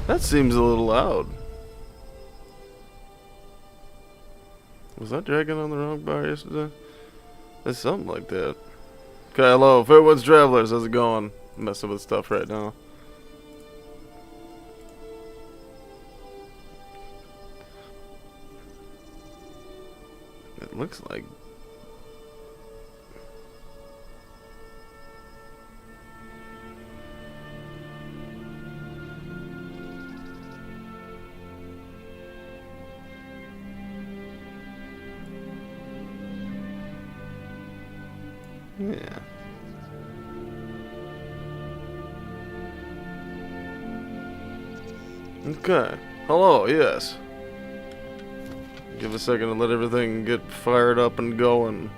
That seems a little loud. Was that dragging on the wrong bar yesterday? It's something like that. Okay, hello, Fairwoods Travelers, how's it going? I'm messing with stuff right now. It looks like... yeah. Okay. Hello, yes. Give a second to let everything get fired up and going.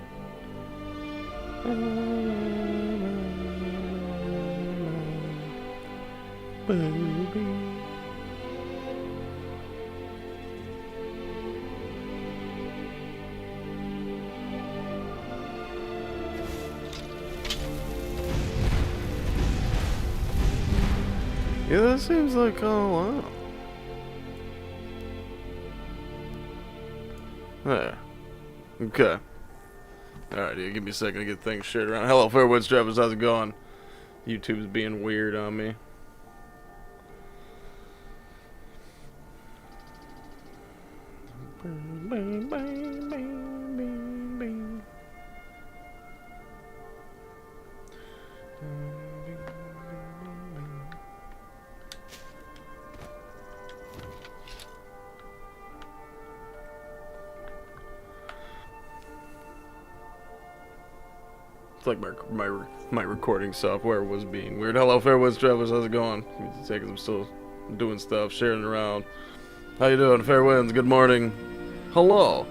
Baby. Yeah, that seems like, oh wow. There. Okay. Alright, yeah, give me a second to get things shared around. Hello, Fairwoods Travelers, how's it going? YouTube's being weird on me. It's like my recording software was being weird. Hello, Fairwoods Travelers, how's it going? Give me a second, I'm still doing stuff, sharing around. How you doing, fair winds? Good morning. Hello.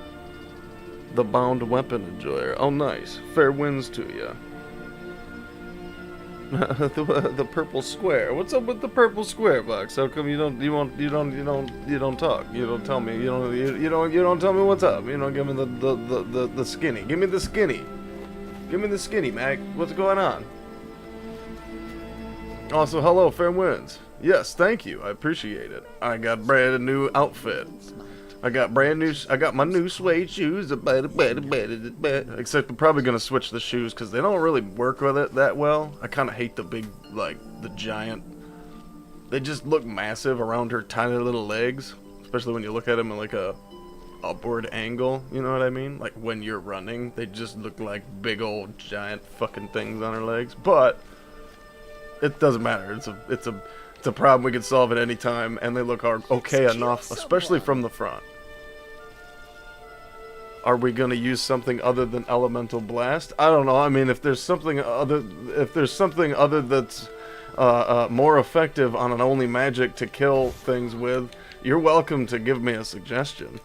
The bound weapon enjoyer. Oh, nice. Fair winds to you. the purple square. What's up with the purple square, Box? How come you don't talk? You don't tell me. You don't tell me what's up. You don't give me the skinny. Give me the skinny. Give me the skinny, Mac. What's going on? Also, hello, fair winds. Yes, thank you. I appreciate it. I got brand new outfit. I got my new suede shoes. Except I'm probably gonna switch the shoes because they don't really work with it that well. I kind of hate the big, like the giant. They just look massive around her tiny little legs, especially when you look at them in like a upward angle, you know what I mean? Like when you're running, they just look like big old giant fucking things on her legs. But it doesn't matter. It's a problem we can solve at any time, and they look okay enough, especially from the front. Are we gonna use something other than elemental blast? I don't know. I mean, if there's something other that's more effective on an only magic to kill things with, you're welcome to give me a suggestion.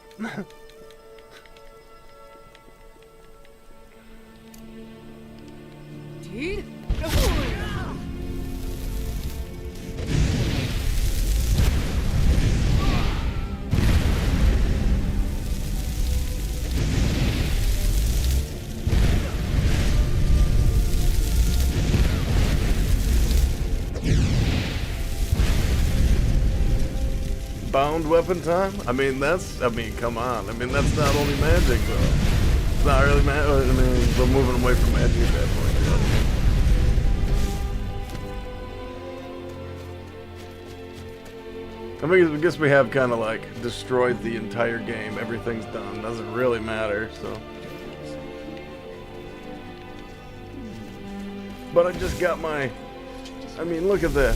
Bound weapon time? I mean, come on. I mean, that's not only magic, though. It's not really magic. I mean, we're moving away from magic at that point, though. I guess we have kind of, like, destroyed the entire game. Everything's done. Doesn't really matter, so. But I just got my... I mean, look at this.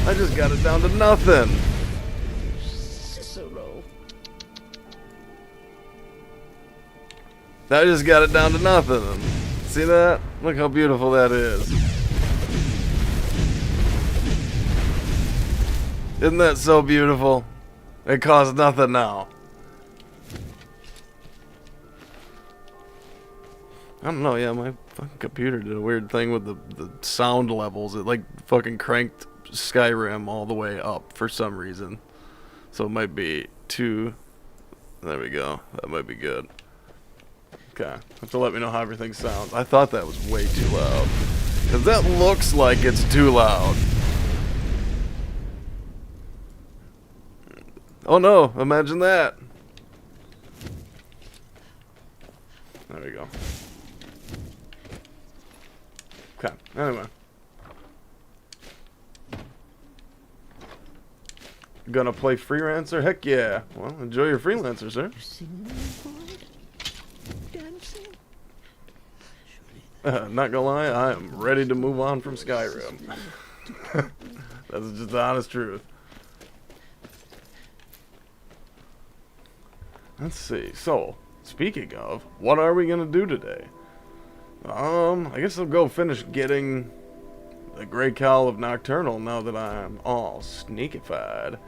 I just got it down to nothing. I just got it down to nothing. See that? Look how beautiful that is. Isn't that so beautiful? It costs nothing now. I don't know, yeah, my fucking computer did a weird thing with the sound levels. It like fucking cranked Skyrim all the way up for some reason. So it might be too There we go. That might be good. Okay. Have to let me know how everything sounds. I thought that was way too loud. Because that looks like it's too loud. Oh no, imagine that. There we go. Okay, anyway. Gonna play Freelancer? Heck yeah. Well, enjoy your Freelancer, sir. Not gonna lie, I am ready to move on from Skyrim. That's just the honest truth. Let's see. So, speaking of, what are we gonna do today? I guess I'll go finish getting the Grey Cowl of Nocturnal now that I'm all sneakified.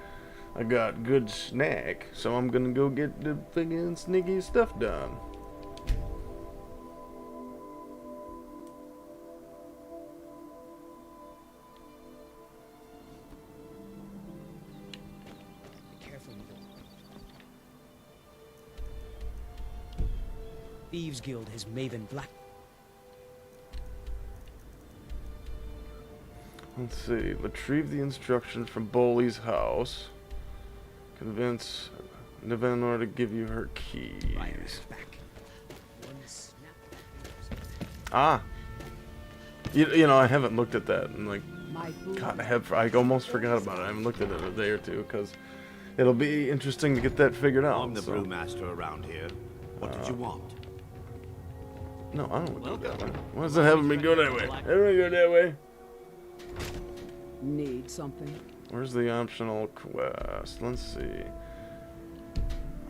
I got good snack, so I'm gonna go get the friggin' sneaky stuff done. Thieves Guild has Maven Black. Let's see. Retrieve the instruction from Boley's house. Convince Nevanor to give you her keys. Ah. You know, I haven't looked at that and like, God, I almost forgot about it. I haven't looked at it in a day or two because it'll be interesting to get that figured out. I'm the brewmaster around here. What did you want? No, I don't want to go that way. Why is it having me go that way? Everyone go that way. Need something? Where's the optional quest? Let's see.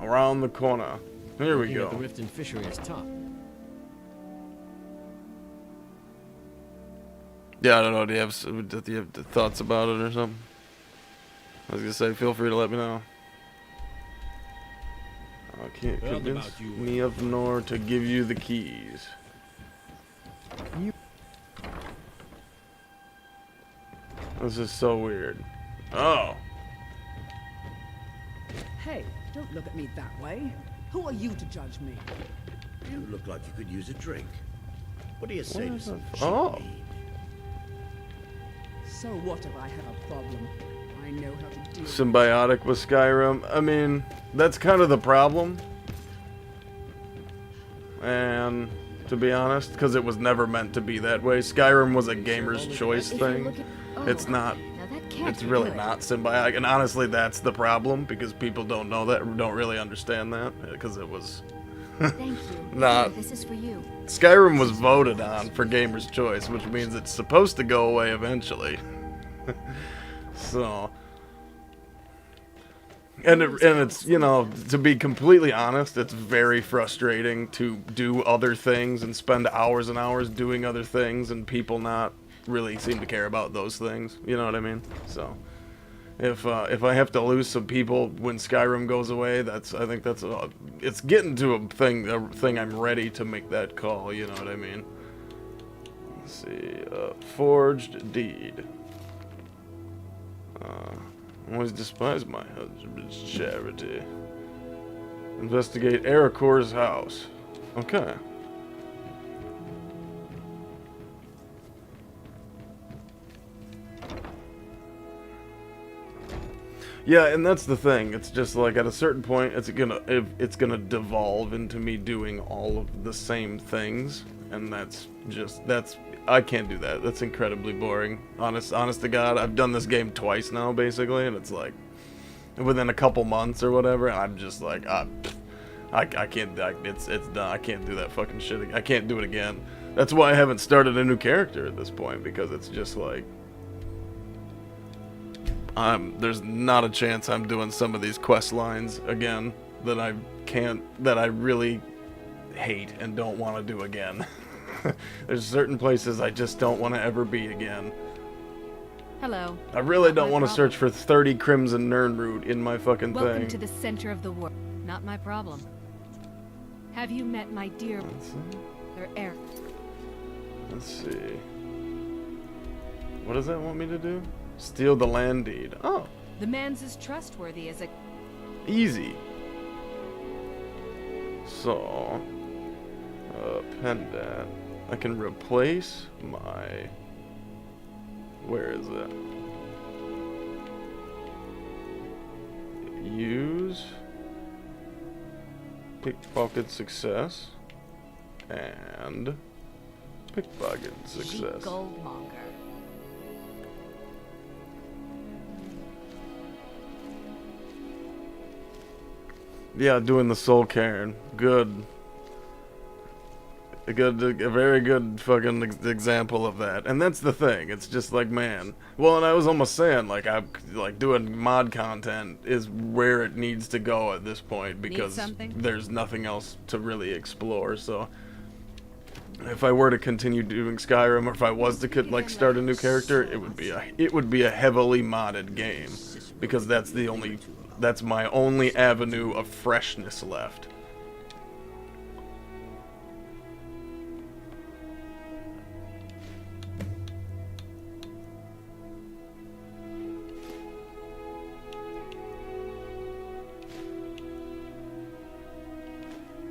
Around the corner. Here we go. The rift and fishery is top. Yeah, I don't know. Do you have thoughts about it or something? I was gonna say, feel free to let me know. I can't convince Nevanor to give you the keys. This is so weird. Oh. Hey, don't look at me that way. Who are you to judge me? You look like you could use a drink. What do you say to some Oh. cheap mead? So what if I have a problem? I know how to deal Symbiotic with Skyrim. I mean, that's kind of the problem. And to be honest, because it was never meant to be that way. Skyrim was a gamer's choice thing. It's not. It's really not symbiotic. And honestly, that's the problem because people don't know that, don't really understand that, because it was Thank you. not. This is for you. Skyrim was voted on for gamer's choice, which means it's supposed to go away eventually. So, and it's, you know, to be completely honest, it's very frustrating to do other things and spend hours and hours doing other things and people not really seem to care about those things. You know what I mean? So, if I have to lose some people when Skyrim goes away, I think that's it's getting to a thing I'm ready to make that call. You know what I mean? Let's see, forged deed. Always despise my husband's charity. Investigate Arakor's house. Okay. Yeah, and that's the thing. It's just like at a certain point, it's gonna devolve into me doing all of the same things, and that's I can't do that. That's incredibly boring. Honest to God, I've done this game twice now, basically, and it's like within a couple months or whatever, and I'm just like, I can't. It's done. I can't do that fucking shit. I can't do it again. That's why I haven't started a new character at this point, because it's just like, there's not a chance I'm doing some of these quest lines again that I really hate and don't want to do again. There's certain places I just don't want to ever be again. Hello. I really don't want to search for 30 Crimson Nirnroot in my fucking thing. Welcome to the center of the world. Not my problem. Have you met my dear heir? Let's see. What does that want me to do? Steal the land deed. Oh. The man's as trustworthy as a... Easy. So, pendant. I can replace my... Where is it? Use pickpocket success and pickpocket success. Goldmonger. Yeah, doing the soul cairn. Good. A very good fucking example of that. And that's the thing. It's just like, man. Well, and I was almost saying, like, doing mod content is where it needs to go at this point because there's nothing else to really explore. So, if I were to continue doing Skyrim, or if I was to like start a new character, it would be a heavily modded game because that's my only avenue of freshness left.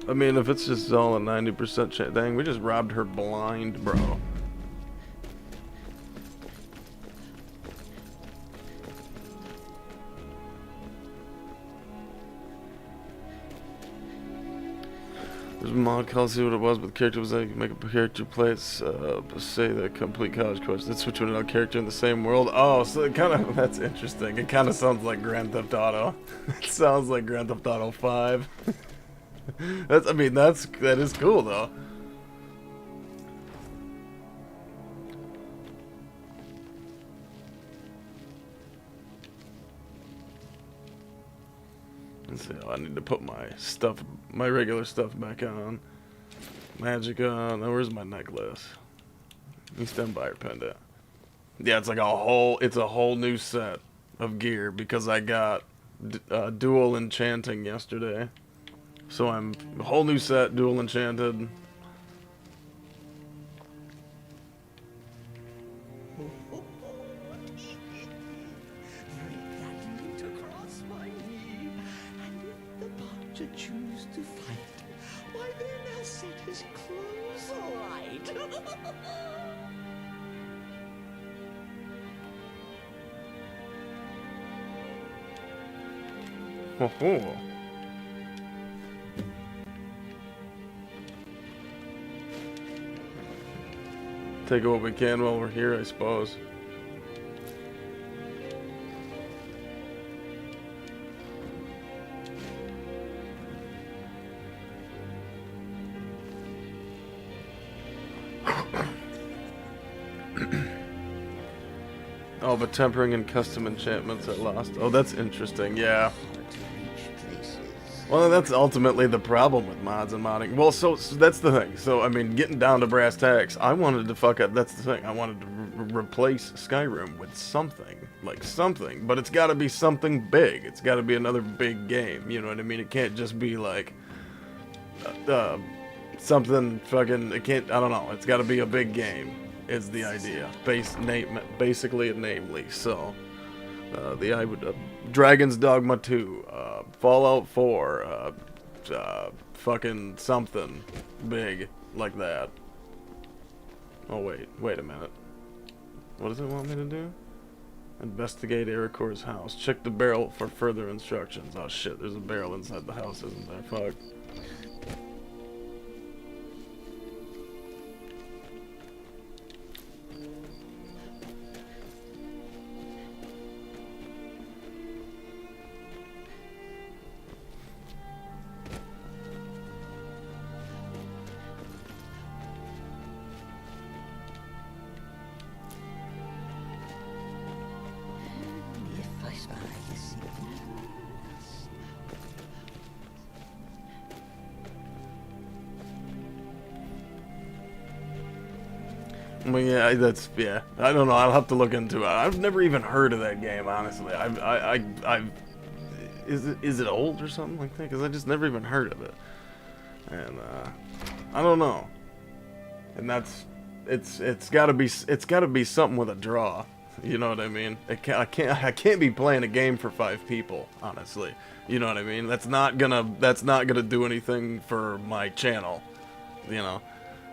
I mean, if it's just all a 90% chance, dang, we just robbed her blind, bro. There's a mod called, see what it was, but the character was like, make a character play it, say the complete college course, then switch to another character in the same world. Oh, so it kind of, that's interesting. It kind of sounds like Grand Theft Auto. It sounds like Grand Theft Auto 5. That is cool though. Let's see, I need to put my regular stuff back on. Magic on. Now where's my necklace? You stand by your pendant. Yeah, it's like it's a whole new set of gear because I got dual enchanting yesterday. So I'm a whole new set, dual enchanted. Choose to fight. Why then I'll set his clothes alight. Ho-ho. Take what we can while we're here, I suppose. Oh, but tempering and custom enchantments at lost. Oh, that's interesting, yeah. Well, that's ultimately the problem with mods and modding. Well, so that's the thing. So, I mean, getting down to brass tacks, I wanted to that's the thing. I wanted to replace Skyrim with something. Like, something. But it's got to be something big. It's got to be another big game. You know what I mean? It can't just be, like, something fucking, I don't know. It's got to be a big game, is the idea. Basically and namely. So, Dragon's Dogma 2, Fallout 4, fucking something big like that. Oh wait a minute. What does it want me to do? Investigate Ericor's house. Check the barrel for further instructions. Oh shit, there's a barrel inside the house, isn't there? Fuck. Well, yeah, yeah. I don't know. I'll have to look into it. I've never even heard of that game, honestly. Is it old or something like that? Because I just never even heard of it. And I don't know. And it's gotta be something with a draw. You know what I mean? I can't be playing a game for 5 people, honestly. You know what I mean? That's not gonna do anything for my channel. You know,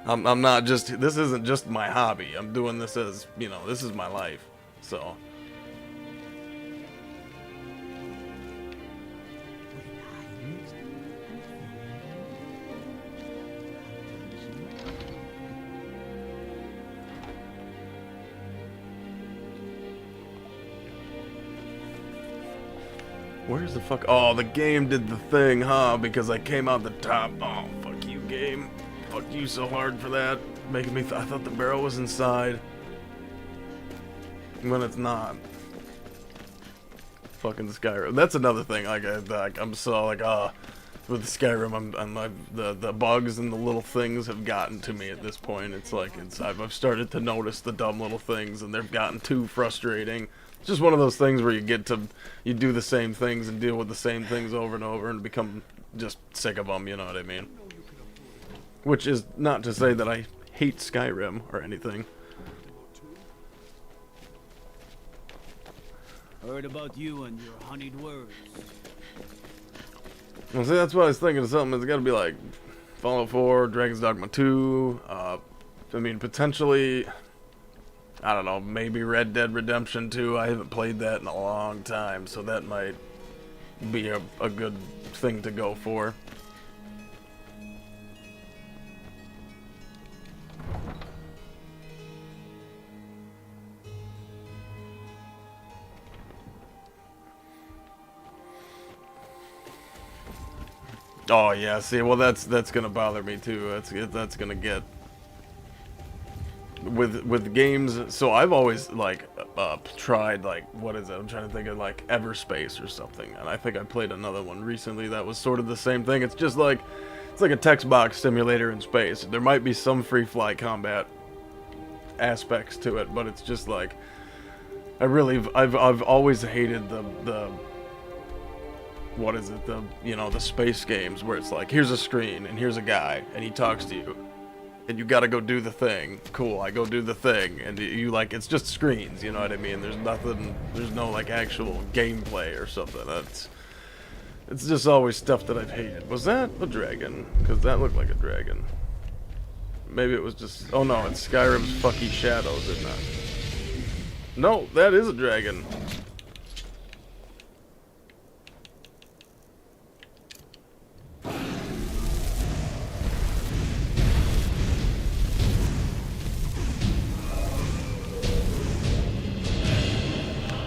I'm not just, this isn't just my hobby. I'm doing this as, you know, this is my life. So. Where's the fuck? Oh, the game did the thing, huh? Because I came out the top. Oh, fuck you, game. Fuck you so hard for that. Making me I thought the barrel was inside. When it's not. Fucking Skyrim. That's another thing. I'm so like, with Skyrim, the bugs and the little things have gotten to me at this point. It's like, I've started to notice the dumb little things, and they've gotten too frustrating. It's just one of those things where you do the same things and deal with the same things over and over and become just sick of them, you know what I mean? Which is not to say that I hate Skyrim or anything. Heard about you and your honeyed words. Well, see, that's what I was thinking of something. It's gotta be like Fallout 4, Dragon's Dogma 2, I mean, potentially, I don't know, maybe Red Dead Redemption 2. I haven't played that in a long time, so that might be a good thing to go for. Oh yeah, see, well that's gonna bother me too. That's gonna get with games. So I've always like tried, like, what is it? I'm trying to think of, like, Everspace or something, and I think I played another one recently that was sort of the same thing. It's just like, it's like a text box simulator in space. There might be some free flight combat aspects to it, but it's just like, I've always hated the what is it, you know, the space games where it's like, here's a screen and here's a guy and he talks to you and you gotta go do the thing. Cool, I go do the thing, and you like, it's just screens, you know what I mean? There's nothing, there's no like actual gameplay or something. It's just always stuff that I've hated. Was that a dragon? Because that looked like a dragon. Maybe it was just, oh no, it's Skyrim's fucky shadows, isn't it? No, that is a dragon.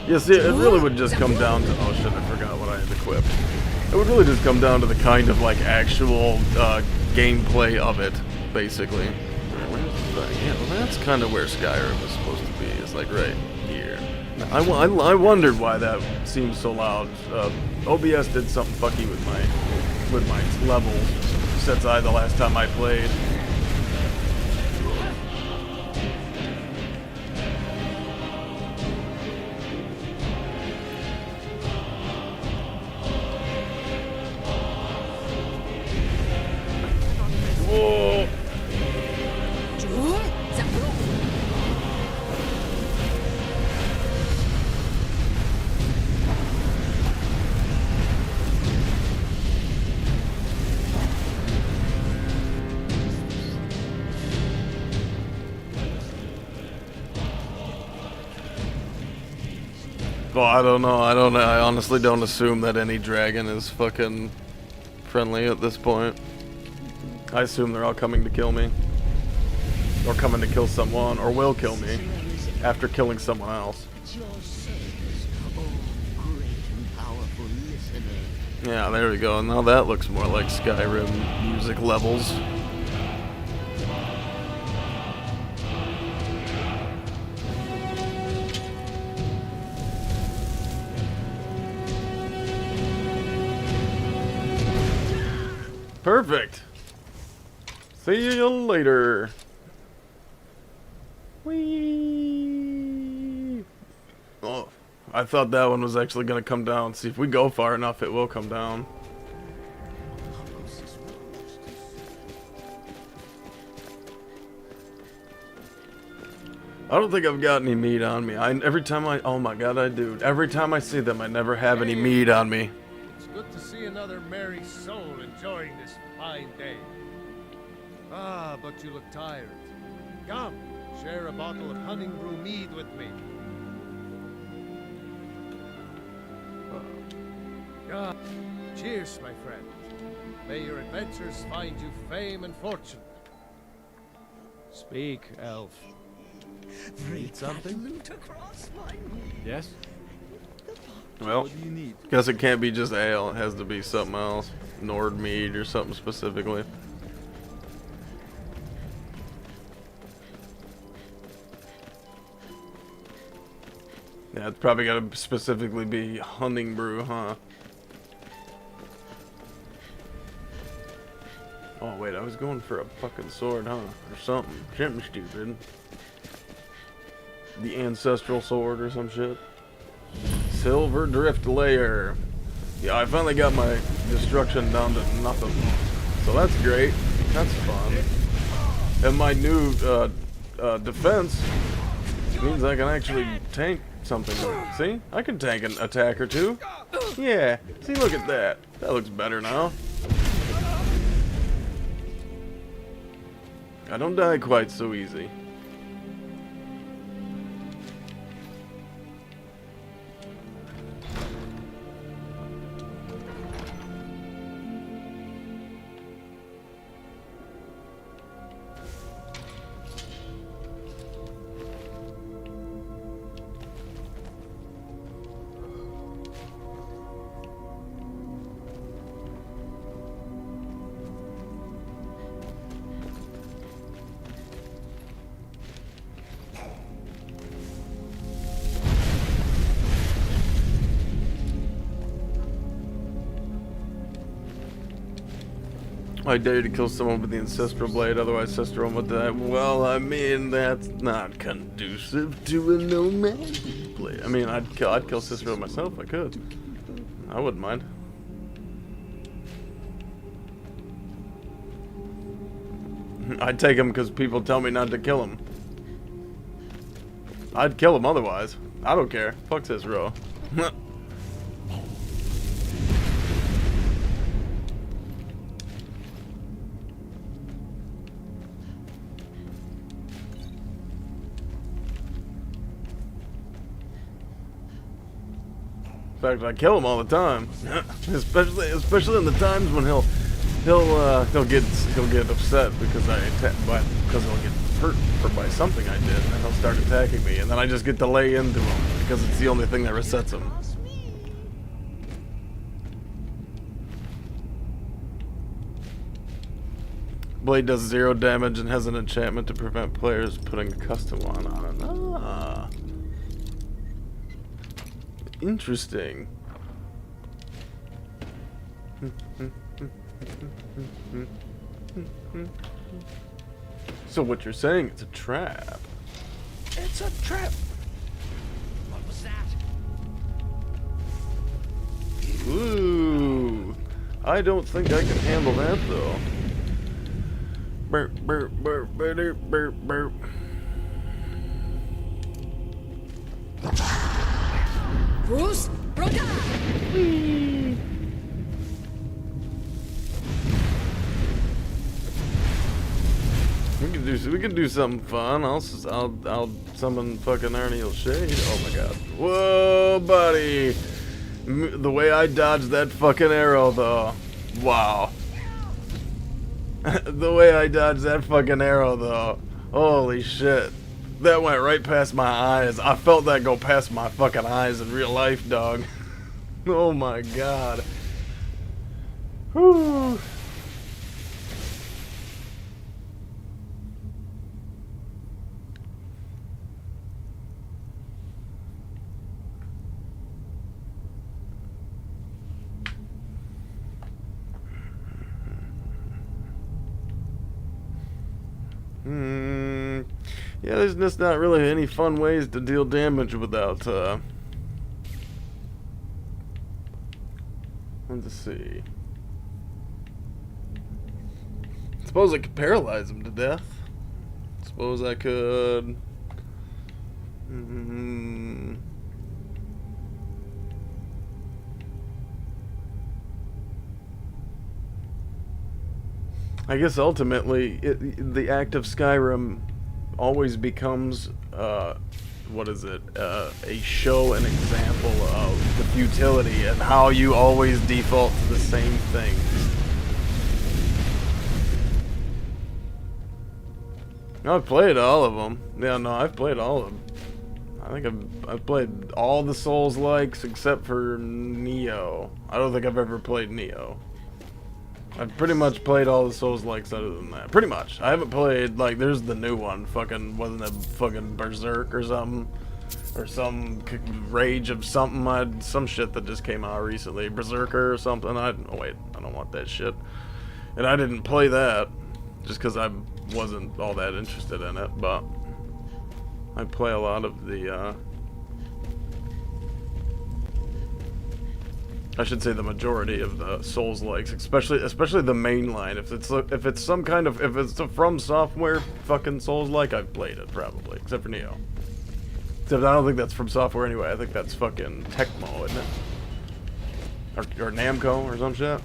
Yeah, see, it really would just come down to, oh shit, I forgot what I had equipped. It would really just come down to the kind of, like, actual gameplay of it, basically. Yeah, well, that's kind of where Skyrim is supposed to be. It's like right here. I wondered why that seems so loud. OBS did something fucky with my levels since the last time I played. Whoa! Well, I don't know. I honestly don't assume that any dragon is fucking friendly at this point. I assume they're all coming to kill me. Or coming to kill someone, or will kill me after killing someone else. Yeah, there we go. Now that looks more like Skyrim music levels. Perfect. See you later. Whee! Oh, I thought that one was actually gonna come down. See, if we go far enough, it will come down. I don't think I've got any meat on me. Every time oh my god, I do. Every time I see them, I never have any meat on me. It's good to see another merry soul enjoying this fine day. Ah, but you look tired. Come, share a bottle of honey brew mead with me. Ah, cheers, my friend. May your adventures find you fame and fortune. Speak, elf. Need something? Yes? Well, guess it can't be just ale. It has to be something else. Nord mead or something specifically. Yeah, it's probably got to specifically be hunting brew, huh? Oh wait, I was going for a fucking sword, huh? Or something. Something stupid. The ancestral sword or some shit. Silver drift layer. Yeah, I finally got my destruction down to nothing. So that's great. That's fun. And my new defense means I can actually tank something. See? I can tank an attack or two. Yeah. See, look at that. That looks better now. I don't die quite so easy. I dare you to kill someone with the ancestral blade, otherwise sister one would die. Well, I mean, that's not conducive to a no magic blade. I mean, I'd kill sister myself if I could. I wouldn't mind. I'd take him because people tell me not to kill him. I'd kill him otherwise. I don't care. Fuck Cicero. In fact, I kill him all the time, especially in the times when he'll get upset because because he'll get hurt by something I did, and then he'll start attacking me, and then I just get to lay into him because it's the only thing that resets him. Blade does 0 damage and has an enchantment to prevent players putting a custom one on it. Ah. Interesting. So what you're saying, it's a trap. It's a trap. What was that? Ooh. I don't think I can handle that though. Burp, burp, burp, burp, burp, burp. Bruce, Rhoda! We can do something fun. I'll summon fucking Arniel Shade. Oh my god. Whoa, buddy. The way I dodged that fucking arrow though. Wow. The way I dodged that fucking arrow though. Holy shit. That went right past my eyes. I felt that go past my fucking eyes in real life, dog. Oh my god. Whew. Yeah, there's just not really any fun ways to deal damage without, let's see. Suppose I could paralyze him to death. Suppose I could Mm. I guess ultimately, the act of Skyrim always becomes, what is it? A show, an example of the futility and how you always default to the same thing. I've played all of them. Yeah, no, I've played all of them. I think I've played all the Souls-likes except for Neo. I don't think I've ever played Neo. I've pretty much played all the Souls-likes other than that. Pretty much. I haven't played, like, there's the new one. Fucking, wasn't it fucking Berserk or something? Or some Rage of something. Some shit that just came out recently. Berserker or something. Oh wait, I don't want that shit. And I didn't play that. Just because I wasn't all that interested in it. But I play a lot of the, I should say the majority of the Souls-likes, especially the main line. If it's some kind of, if it's a From Software fucking Souls-like, I've played it probably, except for Neo. Except I don't think that's From Software anyway. I think that's fucking Tecmo, isn't it? Or Namco or some shit.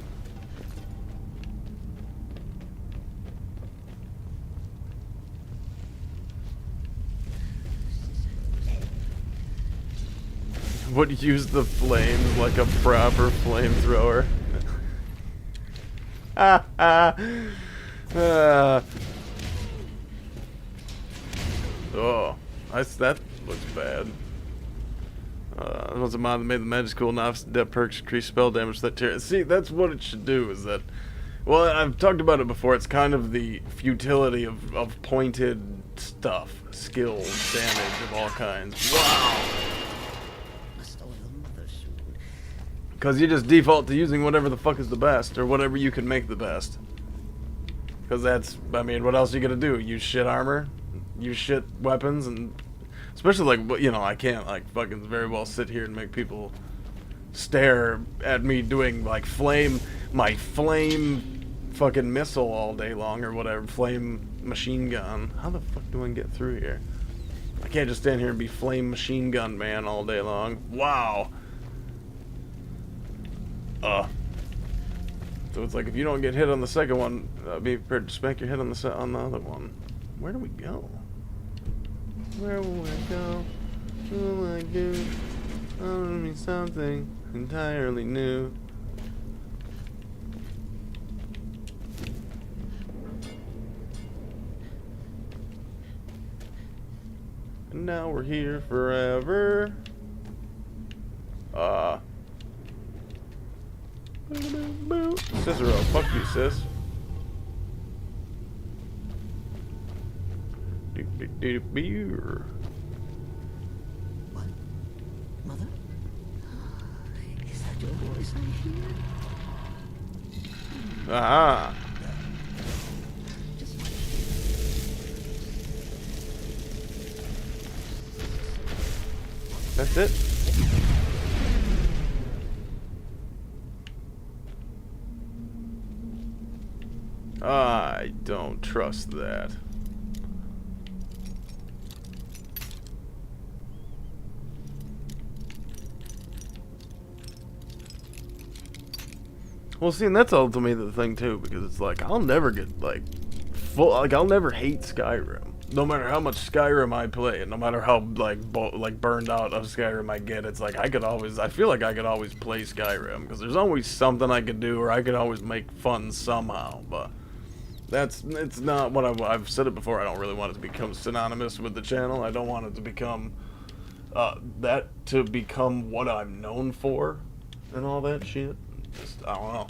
Would use the flames like a proper flamethrower. Oh, that looks bad. It was a mod that made the magic cool enough. Depth perks increase spell damage that tier. See, that's what it should do. Is that? Well, I've talked about it before. It's kind of the futility of pointed stuff, skills, damage of all kinds. Wow. Because you just default to using whatever the fuck is the best, or whatever you can make the best. Because that's, I mean, what else are you gonna do? Use shit armor? Use shit weapons? And especially, like, you know, I can't, like, fucking very well sit here and make people stare at me doing, like, my flame fucking missile all day long, or whatever, flame machine gun. How the fuck do I get through here? I can't just stand here and be flame machine gun man all day long. Wow. So it's like if you don't get hit on the second one, be prepared to smack your head on the other one. Where do we go? Where will I go? What will I do? I want me something entirely new. And now we're here forever. Cicero, fuck you, sis. Beer. What? Mother? Is that your voice I hear? Ah. That's it? I don't trust that. Well, see, and that's ultimately the thing too, because it's like I'll never get like full, like I'll never hate Skyrim. No matter how much Skyrim I play, and no matter how like burned out of Skyrim I get, it's like I feel like I could always play Skyrim because there's always something I could do, or I could always make fun somehow. But it's not what I've said it before. I don't really want it to become synonymous with the channel. I don't want it to become become what I'm known for and all that shit. Just, I don't know.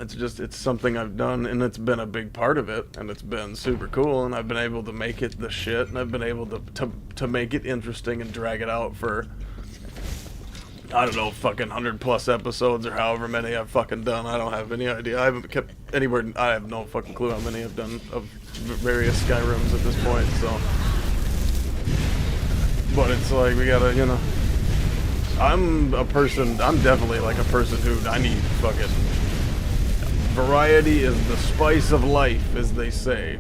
It's something I've done, and it's been a big part of it, and it's been super cool, and I've been able to make it the shit, and I've been able to make it interesting and drag it out for, I don't know, fucking 100+ episodes, or however many I've fucking done. I don't have any idea. I haven't kept anywhere, I have no fucking clue how many I've done of various Skyrims at this point, so. But it's like, we gotta, you know. I'm definitely like a person who, I need fucking, variety is the spice of life, as they say.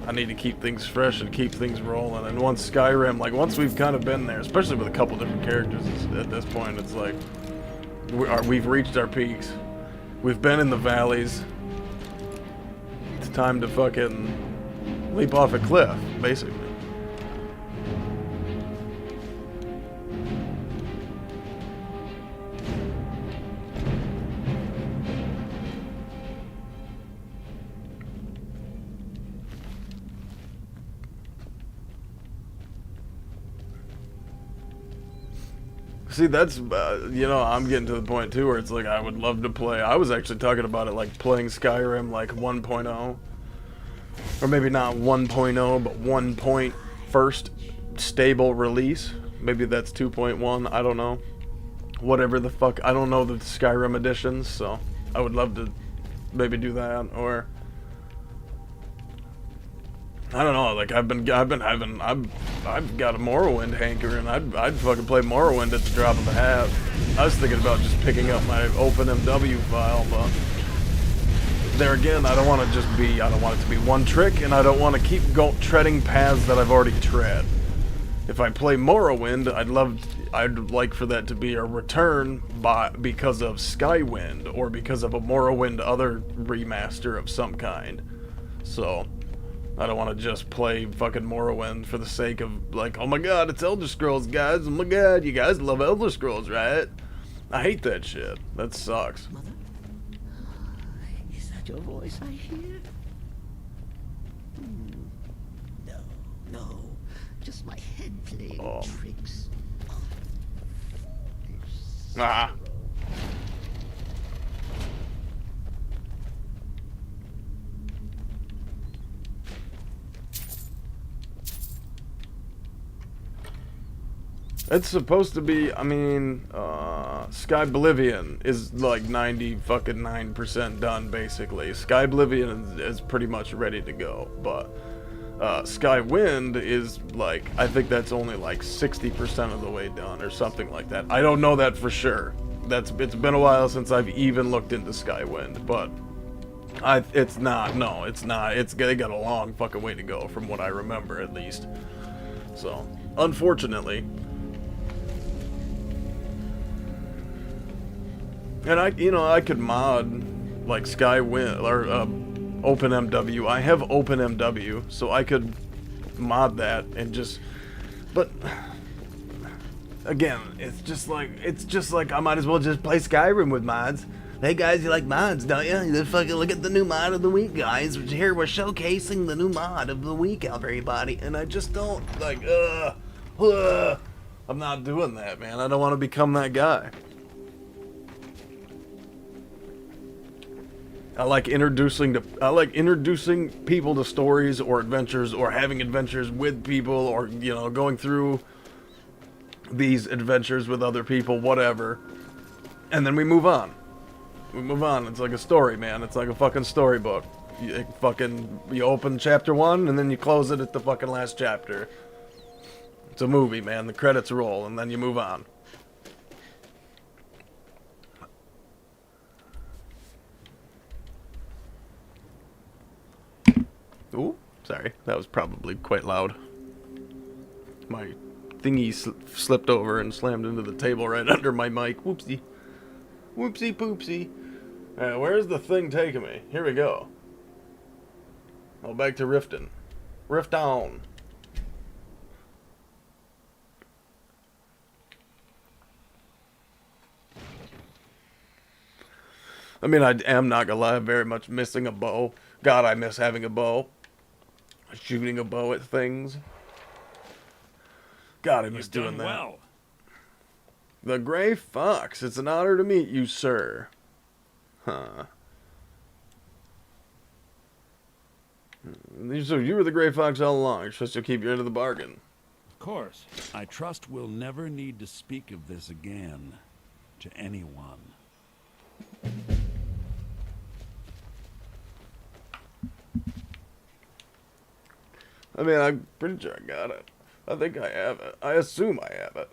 I need to keep things fresh and keep things rolling. And once Skyrim, like once we've kind of been there, especially with a couple different characters at this point, it's like we've reached our peaks. We've been in the valleys. It's time to fucking leap off a cliff, basically. See, that's, you know, I'm getting to the point, too, where it's like, I would love to play. I was actually talking about it, like, playing Skyrim, like, 1.0. Or maybe not 1.0, but 1. First stable release. Maybe that's 2.1, I don't know. Whatever the fuck, I don't know the Skyrim editions, so I would love to maybe do that, or... I don't know, like I've got a Morrowind hankering. I'd fucking play Morrowind at the drop of a hat. I was thinking about just picking up my OpenMW file, but there again, I don't want it to be one trick, and I don't want to keep treading paths that I've already tread. If I play Morrowind, I'd like for that to be a return because of Skywind, or because of a Morrowind other remaster of some kind. So I don't want to just play fucking Morrowind for the sake of, like, oh my god, it's Elder Scrolls, guys. Oh my god, you guys love Elder Scrolls, right? I hate that shit. That sucks. Mother? Is that your voice I hear? No. Just my head playing tricks. Ah. It's supposed to be, I mean, Sky Oblivion is like 90% done, basically. Sky Oblivion is pretty much ready to go, but Skywind is like, I think that's only like 60% of the way done, or something like that. I don't know that for sure. It's been a while since I've even looked into Skywind, but it's not. They got a long fucking way to go, from what I remember, at least. So, unfortunately. And I could mod like Skywind or OpenMW. I have OpenMW, so I could mod that and just. But again, it's just like I might as well just play Skyrim with mods. Hey guys, you like mods, don't you? Let's fucking look at the new mod of the week, guys. Here we're showcasing the new mod of the week, everybody. And I just don't like. I'm not doing that, man. I don't want to become that guy. I like introducing people to stories or adventures, or having adventures with people, or going through these adventures with other people, whatever. And then we move on. It's like a story, man. It's like a fucking storybook. You open chapter 1 and then you close it at the fucking last chapter. It's a movie, man. The credits roll and then you move on. Ooh, sorry. That was probably quite loud. My thingy slipped over and slammed into the table right under my mic. Whoopsie. Whoopsie poopsie. Alright, where's the thing taking me? Here we go. Oh, back to Riften. Rift on. I mean, I am not gonna lie, I'm very much missing a bow. God, I miss having a bow. Shooting a bow at things. God, I miss doing that. Well. The Gray Fox. It's an honor to meet you, sir. Huh. So you were the Gray Fox all along. You're supposed to keep your end of the bargain. Of course. I trust we'll never need to speak of this again to anyone. I mean, I'm pretty sure I got it. I think I have it. I assume I have it.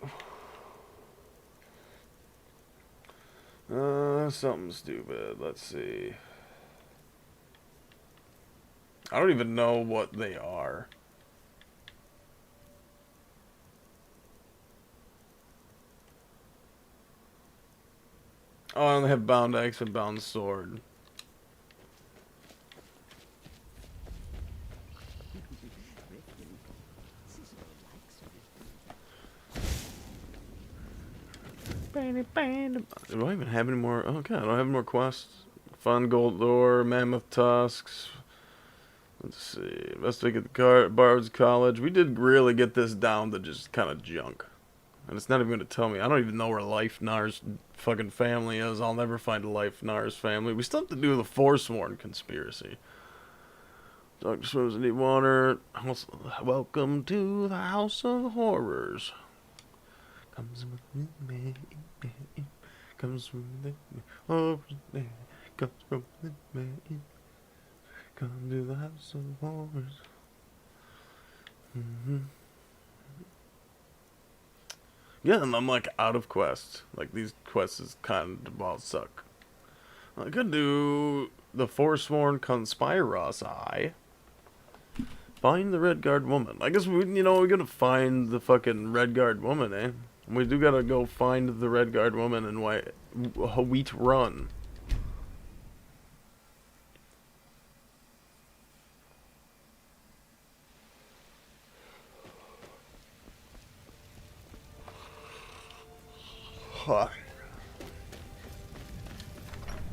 Something stupid. Let's see. I don't even know what they are. Oh, I only have bound axe and bound sword. Do I even have any more? Oh god, I don't have any more quests. Fun gold ore, mammoth tusks. Let's see. Investigate the Bard's College. We did really get this down to just kind of junk. And it's not even going to tell me. I don't even know where Leifnar's fucking family is. I'll never find Leifnar's family. We still have to do the Forsworn conspiracy. Doctor swims in deep water. Welcome to the House of Horrors. Comes from the man. Comes from the horrors. Comes from the man. Come to the House of Horrors. Yeah, and I'm like out of quests. Like these quests is kind of all suck. I could do the Forsworn Conspiracy. Find the Redguard woman. I guess we gotta find the fucking Redguard woman, eh? We do gotta go find the Redguard woman in Wheat Run.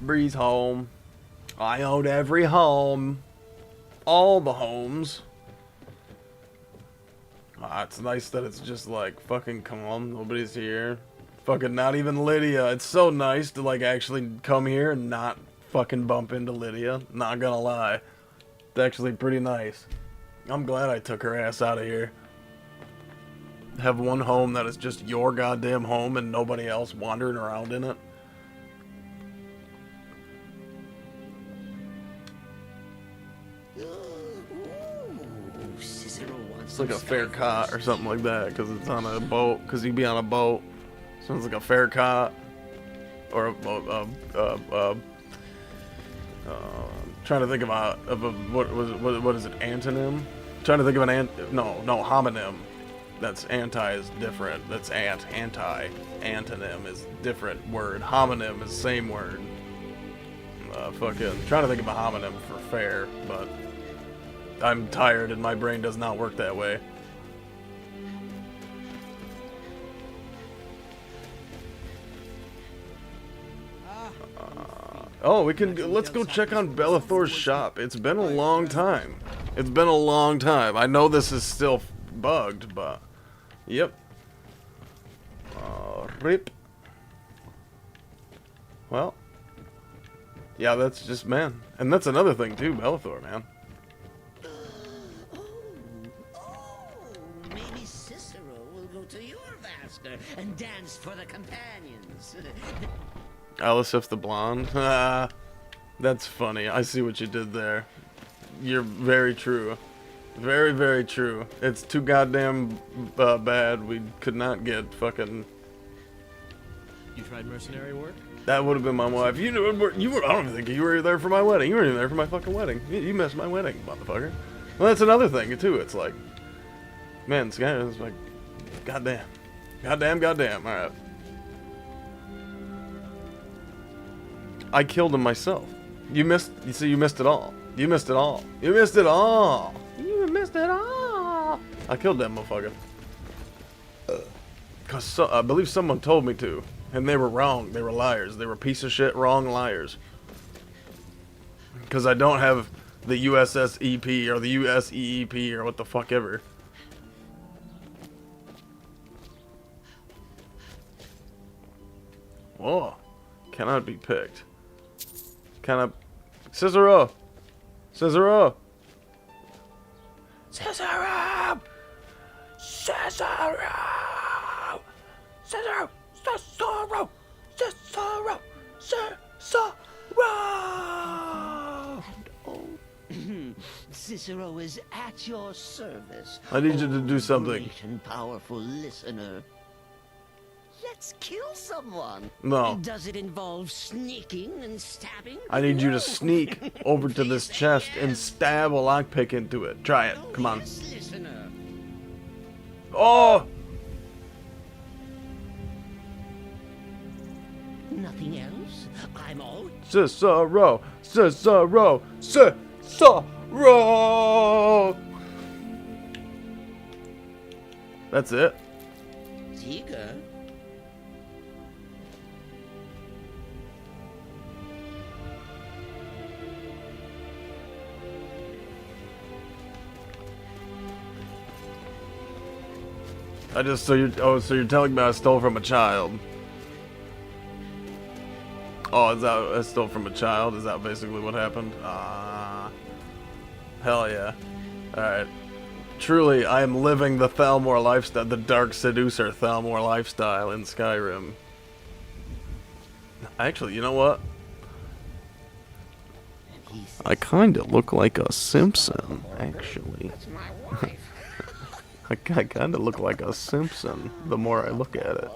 Breeze home. I own every home. All the homes. It's nice that it's just like fucking calm. Nobody's here. Fucking not even Lydia. It's so nice to like actually come here and not fucking bump into Lydia. Not gonna lie. It's actually pretty nice. I'm glad I took her ass out of here. Have one home that is just your goddamn home and nobody else wandering around in it. It's like a fair cot or something like that because it's on a boat. Because you'd be on a boat. Sounds like a fair cot. Or trying to think of a what is it, antonym? Trying to think of an homonym. That's anti is different. That's anti. Antonym is different word. Homonym is same word. Fucking trying to think of a homonym for fair, but I'm tired and my brain does not work that way. Oh, let's go check on Bellathor's shop. It's been a long time. It's been a long time. I know this is still bugged, but yep. Rip. Well, yeah, that's just, man. And that's another thing too, Bellathor, man. Maybe Cicero will go to your master and dance for the companions. Alicef the Blonde. That's funny. I see what you did there. You're very true. Very, very true. It's too goddamn bad. We could not get fucking... You tried mercenary work? That would have been my wife. You were. I don't even think you were there for my wedding. You weren't even there for my fucking wedding. You missed my wedding, motherfucker. Well, that's another thing too. It's like, man, Skyrim is like, goddamn, goddamn. All right. I killed him myself. You missed. You see, you missed it all. You missed it all. You missed it all. You missed it all. I killed that motherfucker. Cause I believe someone told me to. And they were wrong. They were liars. They were piece of shit, wrong liars. Because I don't have the USSEP or the USEEP or what the fuck ever. Whoa. Cannot be picked. Cannot... Cicero! Cicero! Cicero! Cicero! Cicero! Cicero! Cicero! Cicero! Cicero is at your service. I need you to do something. Great and powerful listener. Let Let's kill someone. No. Does it involve sneaking and stabbing? I need you to No. sneak over to this Please say chest and yes. stab a lockpick into it. Try it. Oh, Come on. yes, listener. Oh! Nothing else? I'm all Cicero! Cicero! Cicero! That's it. eager. So you're telling me I stole from a child. Oh, is that I stole from a child? Is that basically what happened? Hell yeah. Alright. Truly, I am living the Thalmor lifestyle, the dark seducer Thalmor lifestyle in Skyrim. Actually, you know what? I kinda look like a Simpson, actually. That's my wife. I kinda look like a Simpson, the more I look at it.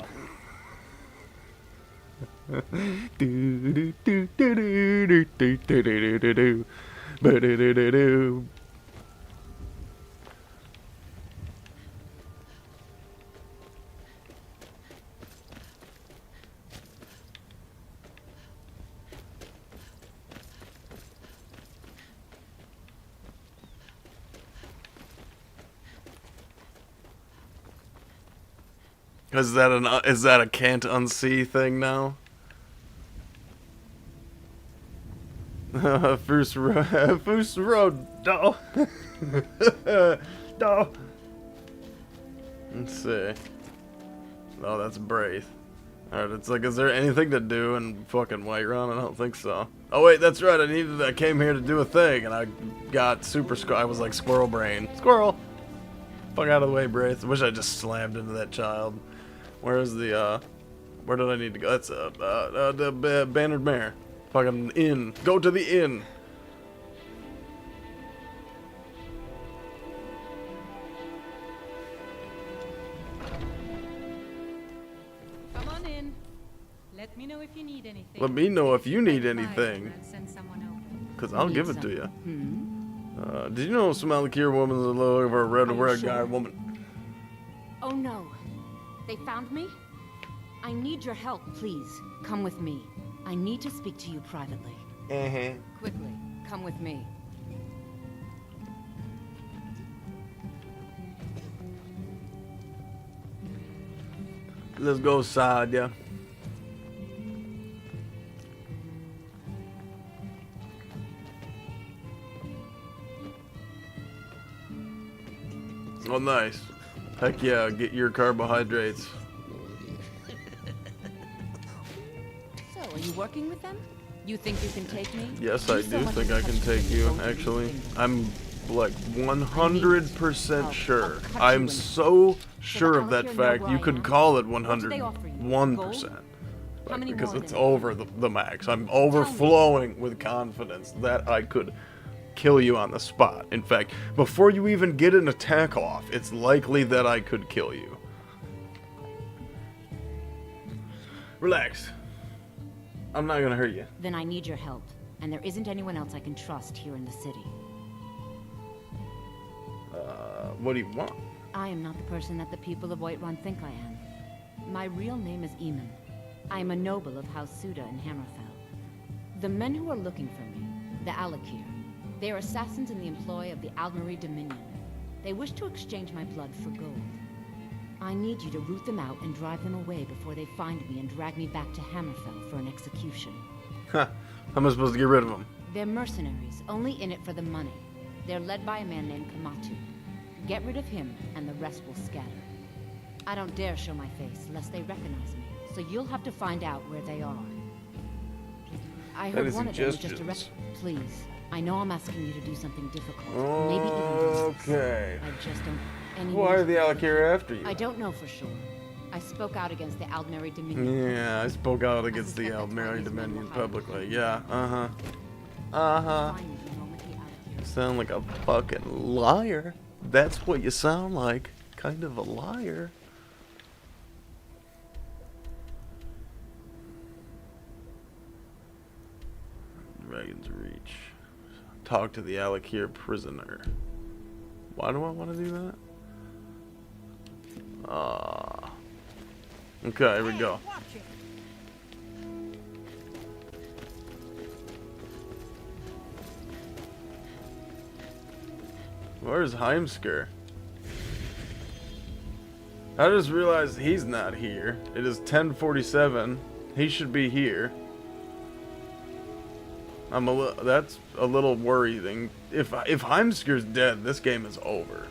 Is that a can't unsee thing now? First road, no. No. Let's see. Oh, that's Braith. Alright, it's like, is there anything to do in fucking Whiterun? I don't think so. Oh wait, that's right, I came here to do a thing, and I got I was like squirrel brain. Squirrel! Fuck out of the way, Braith. I wish I just slammed into that child. Where's the, where did I need to go? That's, the Bannered Mare. Fucking inn. Go to the inn. Come on in. Let me know if you need anything. Let me know if you need Fire anything. and send someone over. Because I'll give it to you. Hmm? Did you know some Malakir woman's a little over a red Are you guy sure? woman? Oh no. They found me? I need your help, please. Come with me. I need to speak to you privately. Quickly, come with me. Let's go, Sadia. Oh, nice. Heck yeah, get your carbohydrates. So, are you working with them? You think you can take me? Yes, I do think I can take you, actually. I'm like 100% sure. I'm so sure of that fact, you could call it 101%. How many Because more it's than- over the max. I'm overflowing with confidence that I could kill you on the spot. In fact, before you even get an attack off, it's likely that I could kill you. Relax. I'm not gonna hurt you. Then I need your help, and there isn't anyone else I can trust here in the city. What do you want? I am not the person that the people of Whiterun think I am. My real name is Eamon. I am a noble of House Suda in Hammerfell. The men who are looking for me, the Alakir, they are assassins in the employ of the Aldmeri Dominion. They wish to exchange my blood for gold. I need you to root them out and drive them away before they find me and drag me back to Hammerfell for an execution. Huh. How am I supposed to get rid of them? They're mercenaries, only in it for the money. They're led by a man named Kamatu. Get rid of him, and the rest will scatter. I don't dare show my face, lest they recognize me, so you'll have to find out where they are. I heard Any one of them was just suggestions? arrested. Please, I know I'm asking you to do something difficult, maybe even dangerous. Okay. I just don't... Any Why are reason- the Alakir after you? I don't know for sure. I spoke out against the Aldmeri Dominion. Yeah, I spoke out against the suspect that's why Aldmeri these men Dominion will hide publicly. me. Yeah, Find me the moment the Alakir- You sound like a fucking liar. That's what you sound like. Kind of a liar. Dragon's Reach. Talk to the Alakir prisoner. Why do I want to do that? Okay, here we go. Where's Heimsker? I just realized he's not here. It is 10:47. He should be here. That's a little worrying. If Heimsker's dead, this game is over.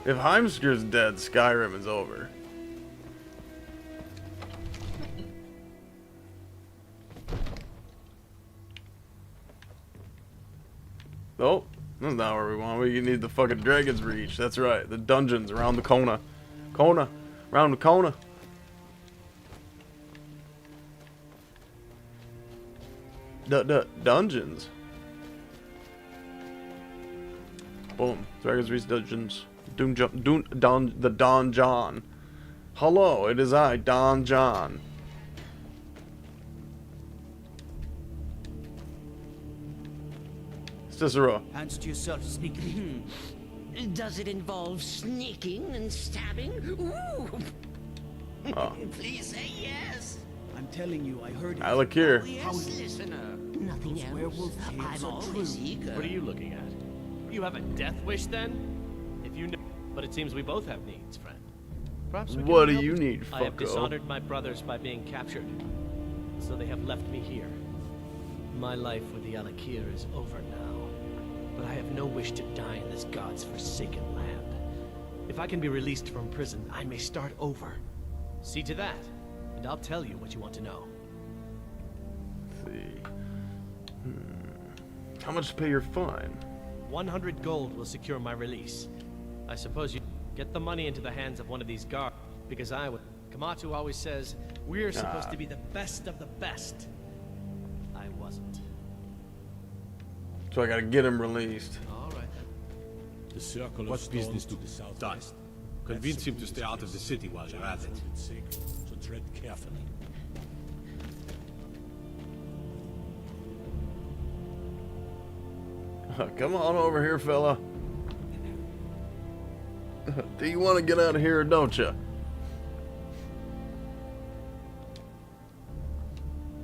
If Heimsker's dead, Skyrim is over. Oh, that's not where we want. We need the fucking Dragon's Reach. That's right. The dungeons around the corner. Around the corner. The dungeons. Boom. Dragon's Reach dungeons. The Don John. Hello, it is I, Don John. Cicero. Hands to yourself, sneaky. Does it involve sneaking and stabbing? Ooh. Oh. Please say yes. I'm telling you, I heard it. Alakir. Yes, listener. Nothing Those else. werewolf tales I'm are always eager. What are you looking at? You have a death wish then? If you know, but it seems we both have needs, friend. Perhaps we can What do help. you need, I have fucko? dishonored my brothers by being captured, so they have left me here. My life with the Alakir is over now, but I have no wish to die in this god's forsaken land. If I can be released from prison, I may start over. See to that, and I'll tell you what you want to know. Let's see. How much to pay your fine? 100 gold will secure my release. I suppose you get the money into the hands of one of these guards, because I would. Kamatu always says, we're supposed to be the best of the best. I wasn't. So I gotta get him released. All right then. The circle What of business stone to the Done. southwest. Convince him to stay out of the city while you're at it. Sacred, so tread carefully. Come on over here, fella. Do you want to get out of here or don't you?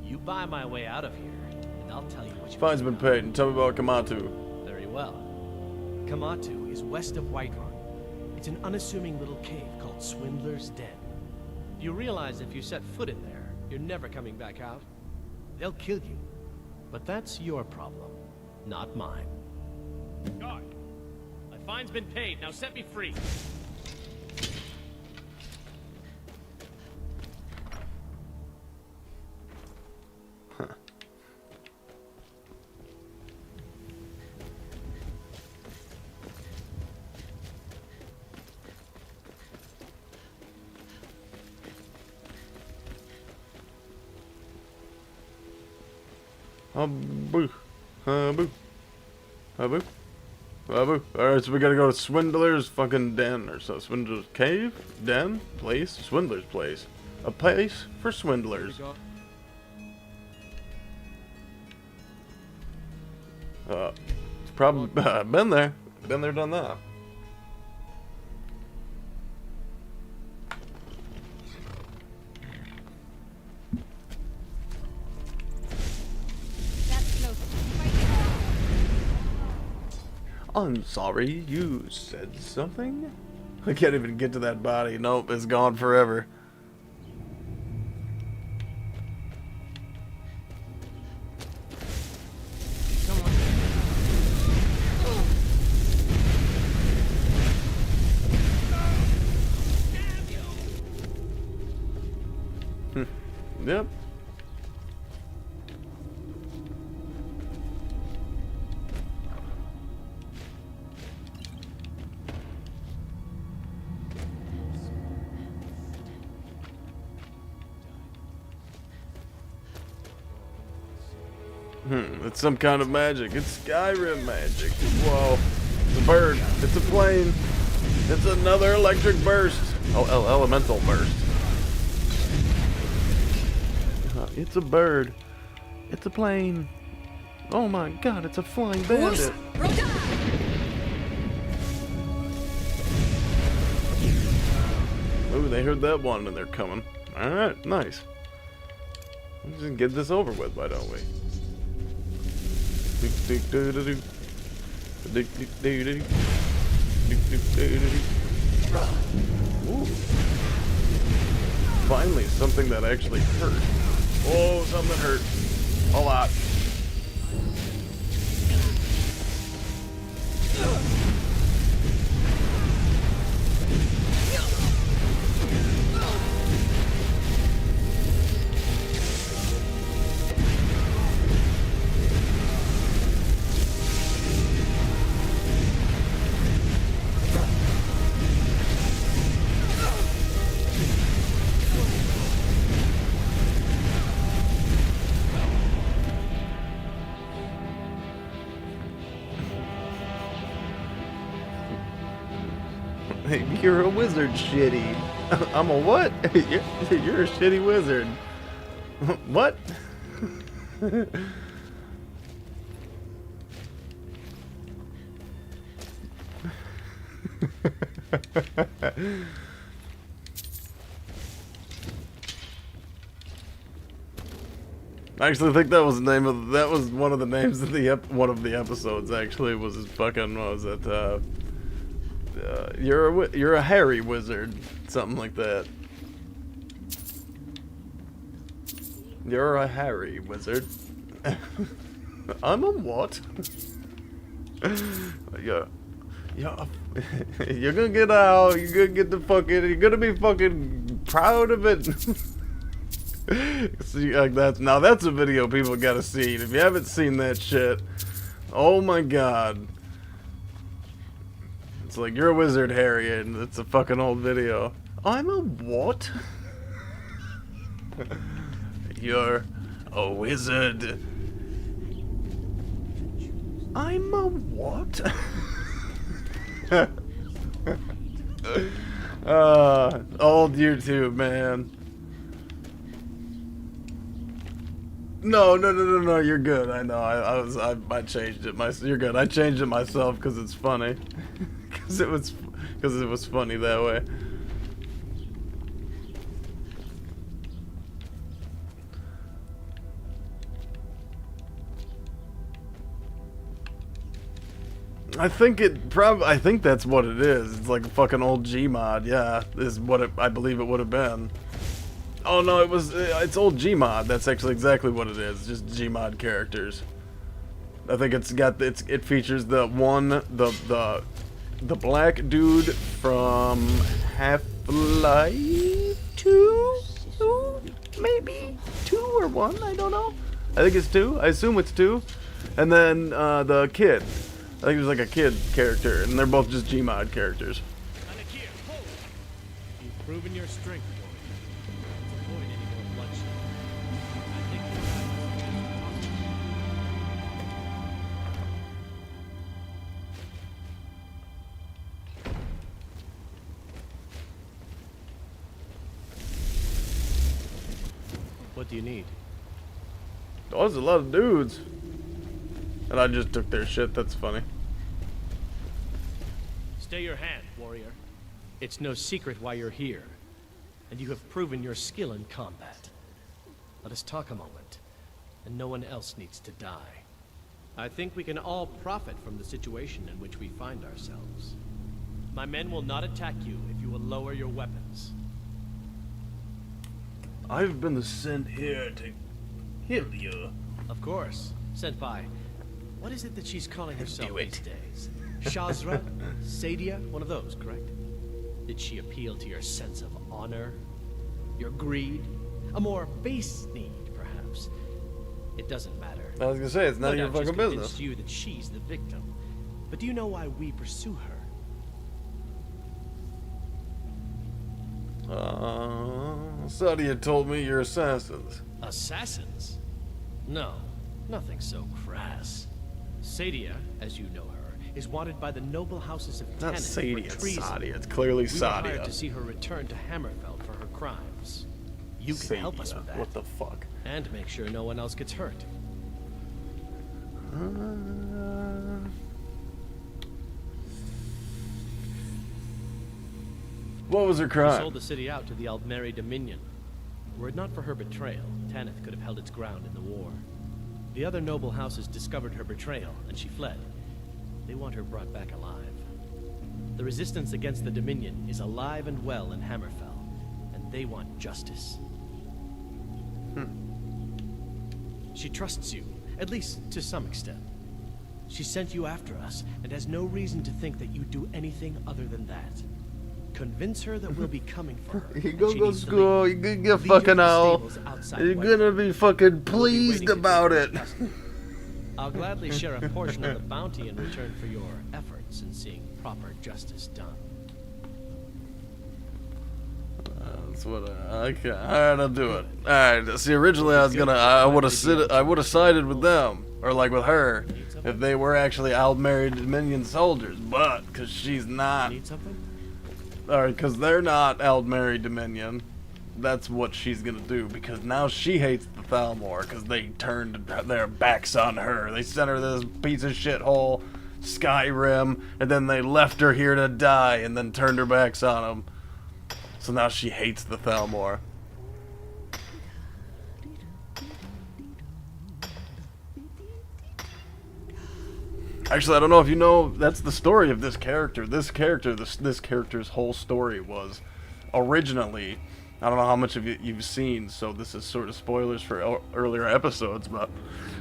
You buy my way out of here, and I'll tell you what you Fine's want been to know. paid, and tell me about Kamatu. Very well. Kamatu is west of Whiterun. It's an unassuming little cave called Swindler's Den. You realize if you set foot in there, you're never coming back out. They'll kill you. But that's your problem, not mine. Guard! My fine's been paid, now set me free! Boo. Boo. Boo. Boo. Alright, so we gotta go to Swindler's fucking den or so. Swindler's cave? Den? Place? Swindler's place. A place for swindlers. It's probably been there. Been there, done that. That's close. I'm sorry, you said something? I can't even get to that body. Nope, it's gone forever. Yep. It's some kind of magic. It's Skyrim magic. Whoa. It's a bird. It's a plane. It's another electric burst. Oh, elemental burst. It's a bird. It's a plane. Oh my god, it's a flying bandit. Ooh, they heard that one and they're coming. Alright, nice. Let's just get this over with, why don't we? Ooh. Finally, something that actually hurt. Oh, something that hurt. A lot. Hey, you're a wizard, shitty. I'm a what? You're a shitty wizard. What? I actually think that was the name of one of the names of one of the episodes. Actually, was his fucking what was it? You're a hairy wizard, something like that. You're a hairy wizard. I'm a what? Yeah. You're gonna get out. You're gonna get the fucking. You're gonna be fucking proud of it. See, like that's a video people gotta see. If you haven't seen that shit, oh my god. It's like, you're a wizard, Harry, and it's a fucking old video. I'm a what? You're a wizard. I'm a what? Old YouTube, man. No, you're good. I know. I changed it. You're good. I changed it myself because it's funny. Because it was funny that way. I think that's what it is. It's like a fucking old Gmod. Yeah, is what I believe it would have been. Oh no, it's old Gmod. That's actually exactly what it is. Just Gmod characters. I think it features the black dude from Half-Life 2? Maybe? 2 or 1? I don't know. I think it's 2. I assume it's 2. And then the kid. I think it was like a kid character, and they're both just Gmod characters. You've proven your strength, boy. Let's avoid any more bloodshed. What do you need? Oh, there's a lot of dudes. And I just took their shit, that's funny. Stay your hand, warrior. It's no secret why you're here. And you have proven your skill in combat. Let us talk a moment, and no one else needs to die. I think we can all profit from the situation in which we find ourselves. My men will not attack you if you will lower your weapons. I've been sent here to kill you. Of course. Sent by... What is it that she's calling herself these days? Shazra? Sadia? One of those, correct? Did she appeal to your sense of honor? Your greed? A more base need, perhaps? It doesn't matter. I was gonna say, it's none of your fucking business. Convinced you that she's the victim. But do you know why we pursue her? Sadia told me you're assassins. Assassins? No, nothing so crass. Sadia, as you know her, is wanted by the noble houses of Not Tenet Sadia, for it's treason. Sadia. It's clearly We were hired Sadia. to see her return to Hammerfell for her crimes. You can help us with that. What the fuck? And make sure no one else gets hurt. What was her She crime? sold the city out to the Aldmeri Dominion. Were it not for her betrayal, Tanith could have held its ground in the war. The other noble houses discovered her betrayal, and she fled. They want her brought back alive. The resistance against the Dominion is alive and well in Hammerfell, and they want justice. She trusts you, at least to some extent. She sent you after us, and has no reason to think that you'd do anything other than that. Convince her that we'll be coming for her. You go to school, you gonna get fucking out. You're gonna be fucking pleased about it. I'll gladly share a portion of the bounty in return for your efforts in seeing proper justice done. That's what okay. Alright, I'll do it. Alright, see, originally I would have sided with them, or like with her, if they were actually Aldmeri Dominion soldiers, but because she's not. Need something? Alright, because they're not Aldmeri Dominion, that's what she's gonna do, because now she hates the Thalmor, because they turned their backs on her. They sent her this piece of shithole, Skyrim, and then they left her here to die, and then turned her backs on them. So now she hates the Thalmor. Actually, I don't know if you know, that's the story of this character. This character's whole story was originally, I don't know how much of it you've seen, so this is sort of spoilers for earlier episodes, but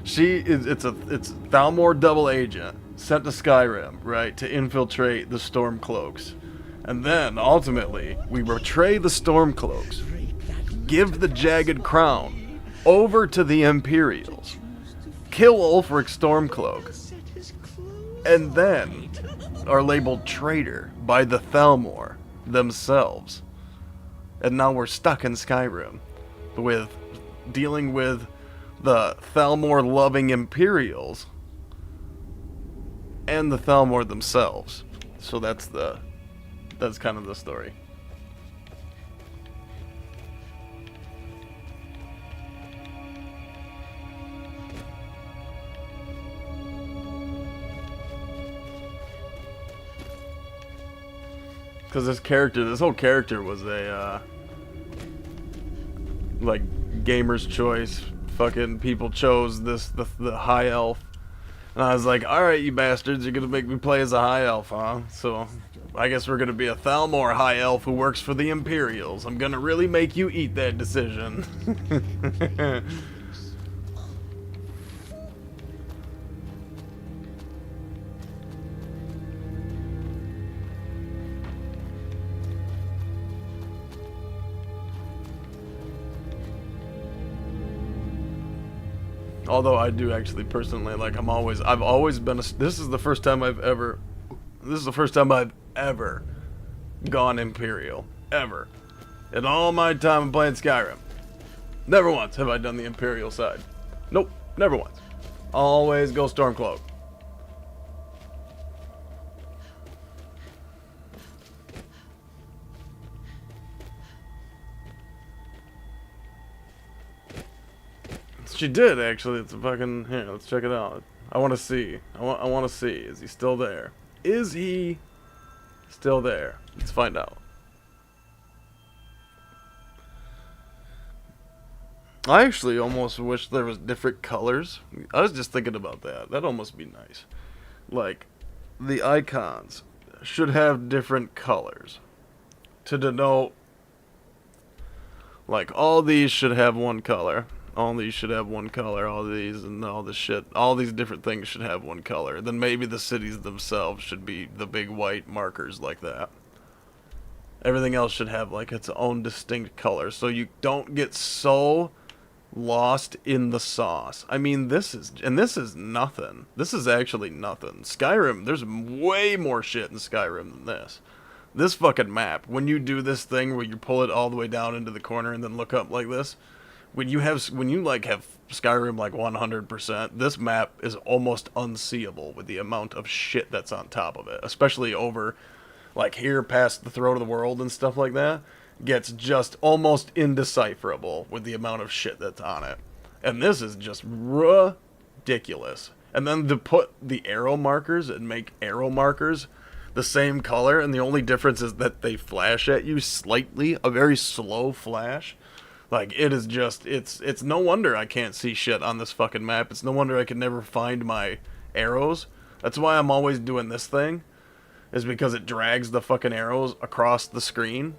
it's Thalmor double agent sent to Skyrim, right, to infiltrate the Stormcloaks. And then, ultimately, we betray the Stormcloaks, give the Jagged Crown over to the Imperials, kill Ulfric Stormcloak, and then are labeled traitor by the Thalmor themselves. And now we're stuck in Skyrim with dealing with the Thalmor-loving Imperials and the Thalmor themselves. So that's kind of the story. Because this whole character was a, like, gamer's choice. Fucking people chose the high elf. And I was like, alright, you bastards, you're gonna make me play as a high elf, huh? So, I guess we're gonna be a Thalmor high elf who works for the Imperials. I'm gonna really make you eat that decision. Although I do actually personally, like, I've always been this is the first time I've ever gone Imperial. Ever. In all my time playing Skyrim. Never once have I done the Imperial side. Nope, never once. Always go Stormcloak. She did, actually. It's a fucking... Here, let's check it out. I want to see. I want to see. Is he still there? Is he still there? Let's find out. I actually almost wish there was different colors. I was just thinking about that. That'd almost be nice. Like, the icons should have different colors to denote... Like, all these should have one color. All these should have one color, all these and all this shit. All these different things should have one color. Then maybe the cities themselves should be the big white markers like that. Everything else should have like its own distinct color, so you don't get so lost in the sauce. I mean, this is nothing. This is actually nothing. Skyrim, there's way more shit in Skyrim than this. This fucking map, when you do this thing where you pull it all the way down into the corner and then look up like this, when you have Skyrim like 100%, this map is almost unseeable with the amount of shit that's on top of it. Especially over, like here past the throat of the world and stuff like that, gets just almost indecipherable with the amount of shit that's on it. And this is just ridiculous. And then to put the arrow markers and make arrow markers the same color, and the only difference is that they flash at you slightly, a very slow flash. Like, it is just, it's no wonder I can't see shit on this fucking map. It's no wonder I can never find my arrows. That's why I'm always doing this thing, is because it drags the fucking arrows across the screen.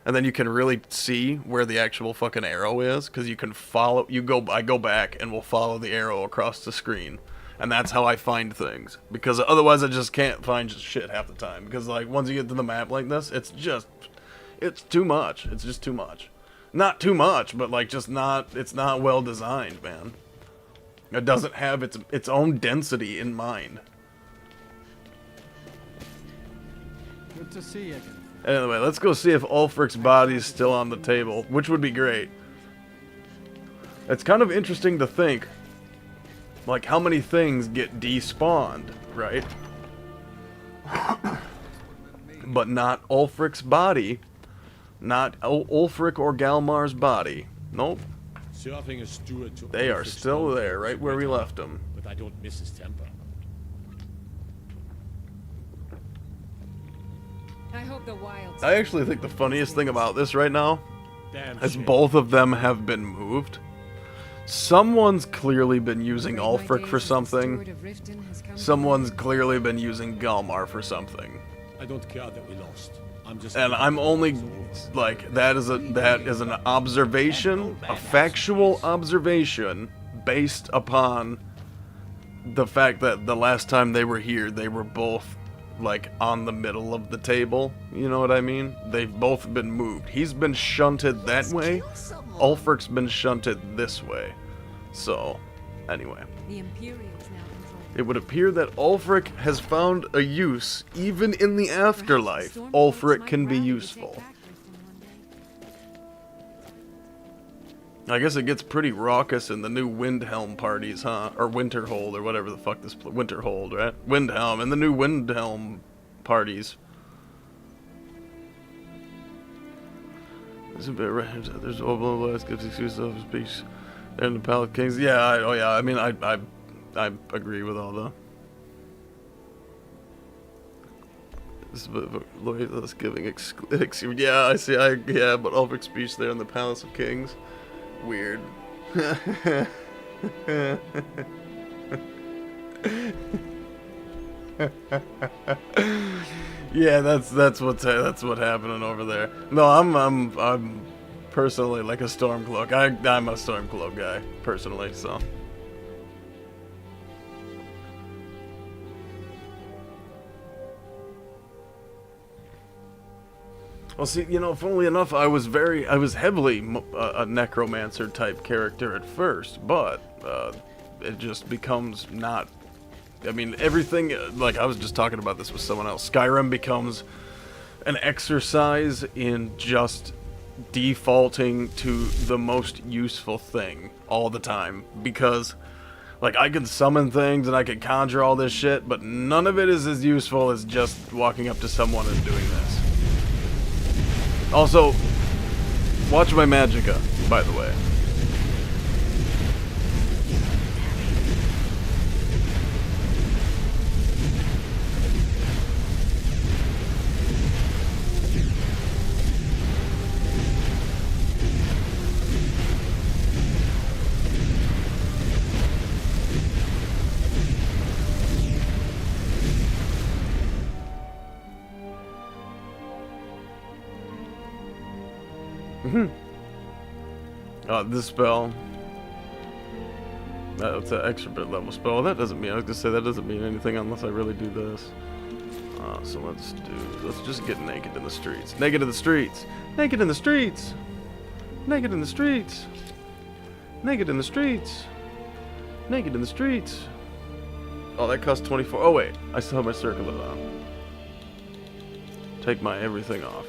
And then you can really see where the actual fucking arrow is, because you can follow, I go back and will follow the arrow across the screen. And that's how I find things. Because otherwise I just can't find shit half the time. Because, like, once you get to the map like this, it's too much. It's just too much. Not too much, but, like, just not, it's not well designed, man. It doesn't have its own density in mind. Good to see you again. Anyway, let's go see if Ulfric's body is still on the table, which would be great. It's kind of interesting to think, like, how many things get despawned, right? But not Ulfric's body. Not Ulfric or Galmar's body. Nope. Serving a steward to They are Ulfric's still throne there, right where we left them. But I don't miss his temper. I hope the wilds. I actually think the funniest thing about this right now Damn is shame. both of them have been moved. Someone's clearly been using Ulfric for something. Someone's clearly been using Galmar for something. I don't care that we lost. And I'm only like, that is an observation, a factual observation based upon the fact that the last time they were here, they were both like on the middle of the table. You know what I mean? They've both been moved. He's been shunted that way. Ulfric's been shunted this way. So, anyway. The Imperials now control. It would appear that Ulfric has found a use. Even in the afterlife, Ulfric can be useful. I guess it gets pretty raucous in the new Windhelm parties, huh? Or Winterhold, or whatever the fuck this... Winterhold, right? Windhelm, and the new Windhelm parties. There's a bit right. There's overlast gives excuse of speech. And the Palace Kings. Yeah, I mean, I agree with all the... This is a bit of a loyalist giving excuse. Yeah, I see. Yeah, but Ulfric's speech there in the Palace of Kings. Weird. Yeah, that's what's happening over there. No, I'm personally like a Stormcloak. I'm a Stormcloak guy personally, so. Well, see, you know, funnily enough, I was heavily a necromancer type character at first, but it just becomes not. I mean, everything, like I was just talking about this with someone else. Skyrim becomes an exercise in just defaulting to the most useful thing all the time, because like I can summon things and I can conjure all this shit, but none of it is as useful as just walking up to someone and doing this. Also, watch my magicka, by the way. This spell. That's an extra bit level spell. That doesn't mean, I was gonna say that doesn't mean anything unless I really do this. So let's just get naked in the streets. Naked in the streets! Naked in the streets! Naked in the streets! Naked in the streets! Naked in the streets! Oh, that costs 24. Oh wait, I still have my circlet on. Take my everything off.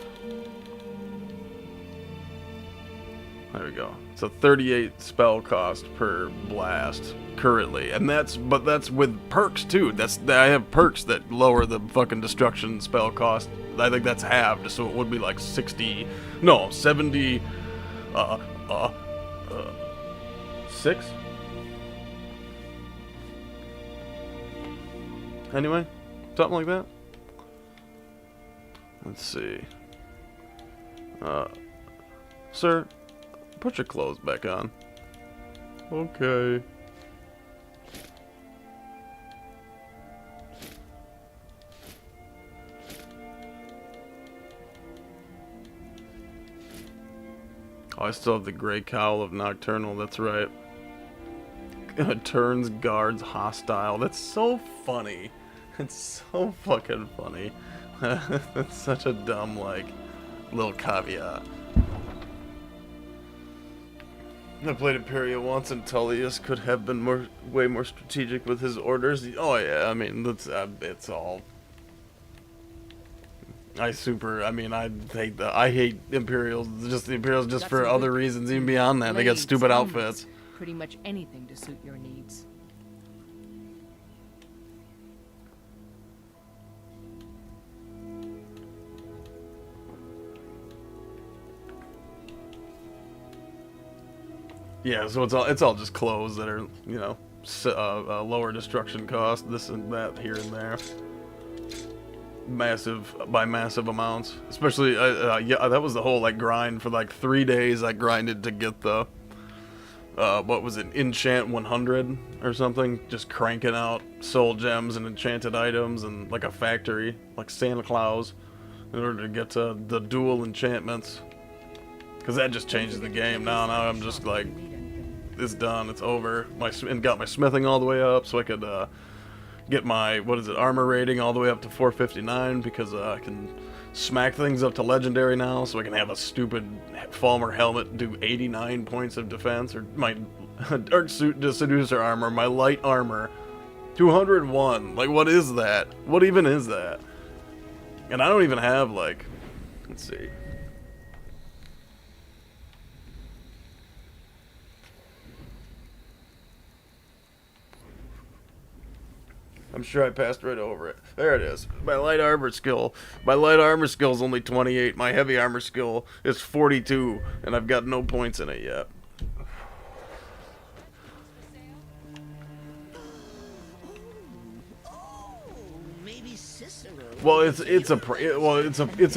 There we go. It's a 38 spell cost per blast currently, and that's with perks too. I have perks that lower the fucking destruction spell cost. I think that's halved, so it would be like 70. 6. Anyway, something like that. Let's see. Sir, put your clothes back on. Okay. Oh, I still have the gray cowl of Nocturnal, that's right. Turns guards hostile. That's so funny. It's so fucking funny. That's such a dumb, like, little caveat. I played Imperia once, and Tullius could have been way more strategic with his orders. Oh yeah, I mean, that's it's all. I hate Imperials. Just the Imperials, just for other reasons. Even beyond that, they got stupid outfits. Pretty much anything to suit your needs. Yeah, so it's all just clothes that are, you know, lower destruction cost, this and that here and there. Massive amounts. Especially, yeah, that was the whole like grind for like 3 days. I grinded to get the, what was it, Enchant 100 or something? Just cranking out soul gems and enchanted items and like a factory, like Santa Claus, in order to get to the dual enchantments. Because that just changes the game. Now I'm just like, it's done, it's over. And got my smithing all the way up so I could get my, armor rating all the way up to 459 because I can smack things up to legendary now, so I can have a stupid Falmer helmet do 89 points of defense, or my Dark Seducer armor, my light armor, 201. Like, what is that? What even is that? And I don't even have, like, let's see. I'm sure I passed right over it. There it is. My light armor skill. My light armor skill is only 28. My heavy armor skill is 42, and I've got no points in it yet. Well, it's a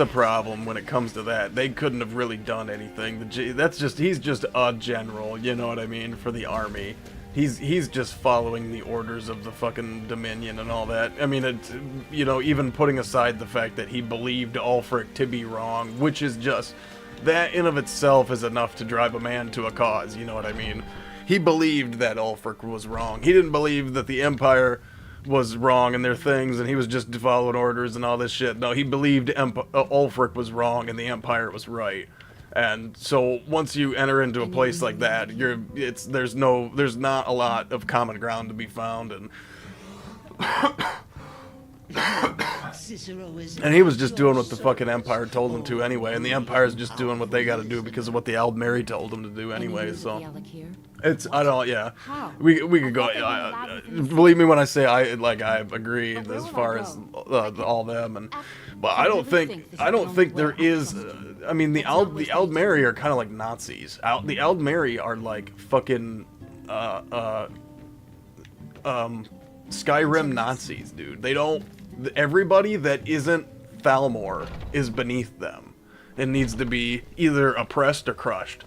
problem when it comes to that. They couldn't have really done anything. He's just a general, you know what I mean, for the army. He's just following the orders of the fucking Dominion and all that. I mean, it's, you know, even putting aside the fact that he believed Ulfric to be wrong, which is just, that in of itself is enough to drive a man to a cause, you know what I mean? He believed that Ulfric was wrong. He didn't believe that the Empire was wrong in their things and he was just following orders and all this shit. No, he believed Ulfric was wrong and the Empire was right. And so once you enter into a place like that, there's not a lot of common ground to be found, and he was just doing what the fucking Empire told him to anyway, and the Empire's just doing what they got to do because of what the Aldmeri told them to do anyway. So we could go. Believe me when I say I agree as far as all them, and but I don't think there is. I mean, the Aldmeri are kind of like Nazis. The Aldmeri are like fucking Skyrim Nazis, dude. They don't. Everybody that isn't Thalmor is beneath them and needs to be either oppressed or crushed.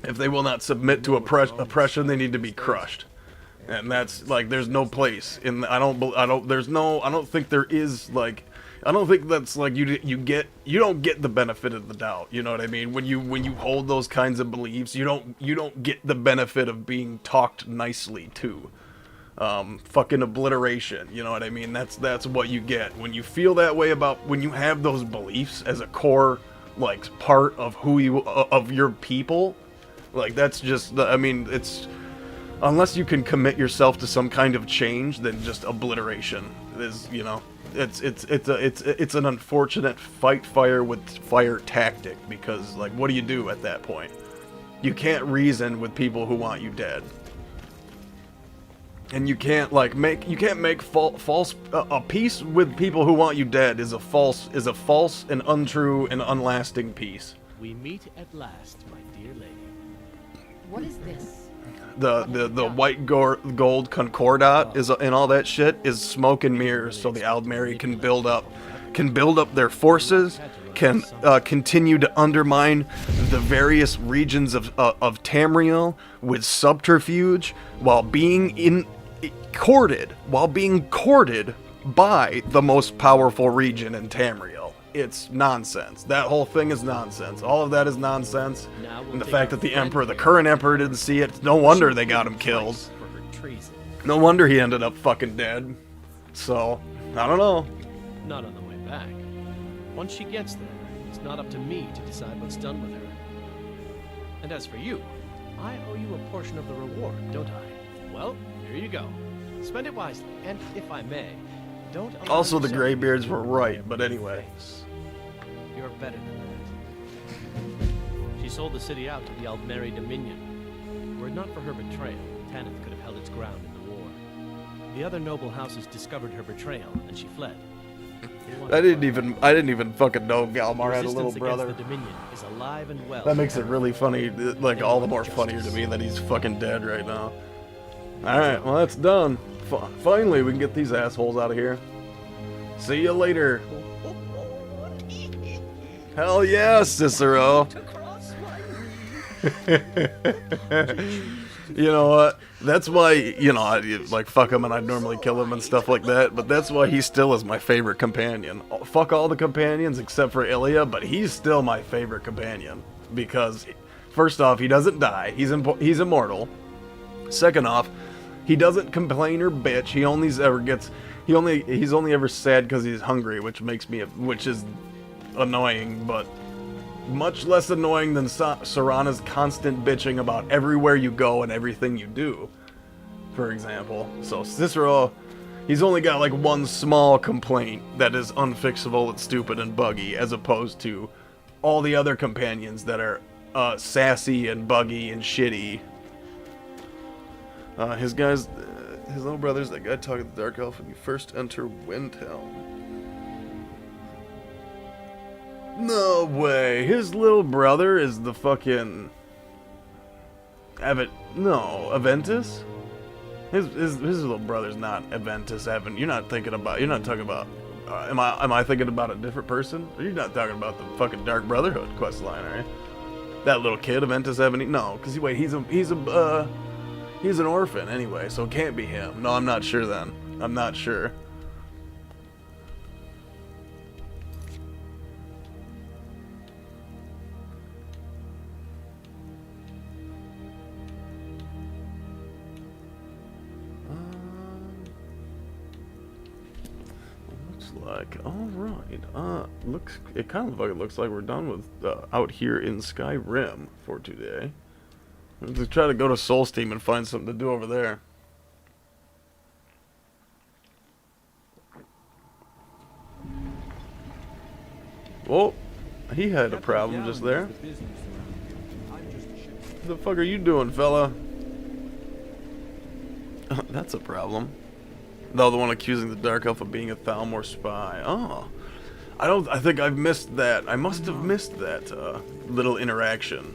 If they will not submit to oppression, they need to be crushed. And that's like, there's no place in. I don't think there is like. I don't think that's like you don't get the benefit of the doubt. You know what I mean? When you hold those kinds of beliefs, you don't get the benefit of being talked nicely to. Fucking obliteration. You know what I mean? That's what you get when you feel that way about when you have those beliefs as a core like part of of your people. Like that's just I mean it's unless you can commit yourself to some kind of change, then just obliteration is, you know. It's an unfortunate fight fire with fire tactic because like what do you do at that point? You can't reason with people who want you dead, and you can't like make false a peace with people who want you dead is a false and untrue and unlasting peace. We meet at last, my dear lady. What is this? the white gold concordat is and all that shit is smoke and mirrors, so the Aldmeri can build up their forces, can continue to undermine the various regions of Tamriel with subterfuge while being courted by the most powerful region in Tamriel. It's nonsense. That whole thing is nonsense. All of that is nonsense. And the fact that the current emperor didn't see it, no wonder they got him killed. No wonder he ended up fucking dead. So, I don't know. Not on the way back. Once she gets there, it's not up to me to decide what's done with her. And as for you, I owe you a portion of the reward, don't I? Well, here you go. Spend it wisely, and if I may, don't... Also, the Greybeards were right, but anyway. You're better than that. She sold the city out to the Aldmeri Dominion. Were it not for her betrayal, Tanith could have held its ground in the war. The other noble houses discovered her betrayal, and she fled. I didn't even fucking know Galmar had a little brother. The Dominion is alive and well. That makes it really funny, like all the more funnier to me that he's fucking dead right now. Alright, well that's done. Finally, we can get these assholes out of here. See you later. Hell yeah, Cicero. You know what? That's why, you know, like, fuck him and I'd normally kill him and stuff like that, but that's why he still is my favorite companion. Fuck all the companions except for Ilya, but he's still my favorite companion. Because, first off, he doesn't die. He's immortal. Second off, he doesn't complain or bitch. He's only ever sad because he's hungry, which is annoying, but much less annoying than Serana's constant bitching about everywhere you go and everything you do, for example. So Cicero, he's only got like one small complaint that is unfixable and stupid and buggy, as opposed to all the other companions that are sassy and buggy and shitty. His little brother's that guy talking to the Dark Elf when you first enter Windhelm. No way. His little brother is the fucking Aventus? His little brother's not Aventus Evan. You're not talking about am I thinking about a different person? You're not talking about the fucking Dark Brotherhood questline, are you? That little kid, Aventus Evan? No, because he's an orphan anyway, so it can't be him. No, I'm not sure then. I'm not sure. It kind of looks like we're done with out here in Skyrim for today. Let's try to go to Solsteam and find something to do over there. Well, he had a problem just there. What the fuck are you doing, fella? That's a problem. No, the one accusing the Dark Elf of being a Thalmor spy. Oh. I think I've missed that. I must have missed that little interaction.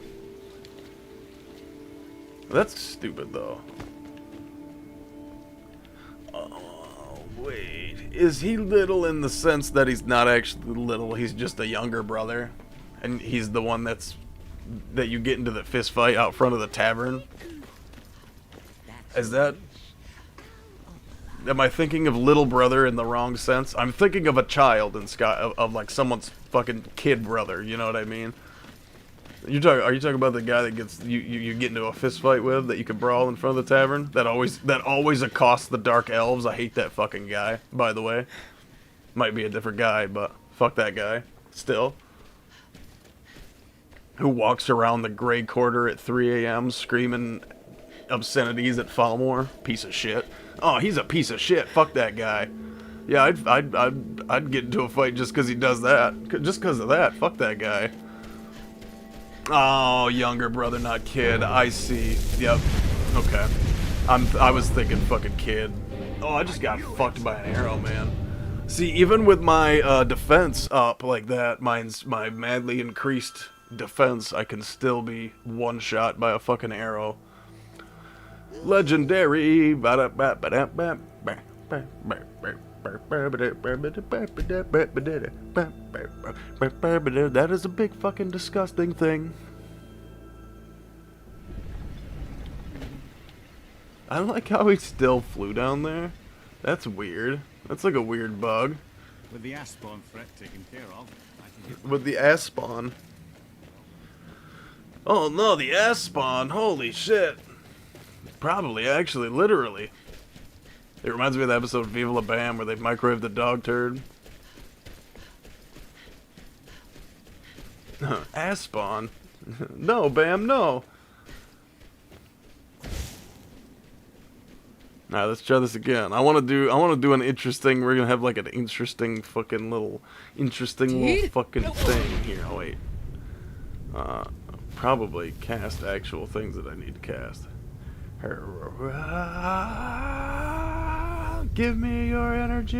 That's stupid, though. Oh, wait. Is he little in the sense that he's not actually little? He's just a younger brother? And he's the one that you get into the fist fight out front of the tavern? Is that... Am I thinking of little brother in the wrong sense? I'm thinking of a child in of like someone's fucking kid brother, you know what I mean? Are you talking about the guy that gets you get into a fist fight with, that you can brawl in front of the tavern? That always accosts the Dark Elves? I hate that fucking guy, by the way. Might be a different guy, but fuck that guy. Still. Who walks around the Grey Quarter at 3 a.m. screaming obscenities at Falmor? Piece of shit. Oh, he's a piece of shit. Fuck that guy. Yeah, I'd get into a fight just because he does that. Just because of that. Fuck that guy. Oh, younger brother, not kid. I see. Yep. Okay. I was thinking fucking kid. Oh, I just got fucked by an arrow, man. See, even with my defense up like that, my madly increased defense, I can still be one shot by a fucking arrow. Legendary. That is a big fucking disgusting thing. I like how he still flew down there. That's weird. That's like a weird bug. With the ass spawn threat taken care of, I can get... With the ass spawn. Oh no, the ass spawn. Holy shit. Probably, actually, literally. It reminds me of the episode of Viva La Bam where they microwave the dog turd. Ass spawn. No, Bam, no. Alright, let's try this again. I wanna do an interesting, we're gonna have like an interesting fucking little fucking thing here. Oh wait. Probably cast actual things that I need to cast. Give me your energy.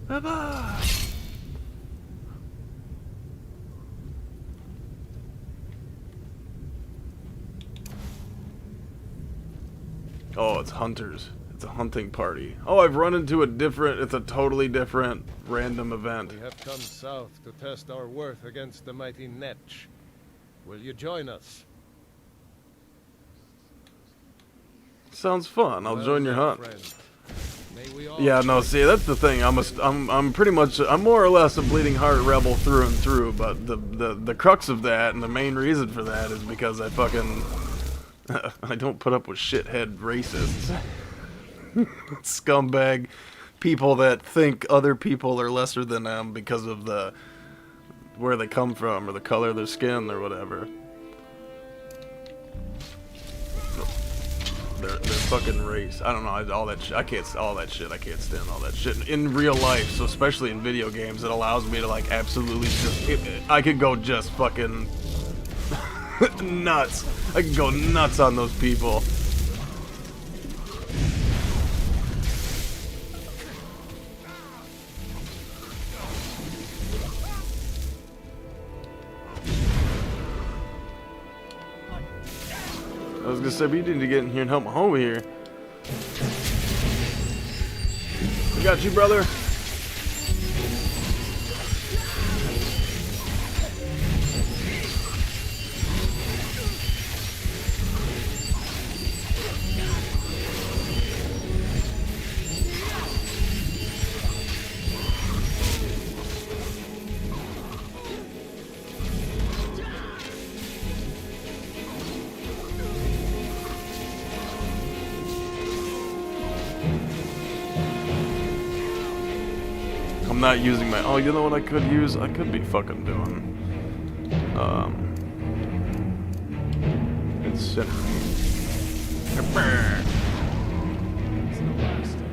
Bye-bye. Oh, it's hunters. It's a hunting party. Oh, I've run into it's a totally different random event. We have come south to test our worth against the mighty Netch. Will you join us? Sounds fun. I'll join your hunt. May Yeah, no, see, that's the thing. I'm pretty much, I'm more or less a bleeding heart rebel through and through, but the crux of that and the main reason for that is because I fucking I don't put up with shithead racists. Scumbag people that think other people are lesser than them because of where they come from or the color of their skin or whatever. Their fucking race. I don't know, all that shit. I can't stand all that shit in real life. So especially in video games, it allows me to like absolutely I could go just fucking nuts. I could go nuts on those people. I was gonna say, but you need to get in here and help my homie here. We got you, brother. I'm not using my... Oh, you know what I could use? I could be fucking doing... Incinerate.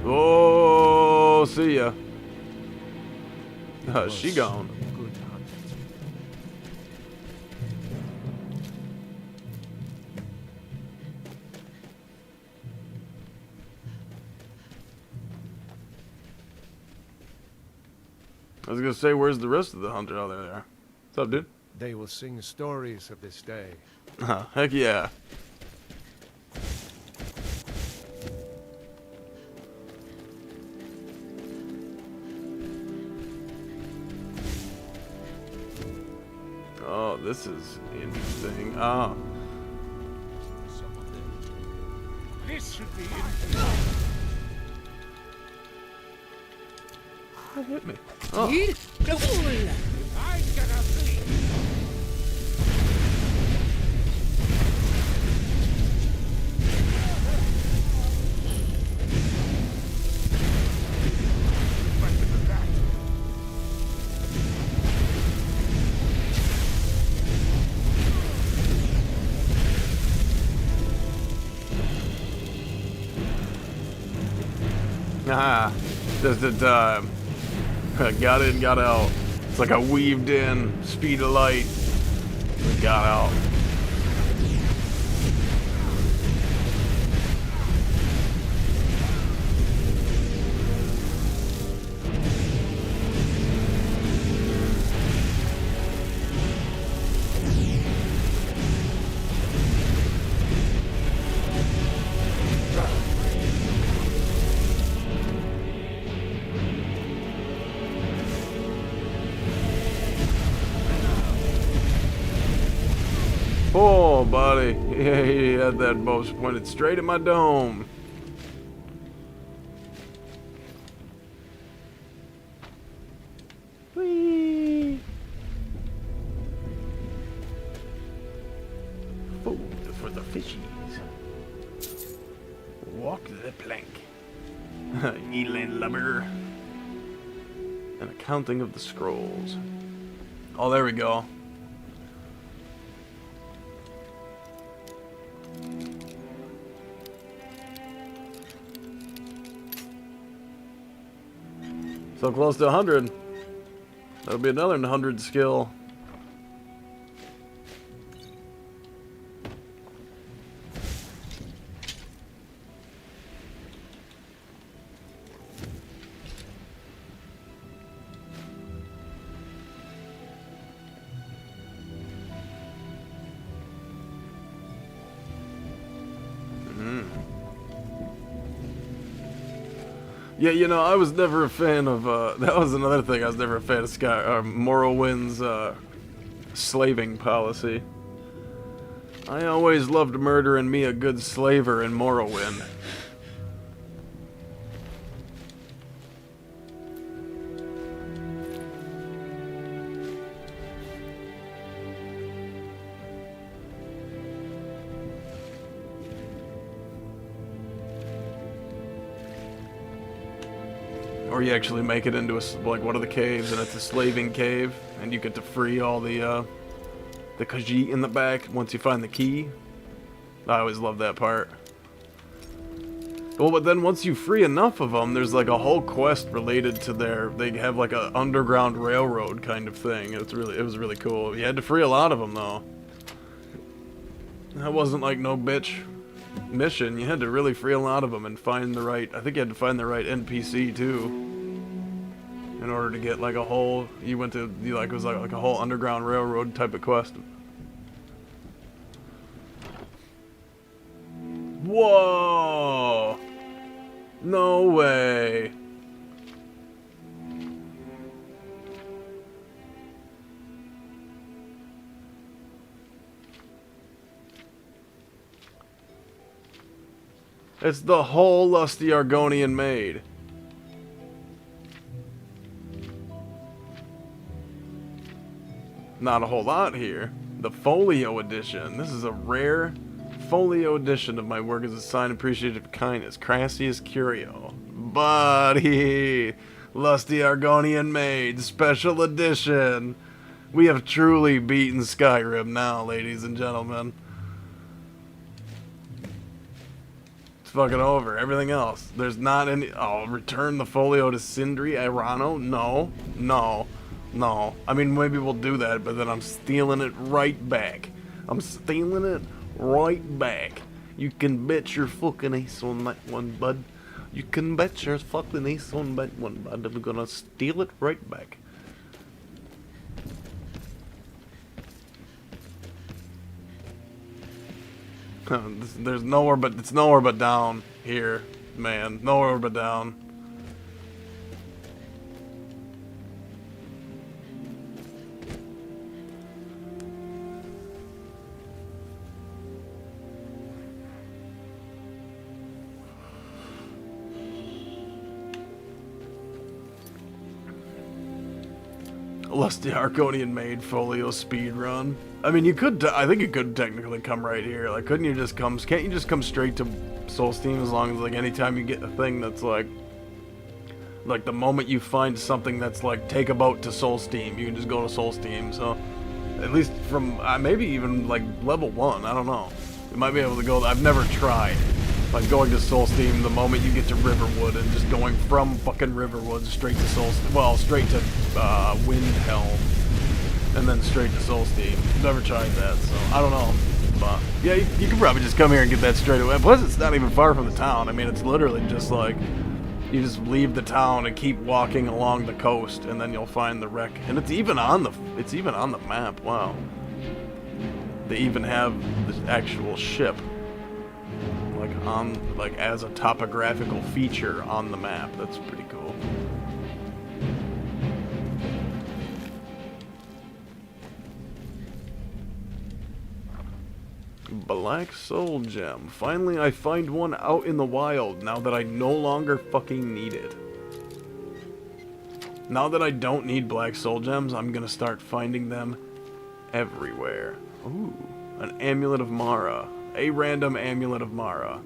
Oh, see ya. She gone. I was gonna say, where's the rest of the hunter? Oh, there they are. What's up, dude? They will sing stories of this day. Heck yeah. Oh, this is interesting. Oh. This should be What hit me? Oh. I gotta bleed. Ah, just in time. Got in, got out. It's like I weaved in, speed of light, and got out. buddy. Yeah, he had that bow pointed straight at my dome. Whee! Food for the fishies. Walk the plank. Eland lubber. An accounting of the scrolls. Oh, there we go. So close to 100. That'll be another 100 skill. Yeah, you know, I was never a fan of, that was another thing, I was never a fan of Morrowind's, slaving policy. I always loved murdering me a good slaver in Morrowind. Or you actually make it into like one of the caves, and it's a slaving cave, and you get to free all the Khajiit in the back once you find the key. I always love that part. Well, but then once you free enough of them, there's like a whole quest related to they have like a underground railroad kind of thing. It was really cool. You had to free a lot of them though. That wasn't like no bitch mission. You had to really free a lot of them and find the right, I think you had to find the right NPC too, in order to get like a whole, it was like a whole underground railroad type of quest. Whoa! No way! It's the whole lusty Argonian maid. Not a whole lot here. The Folio edition. This is a rare Folio edition of my work as a sign of appreciative kindness. Crassius Curio. Buddy! Lusty Argonian maid. Special edition. We have truly beaten Skyrim now, ladies and gentlemen. It's fucking over. Everything else. There's not any... Oh, return the folio to Sindri Irano? No. No. No. I mean, maybe we'll do that, but then I'm stealing it right back. I'm stealing it right back. You can bet your fucking ace on that one, bud. You can bet your fucking ace on that one, bud. I'm gonna steal it right back. There's nowhere but, it's nowhere but down here, man. Nowhere but down. Lusty Arconian made folio speed run. I mean, you could. I think you could technically come right here. Like, couldn't you just come? Can't you just come straight to Solsteam as long as like anytime you get a thing that's like the moment you find something that's like take a boat to Solsteam, you can just go to Solsteam. So at least from maybe even like level 1. I don't know. You might be able to go. I've never tried. Like going to Solsteam the moment you get to Riverwood and just going from fucking Riverwood straight to Solsteam. Well, straight to Windhelm. And then straight to Solsteam. Never tried that, so I don't know. But yeah, you could probably just come here and get that straight away. Plus, it's not even far from the town. I mean, it's literally just like you just leave the town and keep walking along the coast, and then you'll find the wreck. And it's even on the map. Wow. They even have the actual ship like as a topographical feature on the map. That's pretty cool. Black soul gem. Finally, I find one out in the wild now that I no longer fucking need it. Now that I don't need black soul gems, I'm gonna start finding them everywhere. Ooh, an amulet of Mara. A random amulet of Mara.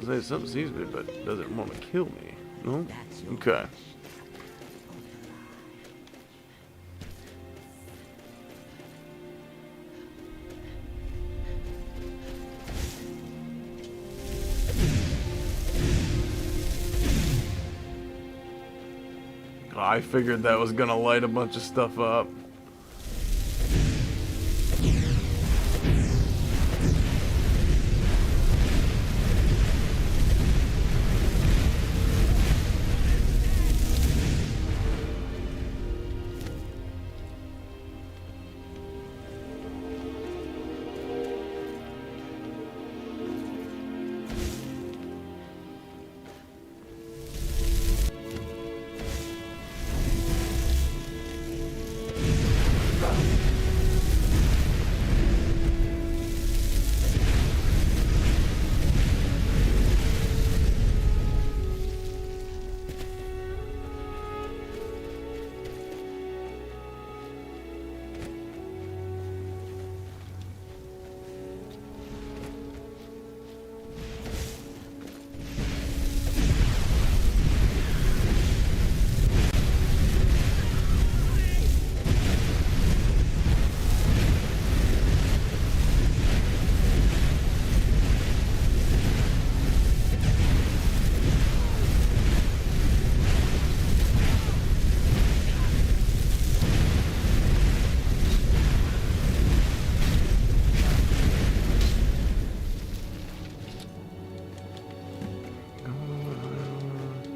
Say something sees me, but doesn't want to kill me. No? Okay. I figured that was gonna light a bunch of stuff up.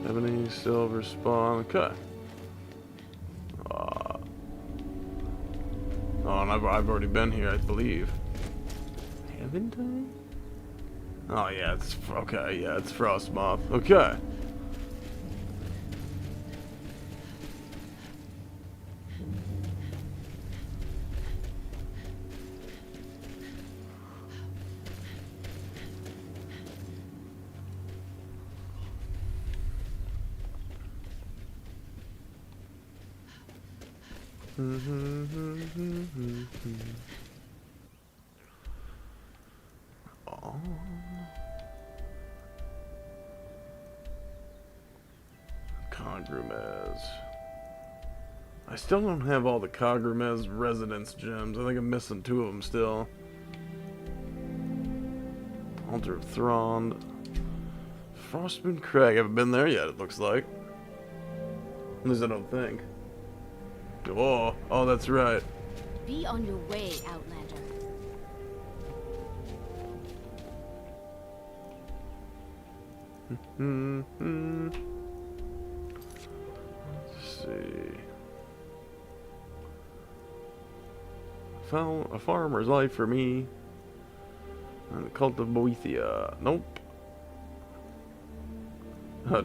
Ebony, silver, spawn, okay. Oh, and I've already been here, I believe. Haven't I? Oh yeah, it's okay. Yeah, it's Frostmoth. Okay. Oh. Cogramez. I still don't have all the Cogramez residence gems. I think I'm missing 2 of them still. Altar of Thrond. Frostmoon Crag. I haven't been there yet, it looks like. At least I don't think. Oh, that's right. Be on your way, Outlander. Let's see. Found a farmer's life for me. And the cult of Boethia. Nope.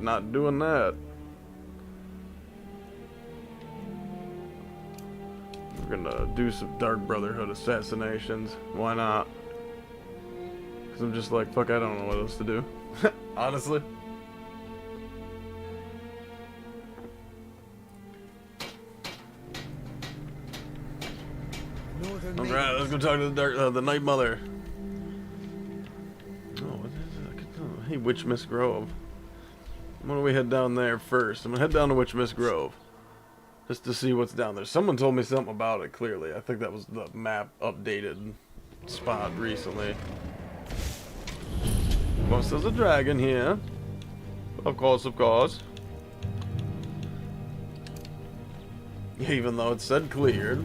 Not doing that. We're gonna do some Dark Brotherhood assassinations. Why not? Because I'm just like, fuck, I don't know what else to do. Honestly. Alright, let's go talk to the Night Mother. Oh, what is it? Oh, hey, Witch Miss Grove. Why don't we head down there first? I'm gonna head down to Witch Miss Grove. Just to see what's down there. Someone told me something about it, clearly. I think that was the map updated spot recently. Of course, there's a dragon here. Of course, of course. Even though it said cleared.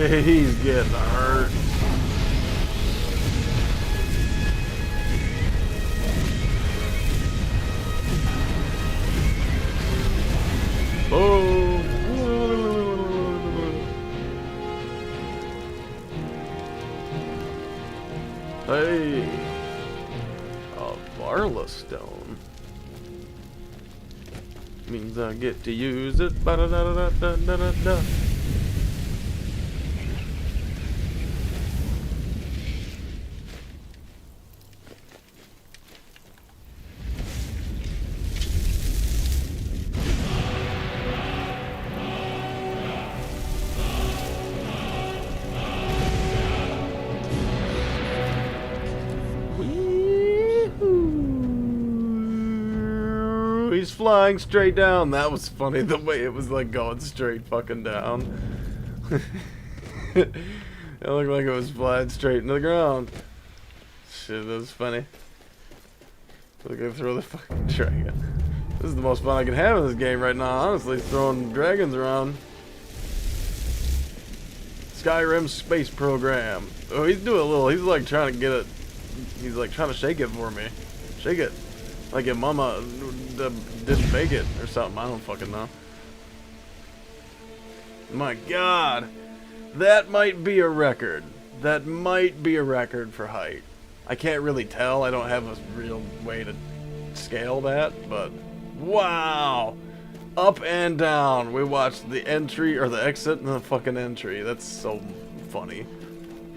He's getting hurt. Oh. Hey. A Varla stone. Means I get to use it. Ba-da-da-da-da-da-da-da. He's flying straight down. That was funny, the way it was like going straight fucking down. It looked like it was flying straight into the ground. Shit, that was funny. Look at throw the fucking dragon. This is the most fun I can have in this game right now, honestly, throwing dragons around. Skyrim space program. Oh, he's doing a little, he's like trying to get it, he's like trying to shake it for me. Shake it. Like your mama didn't make it or something. I don't fucking know. My God. That might be a record. That might be a record for height. I can't really tell. I don't have a real way to scale that, but wow. Up and down. We watched the entry or the exit and the fucking entry. That's so funny.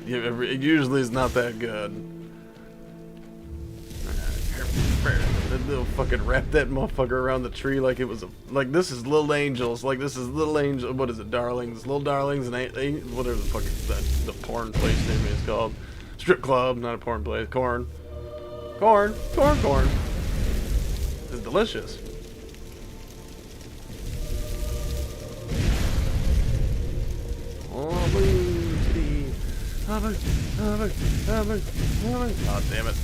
It usually is not that good. They'll fucking wrap that motherfucker around the tree like it was a, like this is Little Angels, like this is Little Angel, what is it, Darlings, Little Darlings, and whatever the fuck is the porn place name is called. Strip club, not a porn place. Corn. It's delicious. Oh, damn it.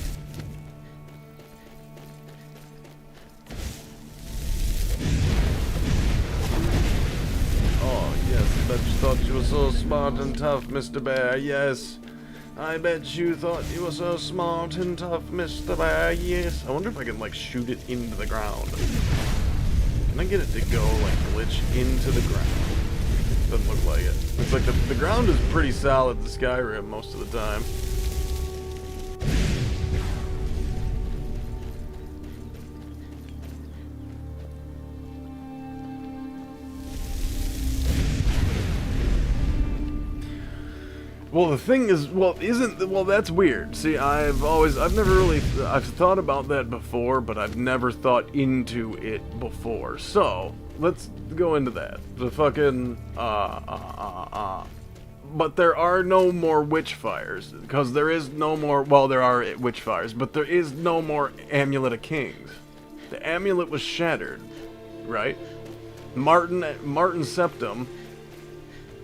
Oh, yes, I bet you thought you were so smart and tough, Mr. Bear, yes. I bet you thought you were so smart and tough, Mr. Bear, yes. I wonder if I can, like, shoot it into the ground. Can I get it to go, like, glitch into the ground? Doesn't look like it. Looks like the ground is pretty solid in Skyrim most of the time. Well, the thing is, well, that's weird. See, I've thought about that before, but I've never thought into it before. So, let's go into that. The fucking, but there are no more witch fires, because there is no more, well, there are witch fires, but there is no more Amulet of Kings. The amulet was shattered, right? Martin Septim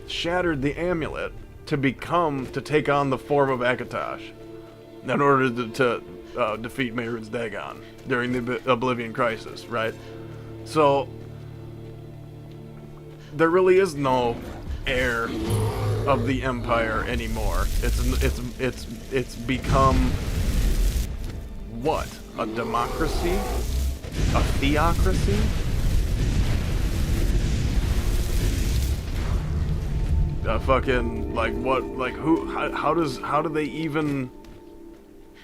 shattered the amulet to take on the form of Akatosh in order to defeat Mehrunes Dagon during the Oblivion Crisis, right? So there really is no heir of the Empire anymore. It's become what? A democracy? A theocracy? Fucking, like, what, like, who, how do they even,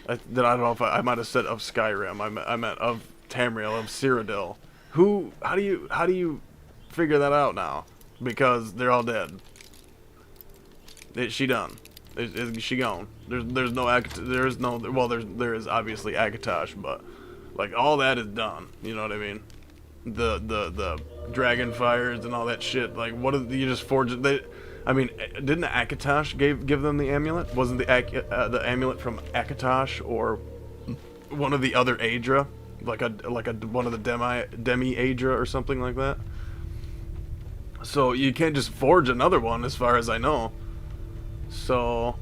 I don't know if I might have said of Skyrim, I meant of Tamriel, of Cyrodiil. How do you figure that out now? Because they're all dead. Is she done? Is she gone? There is obviously Akatosh, but, like, all that is done, you know what I mean? The dragon fires and all that shit, like, what did you just forge it? I mean, didn't Akatosh give them the amulet? Wasn't the amulet from Akatosh or one of the other Aedra, like one of the demi Aedra or something like that? So you can't just forge another one, as far as I know. So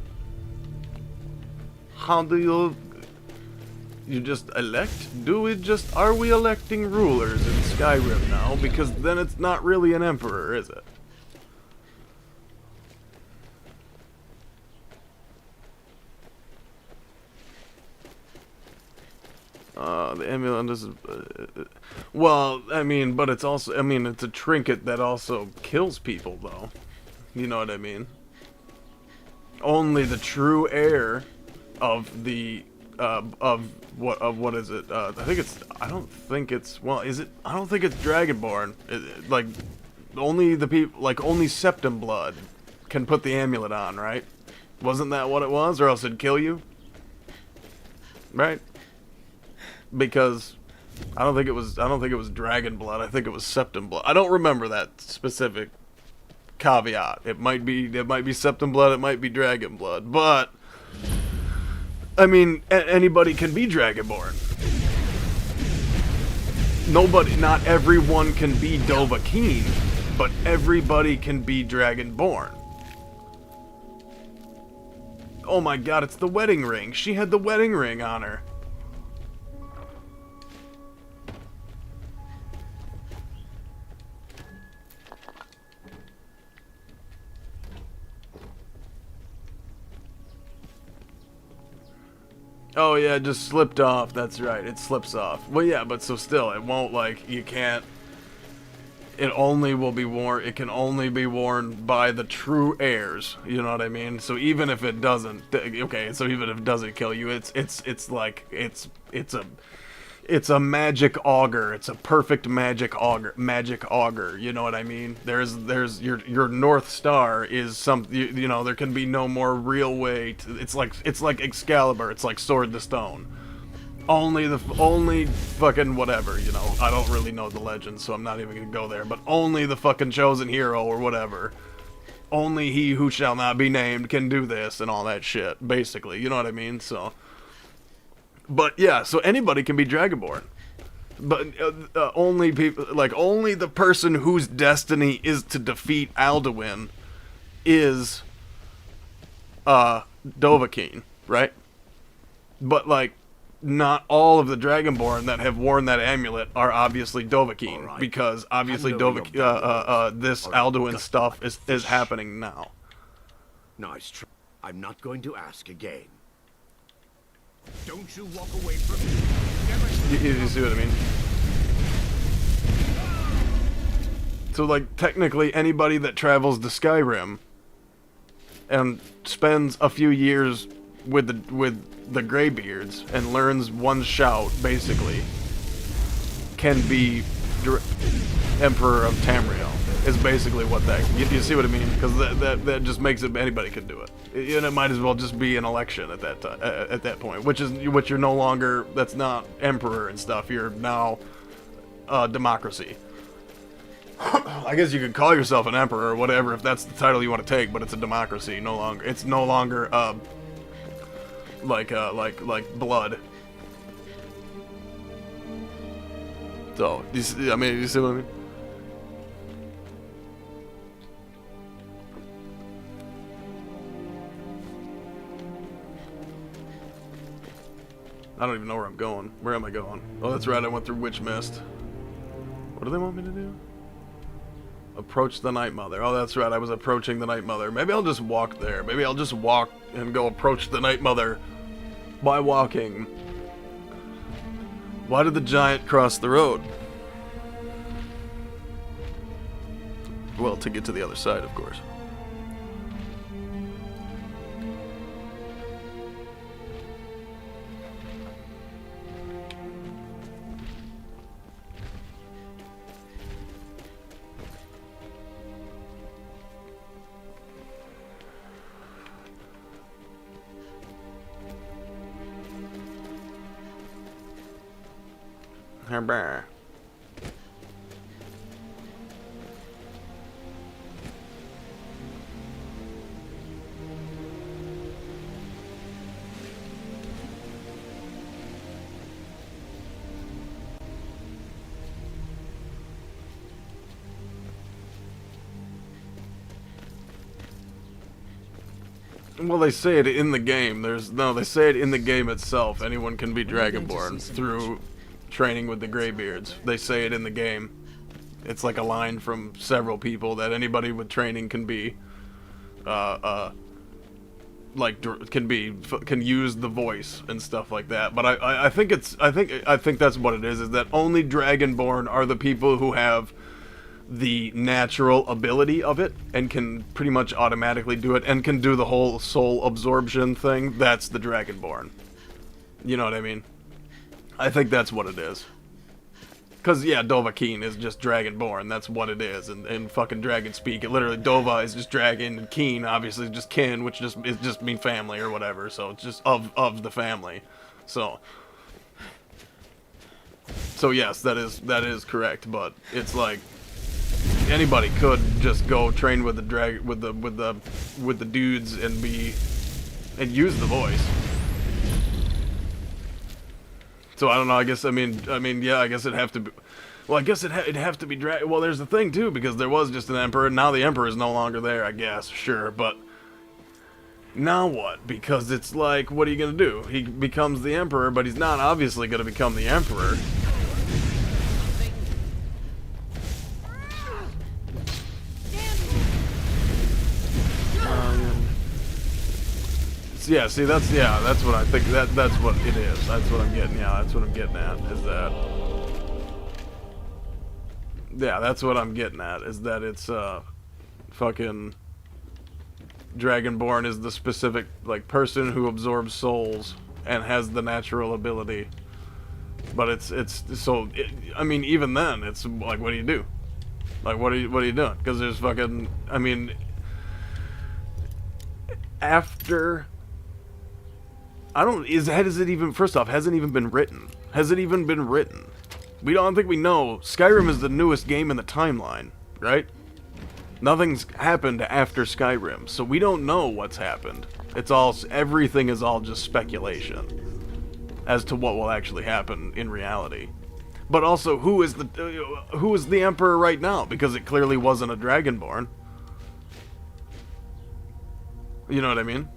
how do you just elect? Are we electing rulers in Skyrim now? Because then it's not really an emperor, is it? The amulet is... well, I mean, but it's also... I mean, it's a trinket that also kills people, though. You know what I mean? Only the true heir of the... what is it? I think it's... I don't think it's... Well, is it... I don't think it's Dragonborn. Like, only the people... Like, only Septim blood can put the amulet on, right? Wasn't that what it was? Or else it'd kill you? Right? Because I don't think it was dragon blood. I think it was septum blood. I don't remember that specific caveat. It might be septum blood, it might be dragon blood, but I mean, anybody can be dragonborn. Not everyone can be Dovahkiin, but everybody can be dragonborn. Oh my god, it's the wedding ring. She had the wedding ring on her. Oh yeah, it just slipped off. That's right, it slips off. Well, yeah, but so still, it won't, like, you can't... It only will be worn, it can only be worn by the true heirs, you know what I mean? So even if it doesn't, okay, so even if it doesn't kill you, it's a magic auger. It's a perfect magic auger, you know what I mean? There's your North Star is some, you know, there can be no more real way to, it's like Excalibur, it's like Sword to Stone. Only fucking whatever, you know. I don't really know the legend, so I'm not even gonna go there, but only the fucking chosen hero or whatever. Only he who shall not be named can do this and all that shit, basically, you know what I mean? So, but yeah, so anybody can be Dragonborn. But only people, like, only the person whose destiny is to defeat Alduin is Dovahkiin, right? But like, not all of the Dragonborn that have worn that amulet are obviously Dovahkiin, right, because obviously this Alduin stuff is happening now. Nice try. I'm not going to ask again. Don't you walk away from me. You see what I mean? So, like, technically anybody that travels to Skyrim and spends a few years with the Greybeards and learns one shout, basically, can be Emperor of Tamriel. Is basically what that... You see what I mean? Because that just makes it... Anybody can do it. And it might as well just be an election at that time, at that point. Which you're no longer... That's not Emperor and stuff. You're now democracy. I guess you could call yourself an Emperor or whatever if that's the title you want to take, but it's a democracy. No longer... It's no longer... like blood. So, you see what I mean? I don't even know where I'm going. Where am I going? Oh, that's right, I went through Witch Mist. What do they want me to do? Approach the Night Mother. Oh, that's right, I was approaching the Night Mother. Maybe I'll just walk there. Maybe I'll just walk and go approach the Night Mother by walking. Why did the giant cross the road? Well, to get to the other side, of course. Brr. Well, they say it in the game. They say it in the game itself. Anyone can be Dragonborn through training with the Greybeards. They say it in the game. It's like a line from several people that anybody with training can be like can use the voice and stuff like that. But I think that's what it is that only Dragonborn are the people who have the natural ability of it and can pretty much automatically do it and can do the whole soul absorption thing. That's the Dragonborn. You know what I mean? I think that's what it is. Because, yeah, Dovahkiin is just Dragonborn. That's what it is. And fucking dragon speak. It literally, Dova is just dragon, and Keen, obviously, just kin, which just mean family or whatever. So, it's just of the family. So, yes, that is correct. But it's like, anybody could just go train with the dudes and use the voice. So I don't know. I guess yeah. I guess it'd have to be. Well, I guess it'd have to be Well, there's the thing too, because there was just an emperor, and now the emperor is no longer there. I guess, sure, but now what? Because it's like, what are you gonna do? He becomes the emperor, but he's not obviously gonna become the emperor. Yeah, see, that's what I think. That's what it is. That's what I'm getting. Yeah, that's what I'm getting at. Is that? Yeah, that's what I'm getting at. Is that it's fucking Dragonborn is the specific like person who absorbs souls and has the natural ability. But I mean, even then, it's like, what do you do? Like, what are you doing? Because there's fucking. I mean, after. First off, hasn't even been written. Has it even been written? I don't think we know. Skyrim is the newest game in the timeline, right? Nothing's happened after Skyrim, so we don't know what's happened. Everything is all just speculation as to what will actually happen in reality. But also, who is the emperor right now? Because it clearly wasn't a Dragonborn. You know what I mean?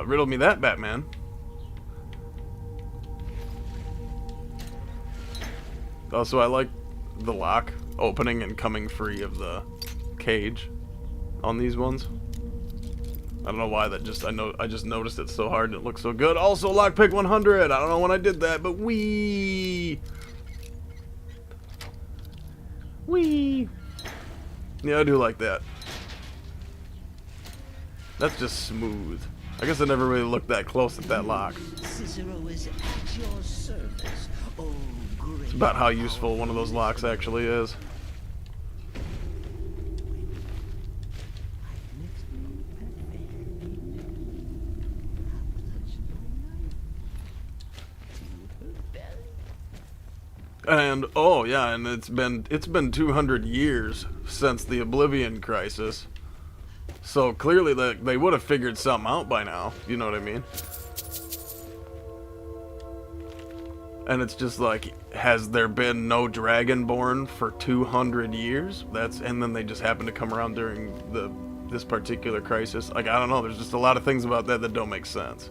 Riddle me that, Batman. Also, I like the lock opening and coming free of the cage on these ones. I don't know why I just noticed it so hard and it looks so good. Also, lockpick 100. I don't know when I did that, but wee. Yeah, I do like that. That's just smooth. I guess I never really looked that close at that lock. Cicero is at your service. Oh, great. It's about how useful one of those locks actually is. And oh yeah, and it's been 200 years since the Oblivion Crisis. So clearly they would have figured something out by now, you know what I mean? And it's just like, has there been no Dragonborn for 200 years? And then they just happen to come around during this particular crisis. Like, I don't know, there's just a lot of things about that don't make sense.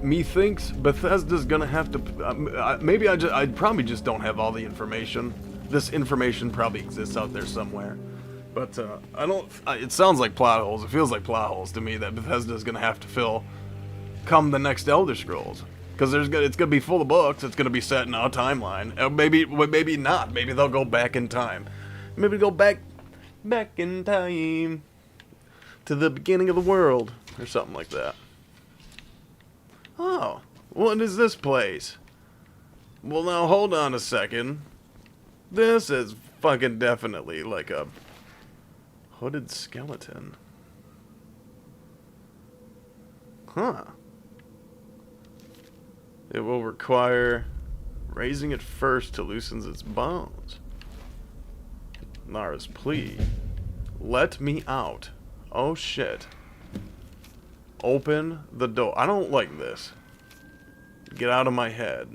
Methinks Bethesda's gonna have to, maybe I probably just don't have all the information. This information probably exists out there somewhere, but it sounds like plot holes. It feels like plot holes to me that Bethesda's gonna have to fill come the next Elder Scrolls, because it's gonna be full of books. It's gonna be set in a timeline. Maybe not. Maybe they'll go back in time. Maybe go back in time to the beginning of the world or something like that. Oh, what is this place? Well, now hold on a second. This is fucking definitely like a hooded skeleton. Huh. It will require raising it first to loosen its bones. Nara's plea. Let me out. Oh shit. Open the door. I don't like this. Get out of my head.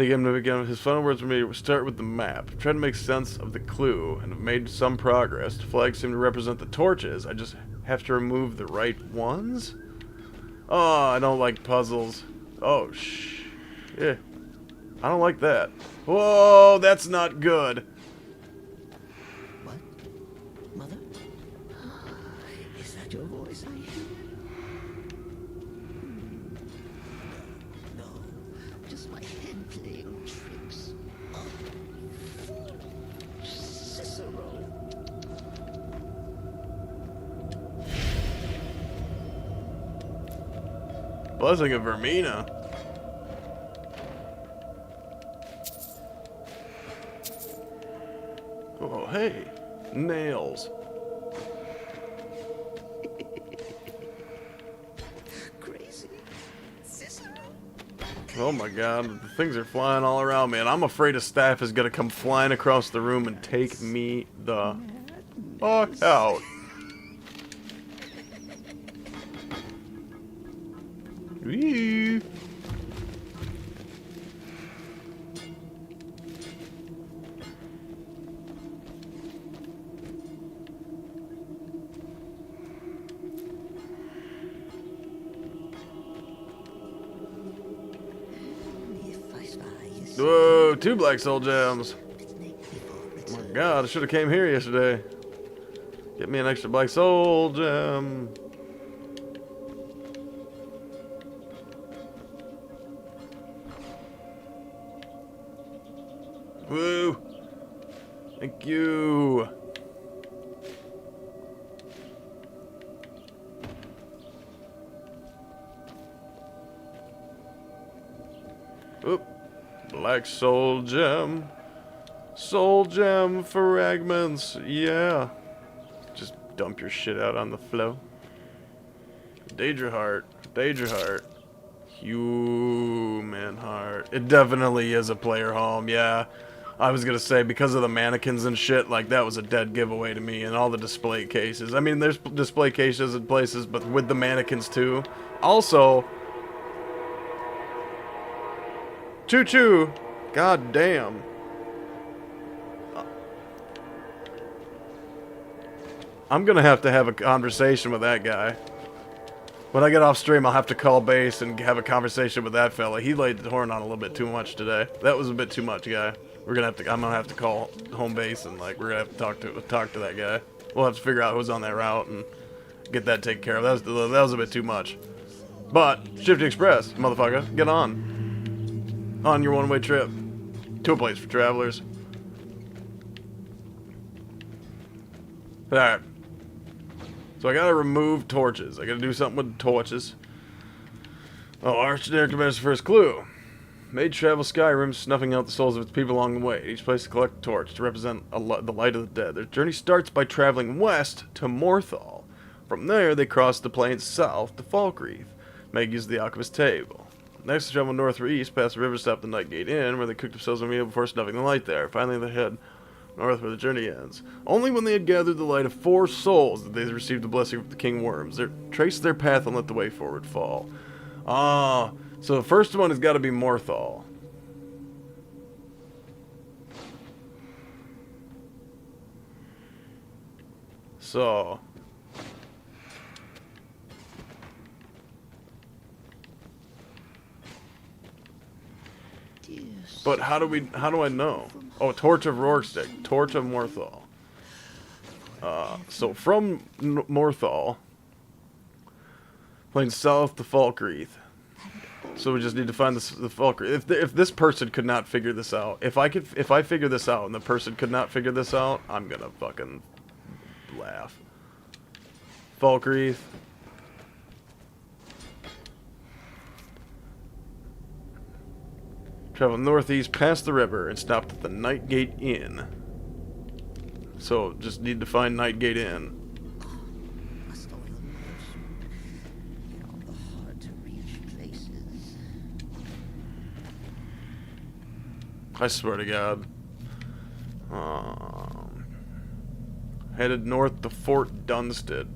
They gave him to begin. His final words were made. Start with the map. Try to make sense of the clue, and have made some progress. The flags seem to represent the torches. I just have to remove the right ones. Oh, I don't like puzzles. Oh, yeah. I don't like that. Whoa, that's not good. What? Mother? Is that your voice I hear? No, just my head playing tricks. Oh, fool. Cicero. Blessing of Vermina. Oh, hey. Nails. Crazy. Cicero. Oh my god, the things are flying all around me, and I'm afraid a staff is gonna come flying across the room and take me the fuck out. Wee. Whoa, 2 black soul gems. Oh my god, I should have came here yesterday. Get me an extra black soul gem. Woo. Thank you. Oop. Black soul gem. Soul gem fragments. Yeah. Just dump your shit out on the floor. Daedra heart. Daedra heart. Human heart. It definitely is a player home, yeah. I was gonna say, because of the mannequins and shit, like, that was a dead giveaway to me, and all the display cases. I mean, there's display cases in places, but with the mannequins too. Also, choo-choo. God damn. I'm gonna have to have a conversation with that guy. When I get off stream, I'll have to call base and have a conversation with that fella. He laid the horn on a little bit too much today. That was a bit too much, guy. I'm gonna have to call home base and, like, we're gonna have to talk to that guy. We'll have to figure out who's on that route and get that taken care of. That was a bit too much. But Shifty Express, motherfucker, get on your one-way trip to a place for travelers. All right. So I gotta remove torches. I gotta do something with the torches. Oh, Archdeacon commits the first clue. Made travel Skyrim, snuffing out the souls of its people along the way. Each place to collect a torch to represent the light of the dead. Their journey starts by traveling west to Morthal. From there, they cross the plains south to Falkreath. Meg uses the alchemist's table. Next, they travel north or east past the river, stop the Nightgate Inn, where they cook themselves a meal before snuffing the light there. Finally, they head north where the journey ends. Only when they had gathered the light of 4 souls did they receive the blessing of the King Worms. They traced their path and let the way forward fall. So the first one has got to be Morthal. So but how do I know? Oh, Torch of Rorikstead, Torch of Morthal. So from Morthal, playing south to Falkreath. So we just need to find the Falkreath. If this person could not figure this out, if I figure this out and the person could not figure this out, I'm gonna fucking laugh. Falkreath. Travel northeast past the river and stopped at the Nightgate Inn. So just need to find Nightgate Inn. I swear to God. Headed north to Fort Dunsted.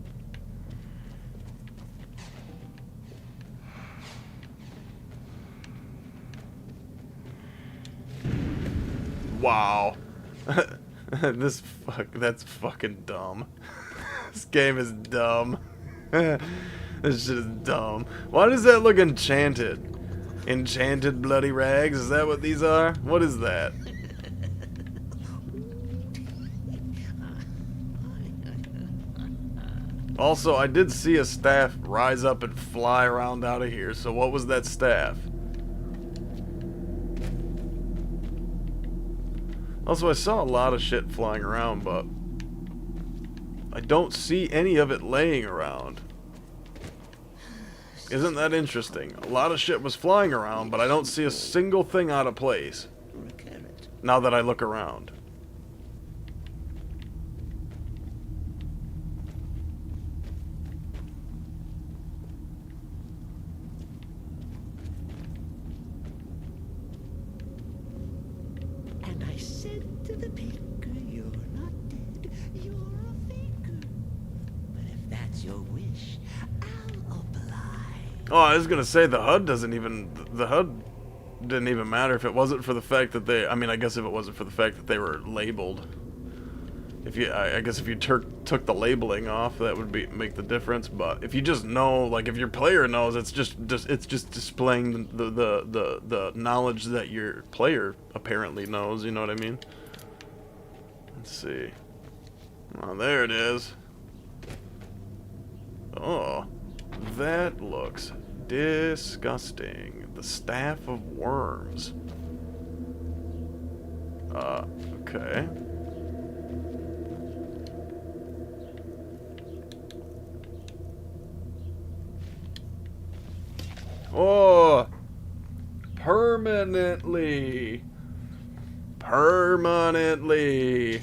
Wow. That's fucking dumb. This game is dumb. This shit is dumb. Why does that look enchanted? Enchanted bloody rags? Is that what these are? What is that? Also, I did see a staff rise up and fly around out of here, so what was that staff? Also, I saw a lot of shit flying around, but I don't see any of it laying around. Isn't that interesting? A lot of shit was flying around, but I don't see a single thing out of place. Now that I look around. And I said to the baker, you're not dead, you're a faker. But if that's your wish, I'll oblige. Oh, I was gonna say the HUD didn't even matter if it wasn't for the fact that they. I mean, I guess if it wasn't for the fact that they were labeled. I guess if you took the labeling off, that would make the difference. But if you just know, like if your player knows, it's just displaying the knowledge that your player apparently knows. You know what I mean? Let's see. Oh, there it is. Oh, that looks disgusting. The staff of worms. Okay. Oh, permanently. Permanently.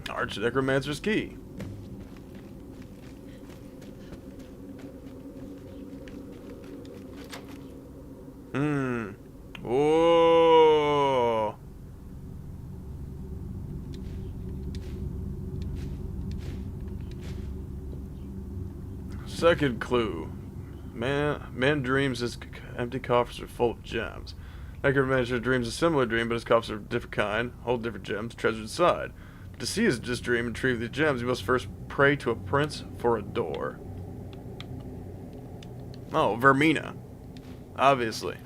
Archnecromancer's key. Oh. Second clue. Man dreams his empty coffers are full of gems. Necromancer dreams a similar dream, but his coffers are of a different kind, hold different gems, treasured inside. But to see his dream and retrieve these gems, he must first pray to a prince for a door. Oh, Vermina. Obviously.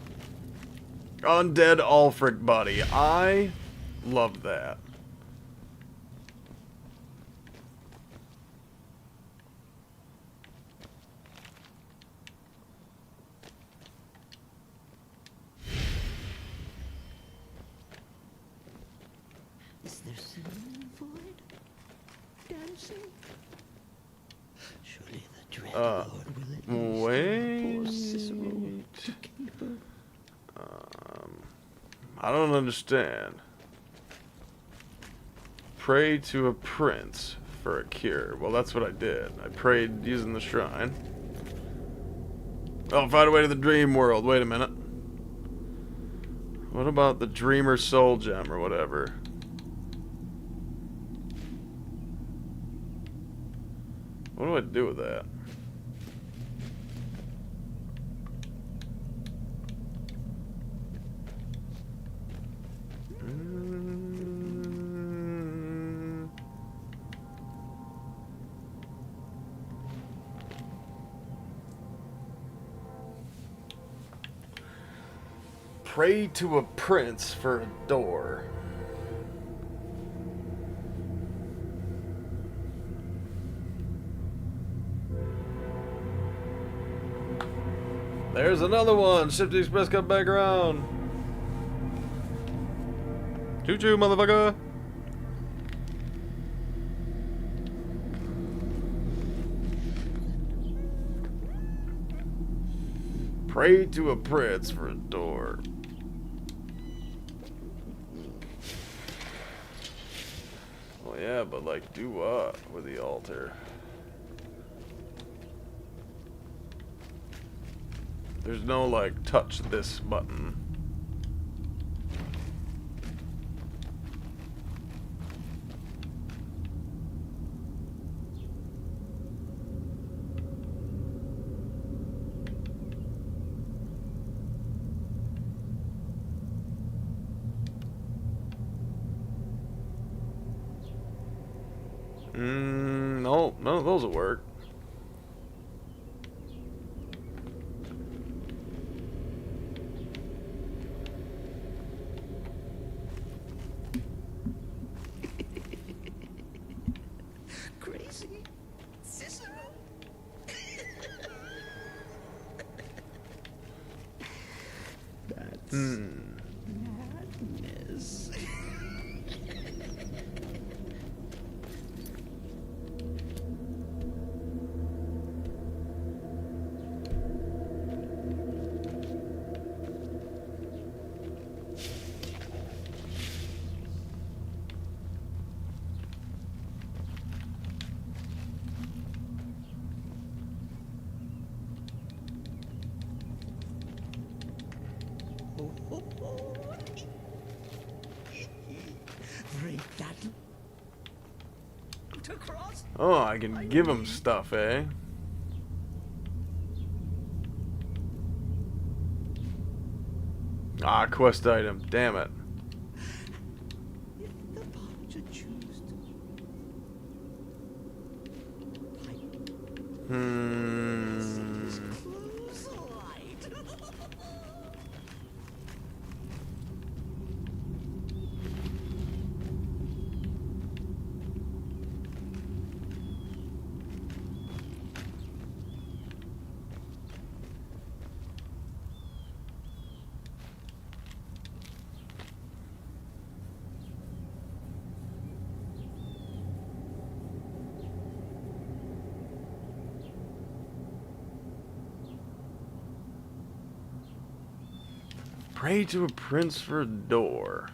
Undead Ulfric buddy. I love that. Is there someone void? Dancing? Surely the dread Lord will at least Wait. poor Cicero to keep her. I don't understand. Pray to a prince for a cure. Well, that's what I did. I prayed using the shrine. Oh, find a way to the dream world. Wait a minute. What about the dreamer soul gem or whatever? What do I do with that? Pray to a prince for a door. There's another one. Ship the express cut back around. Choo choo, motherfucker. Pray to a prince for a door. Well, yeah, but like, do what with the altar? There's no, like, touch this button. No, none of those will work. Crazy? Cicero? That's madness. Break that across. Oh, I can give him stuff, eh? Ah, quest item. Damn it. If the bot should choose to close light. Pray to a prince for a door.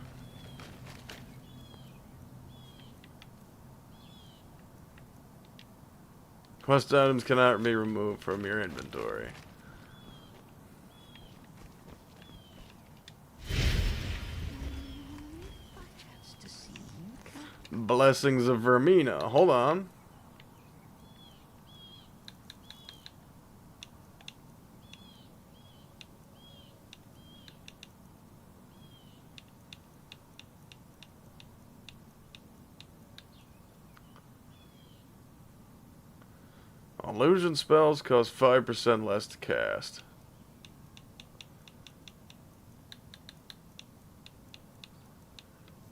Quest items cannot be removed from your inventory. Blessings of Vermina. Hold on. Illusion spells cost 5% less to cast.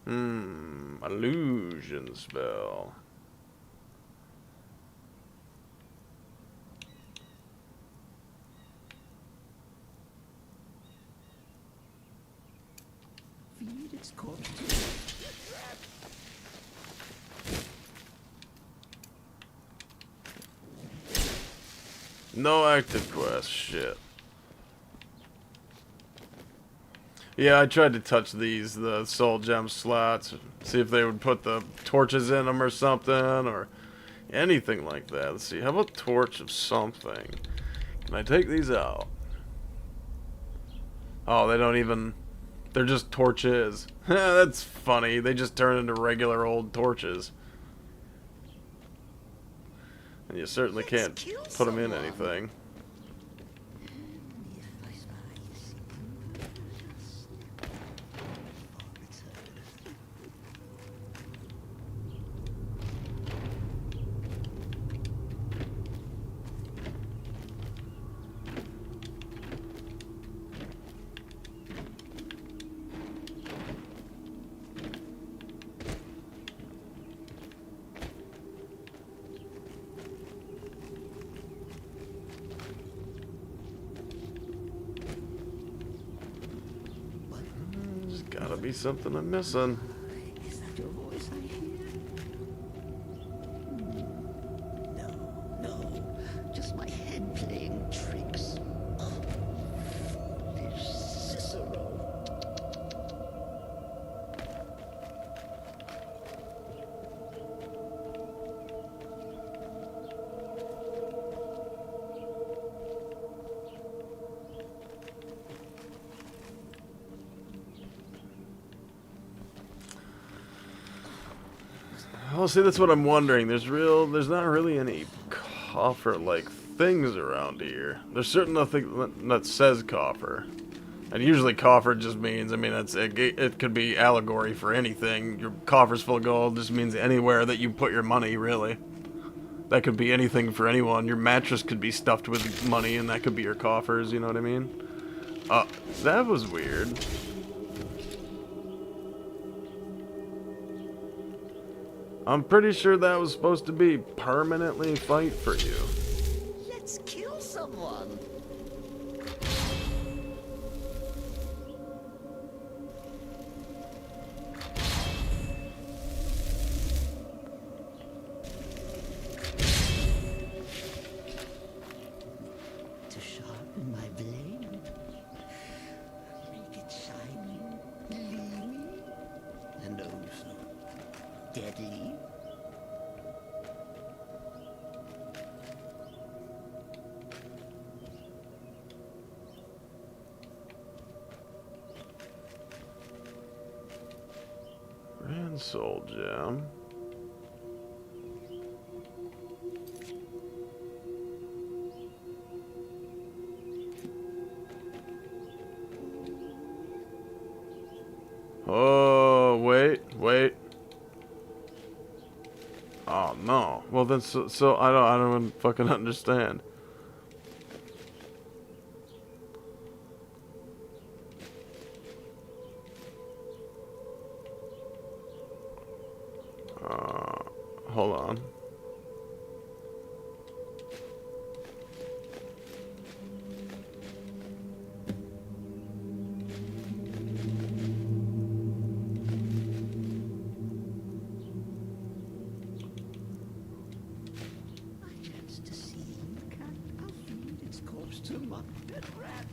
Illusion spell. Feed its corpse to No active quest. Shit. Yeah, I tried to touch these, the soul gem slots, see if they would put the torches in them or something, or anything like that. Let's see, how about torch of something? Can I take these out? Oh, they don't even... They're just torches. That's funny. They just turn into regular old torches. And you certainly can't put them in anything. There's gotta be something I'm missing. Is that your voice I hear? No. Just my head playing tricks. Foolish Cicero. Oh, see, that's what I'm wondering. There's not really any coffer-like things around here. There's certain nothing that says coffer. And usually coffer just means, I mean, it could be allegory for anything. Your coffer's full of gold just means anywhere that you put your money, really. That could be anything for anyone. Your mattress could be stuffed with money, and that could be your coffers, you know what I mean? That was weird. I'm pretty sure that was supposed to be permanently fight for you. Let's kill someone. To sharpen my blade, make it shiny, gleamy, and oh so deadly. Grand Soul Gem. Oh, wait. Oh no. Well then, so I don't even fucking understand. Hold on. To see cat, I'll feed its corpse to my dead rat.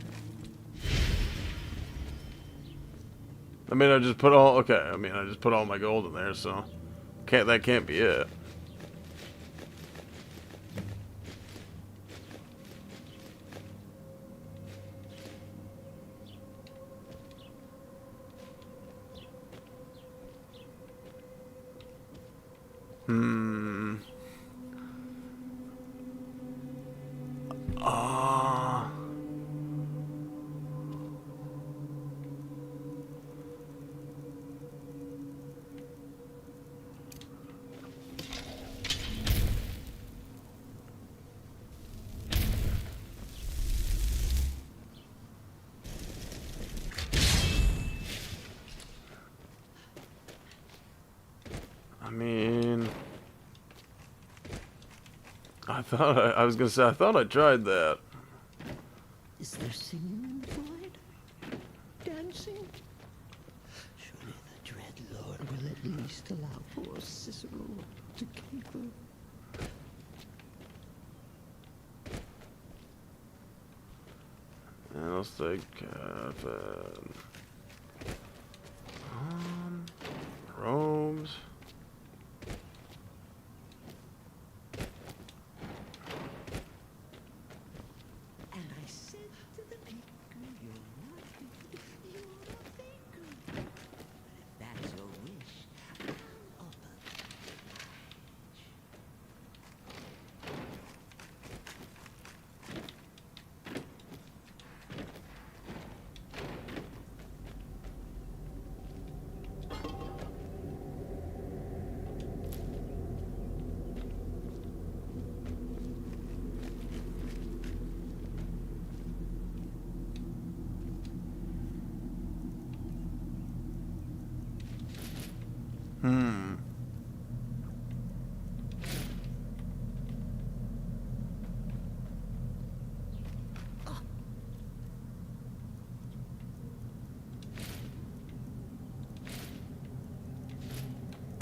I mean, I just put all my gold in there, so that can't be it. I mean, I thought I tried that. Is there singing inside? Dancing? Surely the dread lord will at least allow poor Cicero to caper. And I'll stay Kevin. Robes. And I said to the baker, you're not dead, you're a faker. But if that's your wish, I'll oblige.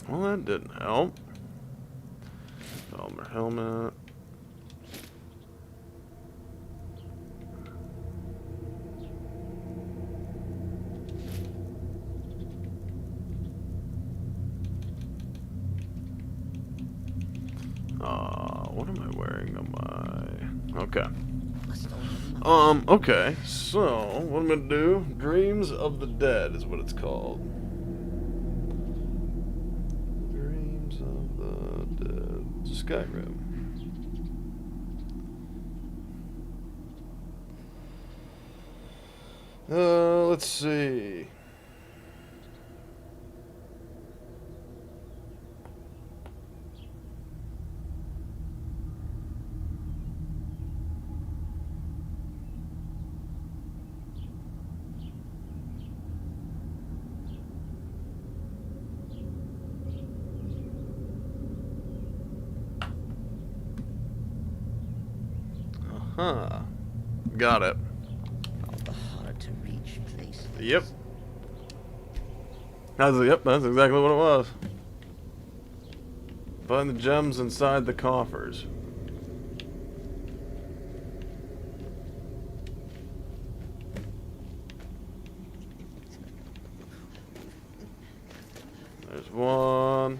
Well, that didn't help. Elmer helmet. What am I wearing on my... Okay. Okay. So, what I'm gonna do, Dreams of the Dead is what it's called. Dreams of the Skyrim. Let's see. Huh. Got it. The hard to reach places. Yep. That's exactly what it was. Find the gems inside the coffers. There's one.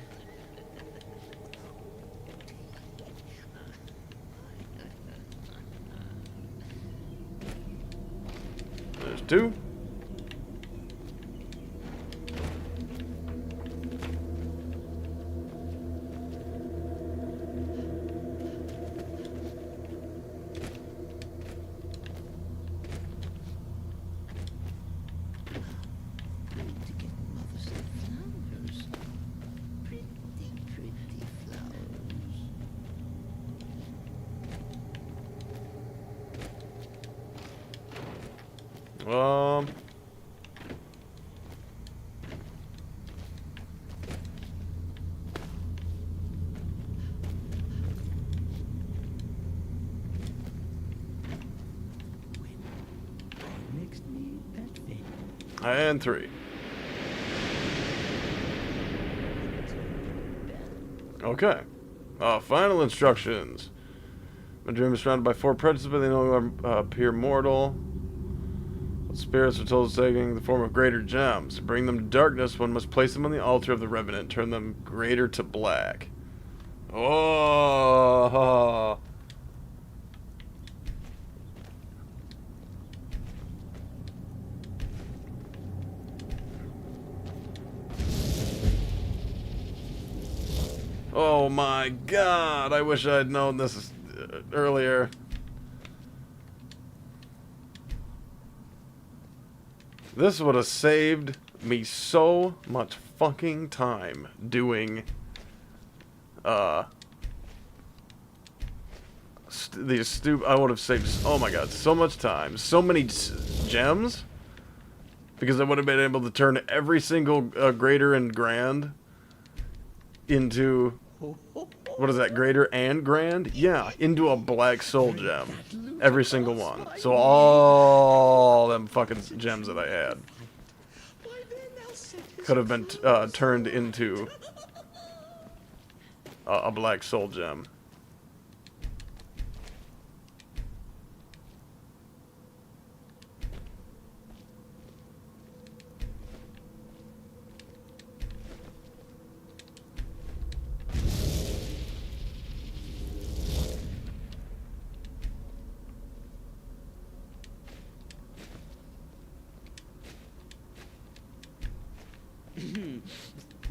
There's two. Um. And three. Okay. Final instructions. My dream is surrounded by 4 predators, but they no longer appear mortal. Spirits are told to taking the form of greater gems. To bring them to darkness, one must place them on the altar of the Revenant and turn them greater to black. Oh! Oh my god, I wish I had known this earlier. This would have saved me so much fucking time doing these I would have saved, oh my god, so much time, so many gems, because I would have been able to turn every single greater and grand into, what is that, greater and grand? Yeah, into a black soul gem. Every single one. So all them fucking gems that I had could have been turned into a black soul gem.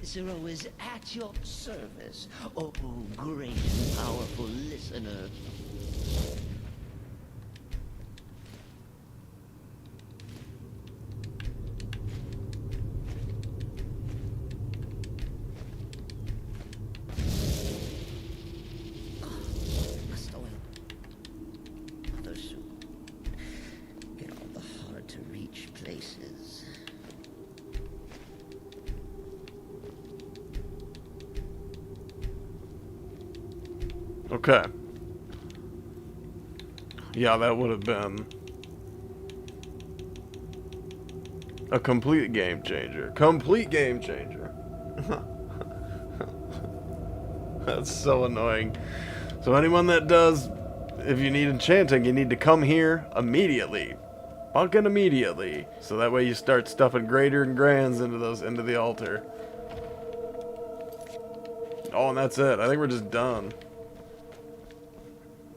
Zero is at your service, oh great and powerful listener. Must oil. Mother soup. In all the hard to reach places. Okay. Yeah, that would have been a complete game changer. Complete game changer. That's so annoying. So anyone that does, if you need enchanting, you need to come here immediately. Fucking immediately. So that way you start stuffing greater and grands into the altar. Oh, and that's it. I think we're just done.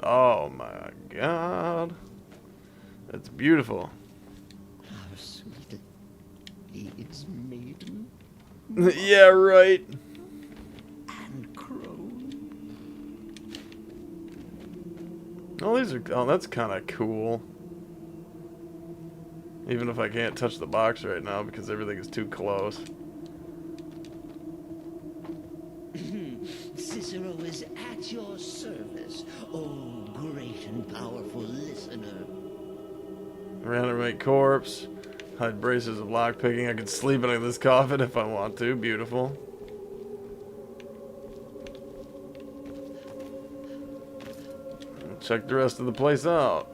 Oh my god. That's beautiful. Our sweet leads maiden. Yeah, right. And crone. Oh, these are. Oh, that's kind of cool. Even if I can't touch the box right now because everything is too close. Cicero is at your service, oh great and powerful listener. Reanimate corpse. Hide braces of lockpicking. I can sleep in this coffin if I want to. Beautiful. Check the rest of the place out.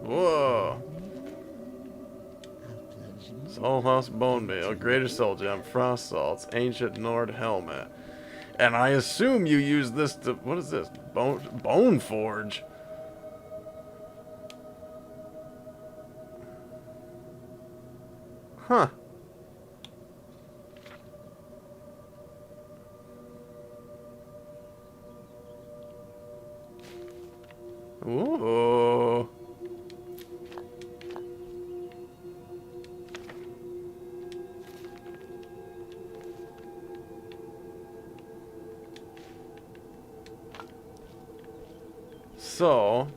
Whoa. Soul House Bone Meal, Greater Soul Gem, Frost Salts, Ancient Nord Helmet. And I assume you use this to... What is this? Bone Forge. Huh. Ooh. So,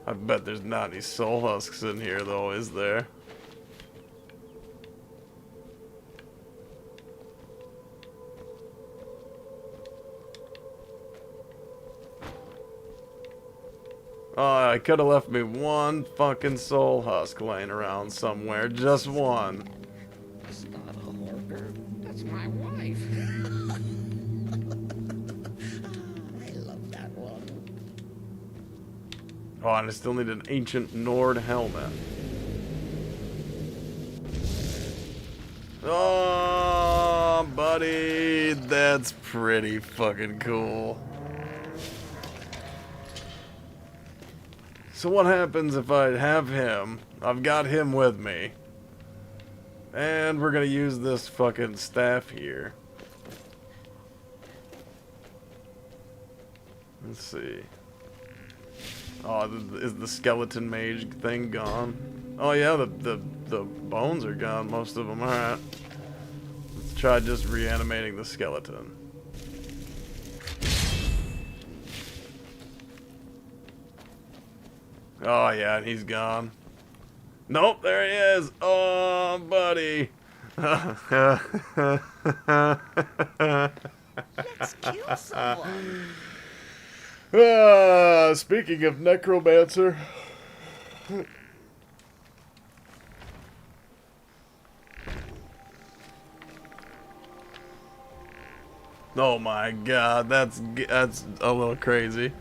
I bet there's not any soul husks in here though, is there? Oh, I could have left me one fucking soul husk laying around somewhere. Just one. It's not a hoarder. That's my wife. I love that one. Oh, and I still need an ancient Nord helmet. Oh, buddy. That's pretty fucking cool. So what happens if I have him? I've got him with me. And we're gonna use this fucking staff here. Let's see. Oh, is the skeleton mage thing gone? Oh yeah, the bones are gone, most of them. Alright. Let's try just reanimating the skeleton. Oh yeah, and he's gone. Nope, there he is. Oh, buddy. Let's kill someone. Speaking of necromancer. Oh my god, that's a little crazy.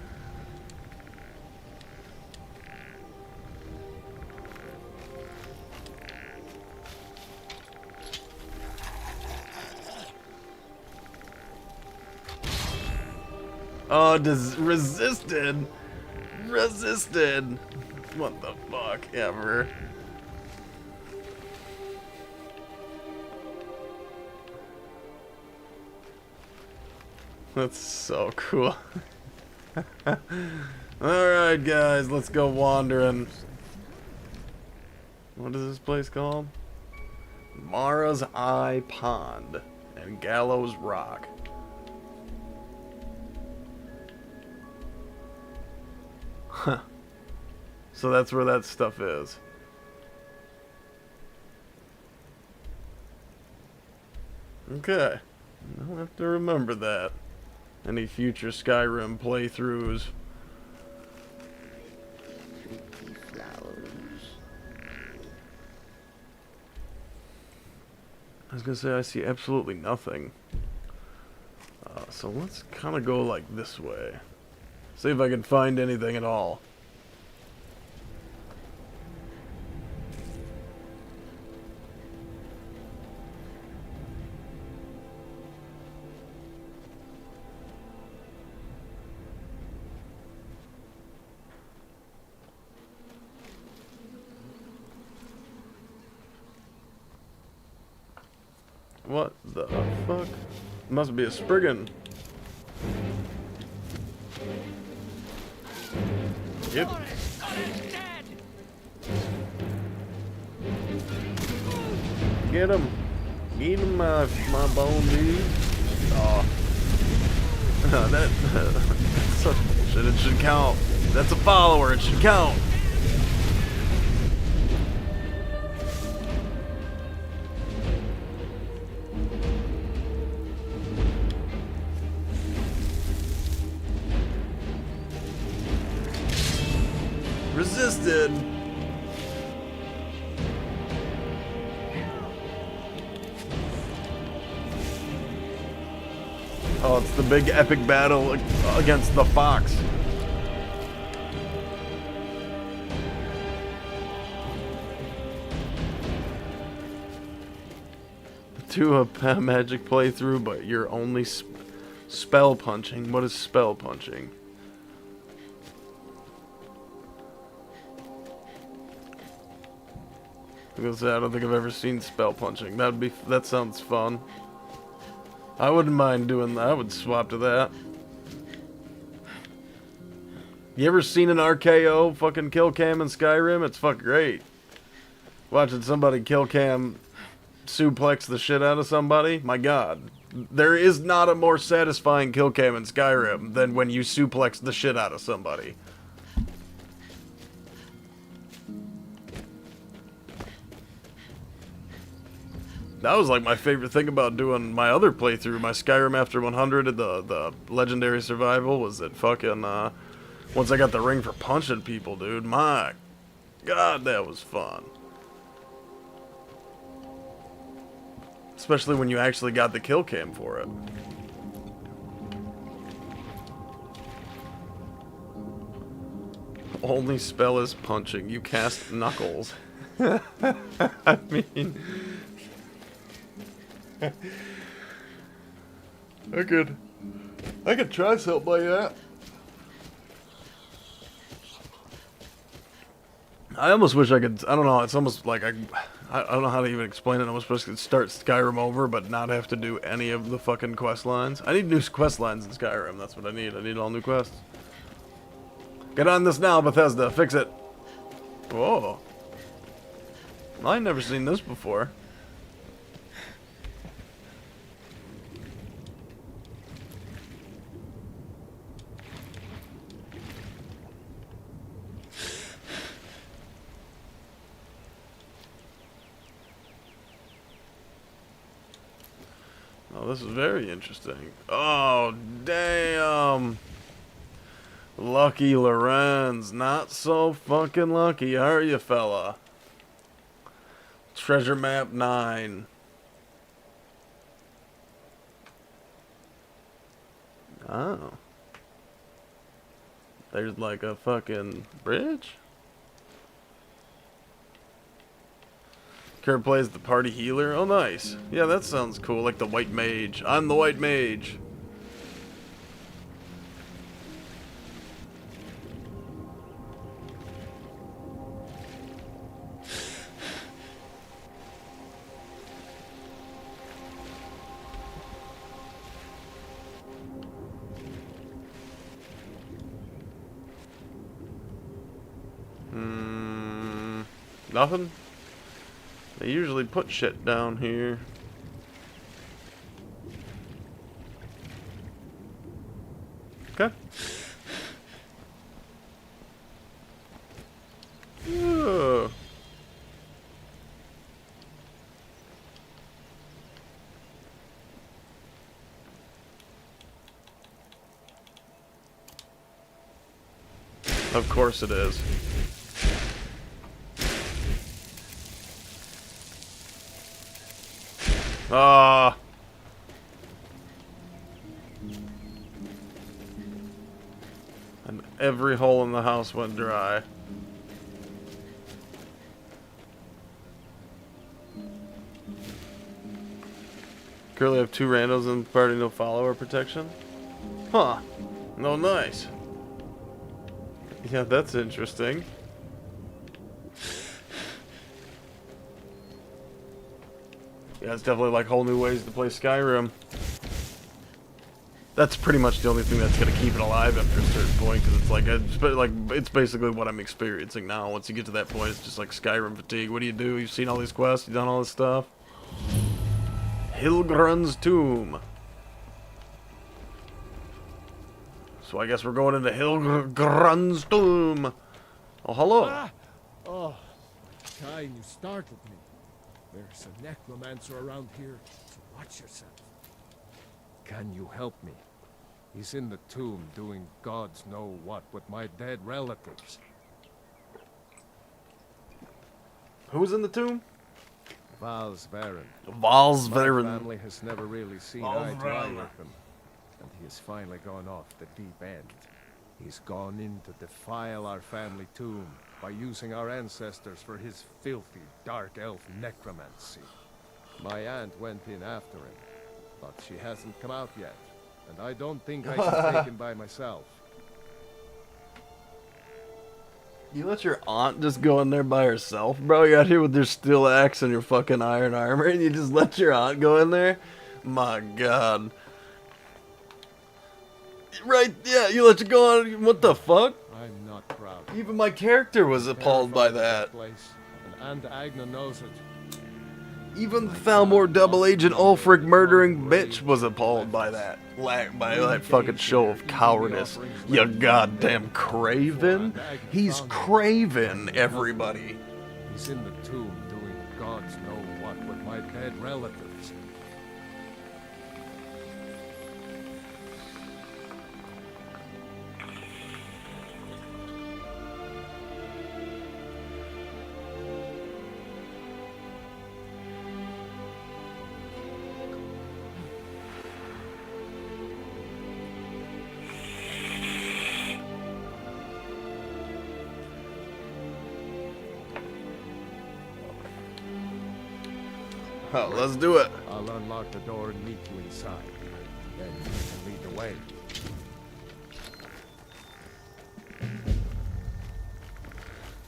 Oh, resisted. What the fuck ever. That's so cool. Alright guys, let's go wandering. What is this place called? Mara's Eye Pond and Gallows Rock. Huh. So that's where that stuff is. Okay. I'll have to remember that. Any future Skyrim playthroughs. Pretty flowers. I was gonna say I see absolutely nothing. So let's kind of go like this way. See if I can find anything at all. What the fuck? Must be a Spriggan. Yep. Get him. Get him my bone, dude. Oh. That's such bullshit. It should count. That's a follower. It should count. Resisted. Oh, it's the big epic battle against the fox. Do a magic playthrough, but you're only spell punching. What is spell punching? Because I don't think I've ever seen spell punching. That sounds fun. I wouldn't mind doing that. I would swap to that. You ever seen an RKO fucking kill cam in Skyrim? It's fucking great. Watching somebody kill cam suplex the shit out of somebody. My god. There is not a more satisfying kill cam in Skyrim than when you suplex the shit out of somebody. That was like my favorite thing about doing my other playthrough, my Skyrim After 100, the Legendary Survival, was that fucking, once I got the ring for punching people, dude, my god, that was fun. Especially when you actually got the kill cam for it. Only spell is punching. You cast Knuckles. I mean... I could try something like that. I almost wish I could. I don't know. It's almost like I don't know how to even explain it. I was supposed to start Skyrim over, but not have to do any of the fucking quest lines. I need new quest lines in Skyrim. That's what I need. I need all new quests. Get on this now, Bethesda. Fix it. Whoa. I've never seen this before. Oh, this is very interesting. Oh, damn. Lucky Lorenz. Not so fucking lucky, are you, fella? Treasure map 9. Oh. There's like a fucking bridge? Kurt plays the party healer. Oh, nice. Yeah, that sounds cool. Like the white mage. I'm the white mage. Nothing? They usually put shit down here. Okay. Oh. Of course it is. Ah. And every hole in the house went dry. Currently have 2 randos in the party, no follower protection. Huh. No, nice. Yeah, that's interesting. Yeah, it's definitely like whole new ways to play Skyrim. That's pretty much the only thing that's gonna keep it alive after a certain point, because it's basically what I'm experiencing now. Once you get to that point, it's just like Skyrim fatigue. What do? You've seen all these quests, you've done all this stuff. Hilgrun's tomb. So I guess we're going into Hilgrun's tomb. Oh, hello. Ah! Oh, Kain, you startled me. There's a necromancer around here, so watch yourself. Can you help me? He's in the tomb doing gods know what with my dead relatives. Who's in the tomb? Valsvaren. Valsvaren. My family has never really seen eye to eye with him. And he has finally gone off the deep end. He's gone in to defile our family tomb by using our ancestors for his filthy, dark elf necromancy. My aunt went in after him, but she hasn't come out yet, and I don't think I can take him by myself. You let your aunt just go in there by herself, bro? You out here with your steel axe and your fucking iron armor, and you just let your aunt go in there? My god. Right, yeah, you let you go on. What the fuck? I'm not proud. Even my character was appalled by that. Place, and Aunt Agna knows it. Even Thalmor double agent Ulfric murdering bitch was appalled by that. By that fucking show of cowardice. You goddamn craven. He's craven, everybody. He's in the tomb doing gods know what with my dead relatives. Oh, let's do it. I'll unlock the door and meet you inside. Then you can lead the way.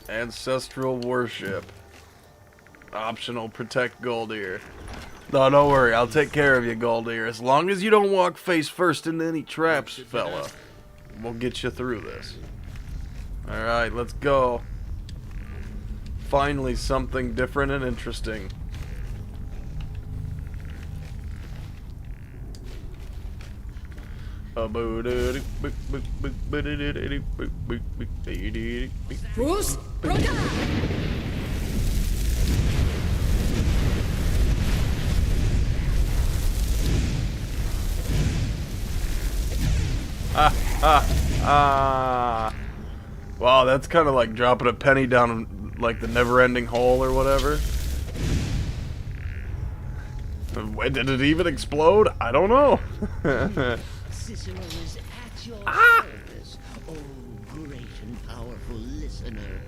Ancestral worship. Optional protect Goldir. No, don't worry. I'll take care of you, Goldir. As long as you don't walk face first into any traps, fella. We'll get you through this. Alright, let's go. Finally, something different and interesting. Bruce, Broda! Wow, that's kind of like dropping a penny down like the never-ending hole or whatever. Did it even explode? I don't know. Cicero is at your service, oh great and powerful listener.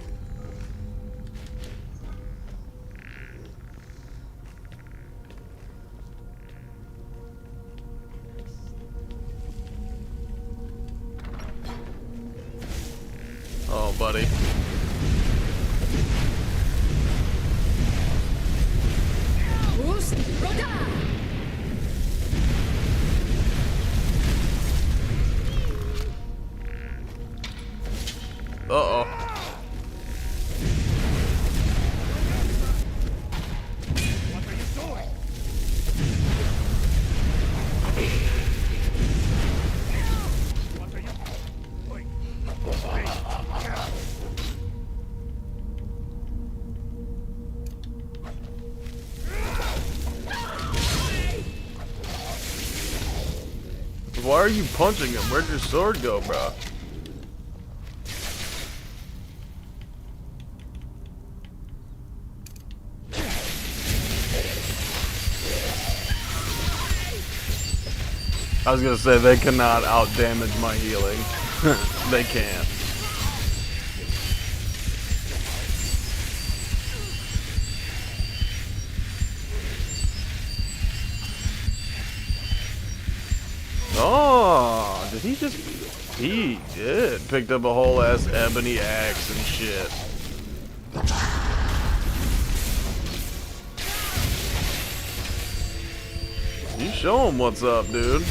Oh, buddy. Bruce, Broda! Uh-oh. What are you doing? What are you doing? Why are you punching him? Where'd your sword go, bro? I was gonna say, they cannot out-damage my healing. They can't. Oh, did he just... He did. Picked up a whole ass ebony axe and shit. You show him what's up, dude.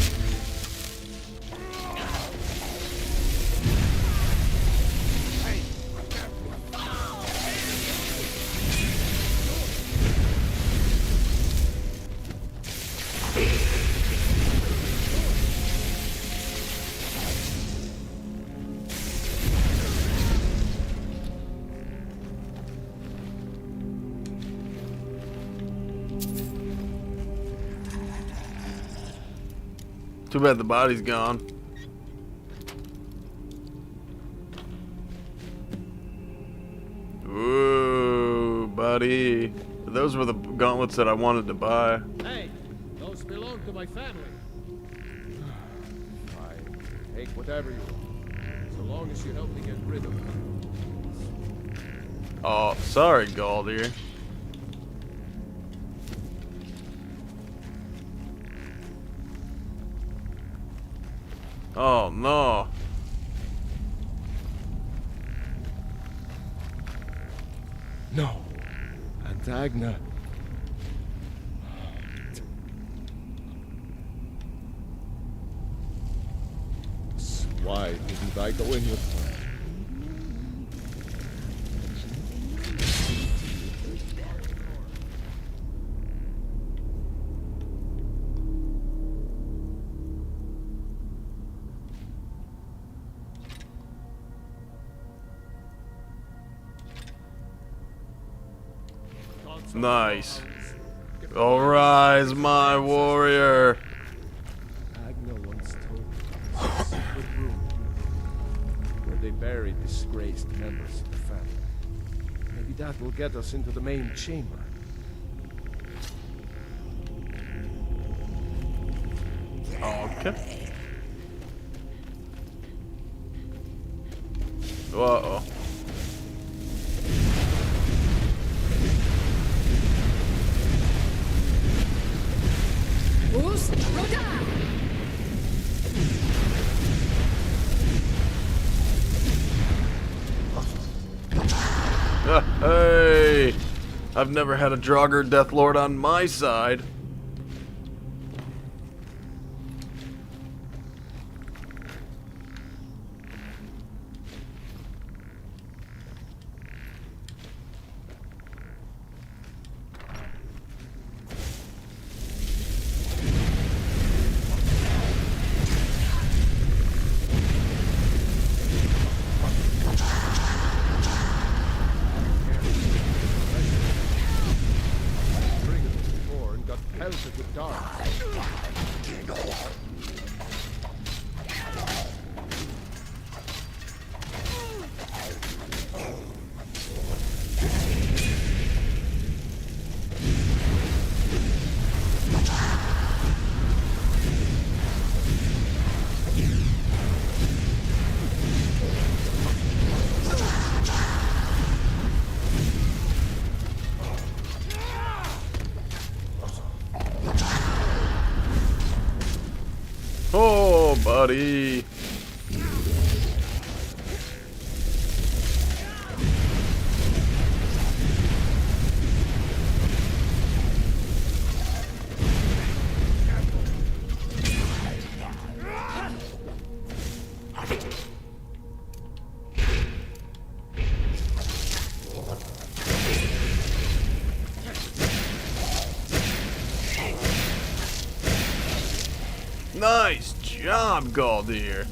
Too bad the body's gone. Ooh, buddy. Those were the gauntlets that I wanted to buy. Hey, those belong to my family. Fine. Take whatever you want. So long as you help me get rid of them. Oh, sorry, Galdir. Oh, no. No. Antagna. Why didn't I go in with her? Nice. Arise, my warrior. Agna once told me of a secret room where they buried disgraced members of the family. Maybe that will get us into the main chamber. Okay. Uh-oh. Hey! I've never had a Draugr Deathlord on my side. Pelted with darts. Oh, buddy. Nice job, Galdir.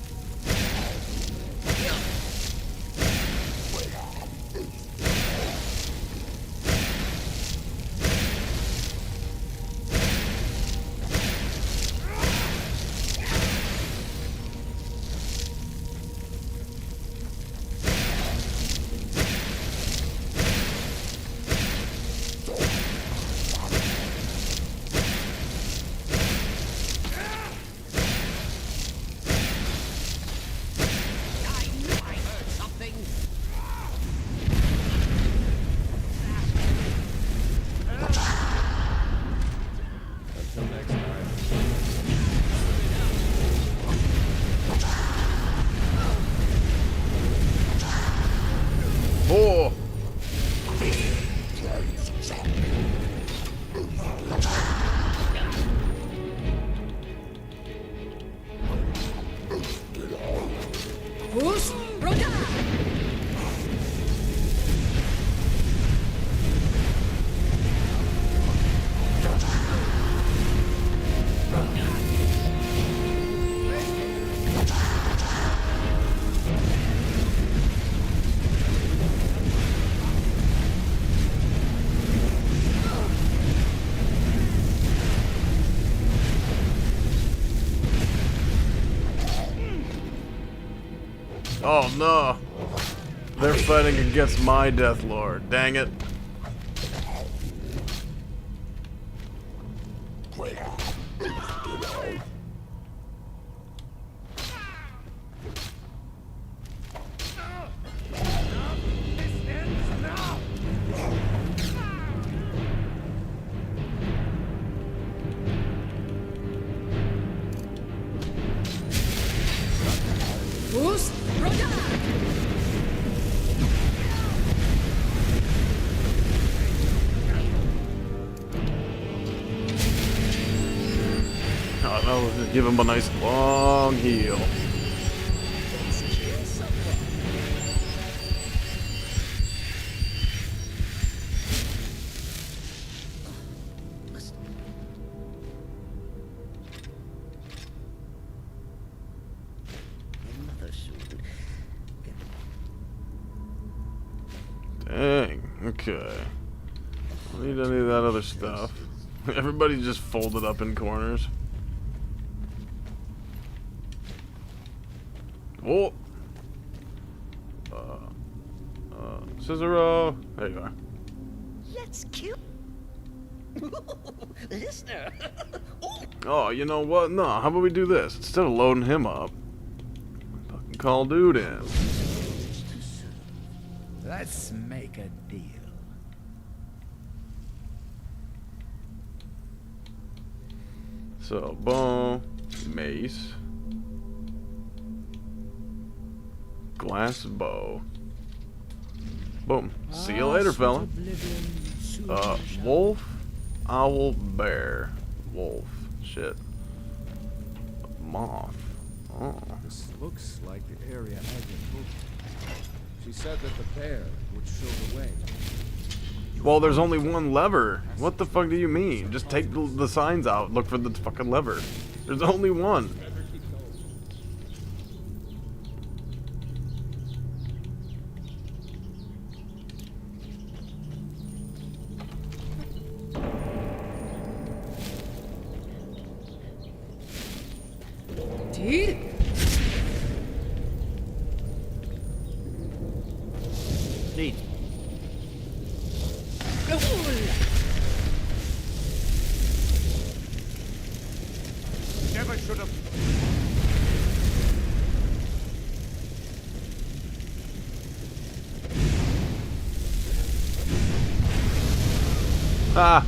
Oh! Oh no! They're fighting against my Death Lord. Dang it. Oh no, just give him a nice long heal. Dang, okay. Don't need any of that other stuff. Everybody just folded up in corners. Oh! Cicero! There you are. Let's kill. Listener. Oh, you know what? No, how about we do this? Instead of loading him up, fucking call dude in. Let's make a deal. So, bow, mace, glass bow. Boom. See you later, fella. Wolf, owl, bear. Wolf. Shit. Moth. Oh. This looks like the area Agnes moved. She said that the bear would show the way. Well, there's only one lever. What the fuck do you mean? Just take the signs out. Look for the fucking lever. There's only one. Dude. Neat. Never should have. Ah.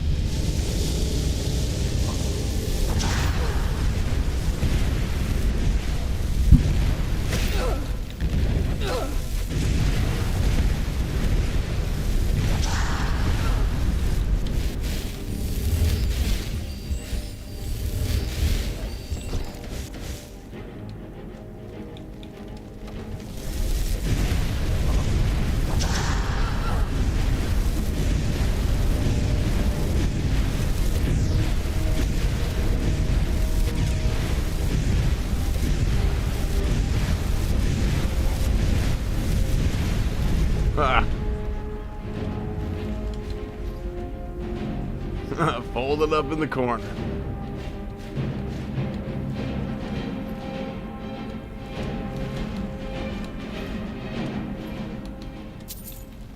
Folded up in the corner.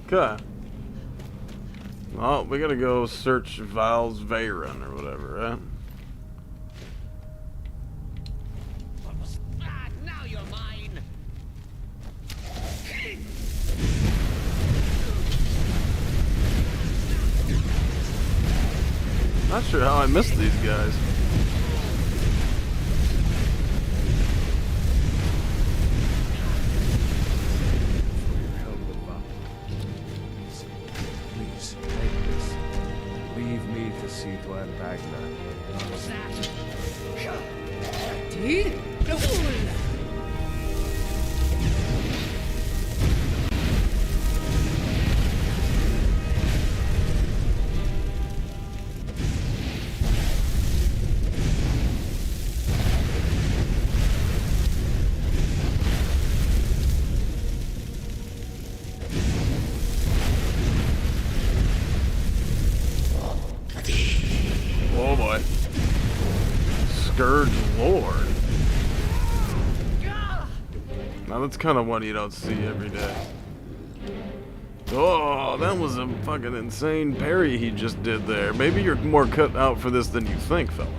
Okay. Well, we gotta go search Val's Veyron or whatever, right? Now you're mine. Not sure how I missed these guys. Please, take this. Leave me to see to Antagna. Dude. Now that's kind of one you don't see every day. Oh, that was a fucking insane parry he just did there. Maybe you're more cut out for this than you think, fella.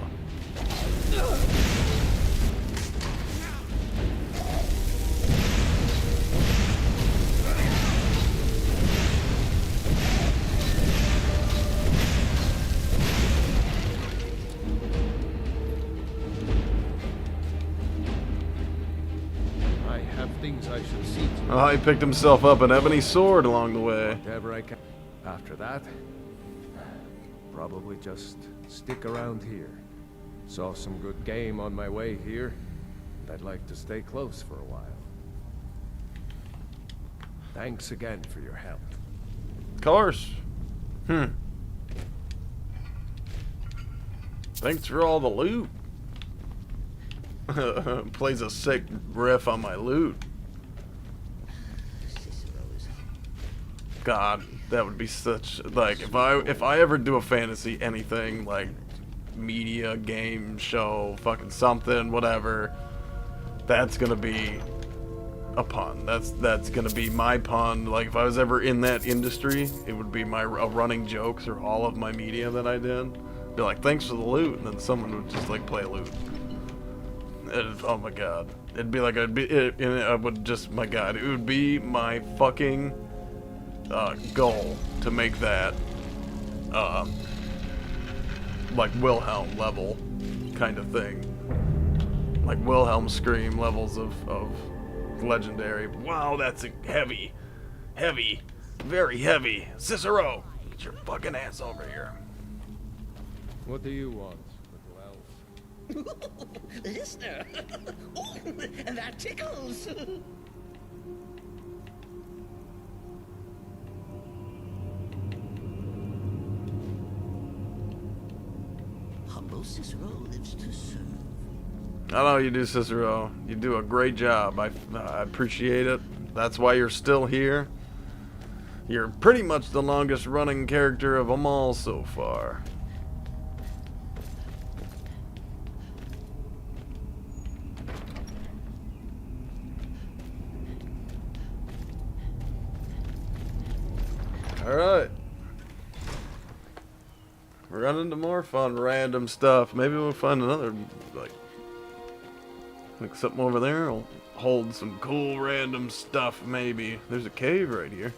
Things I should see to. Oh, he picked himself up an ebony sword along the way. Whatever I can. After that, probably just stick around here. Saw some good game on my way here, and I'd like to stay close for a while. Thanks again for your help. Of course. Thanks for all the loot. Plays a sick riff on my loot. God, that would be such, like, if I ever do a fantasy anything, like media, game, show, fucking something, whatever, that's gonna be a pun. That's gonna be my pun. Like, if I was ever in that industry, it would be a running joke through all of my media that I did. Be like, thanks for the loot, and then someone would just like play loot. Oh my god, it'd be like I would just, my god, it would be my fucking goal to make that like Wilhelm level kind of thing, like Wilhelm scream levels of legendary. Wow, that's heavy, very heavy. Cicero, get your fucking ass over here. What do you want, little elf? Listener, oh, that tickles. Humble Cicero lives to serve. I know you do, Cicero. You do a great job. I appreciate it. That's why you're still here. You're pretty much the longest running character of them all so far. Alright. We're running into more fun, random stuff. Maybe we'll find another, like something over there will hold some cool random stuff, maybe. There's a cave right here.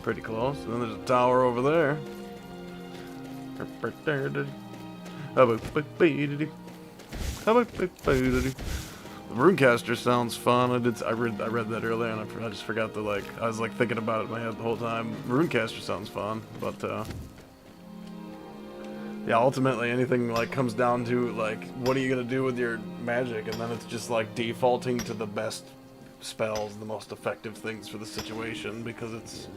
Pretty close. And then there's a tower over there. The Runecaster sounds fun. I read that earlier, and I just forgot to, I was thinking about it in my head the whole time. Runecaster sounds fun, but yeah, ultimately anything comes down to what are you gonna do with your magic, and then it's just defaulting to the best spells, the most effective things for the situation, because it's,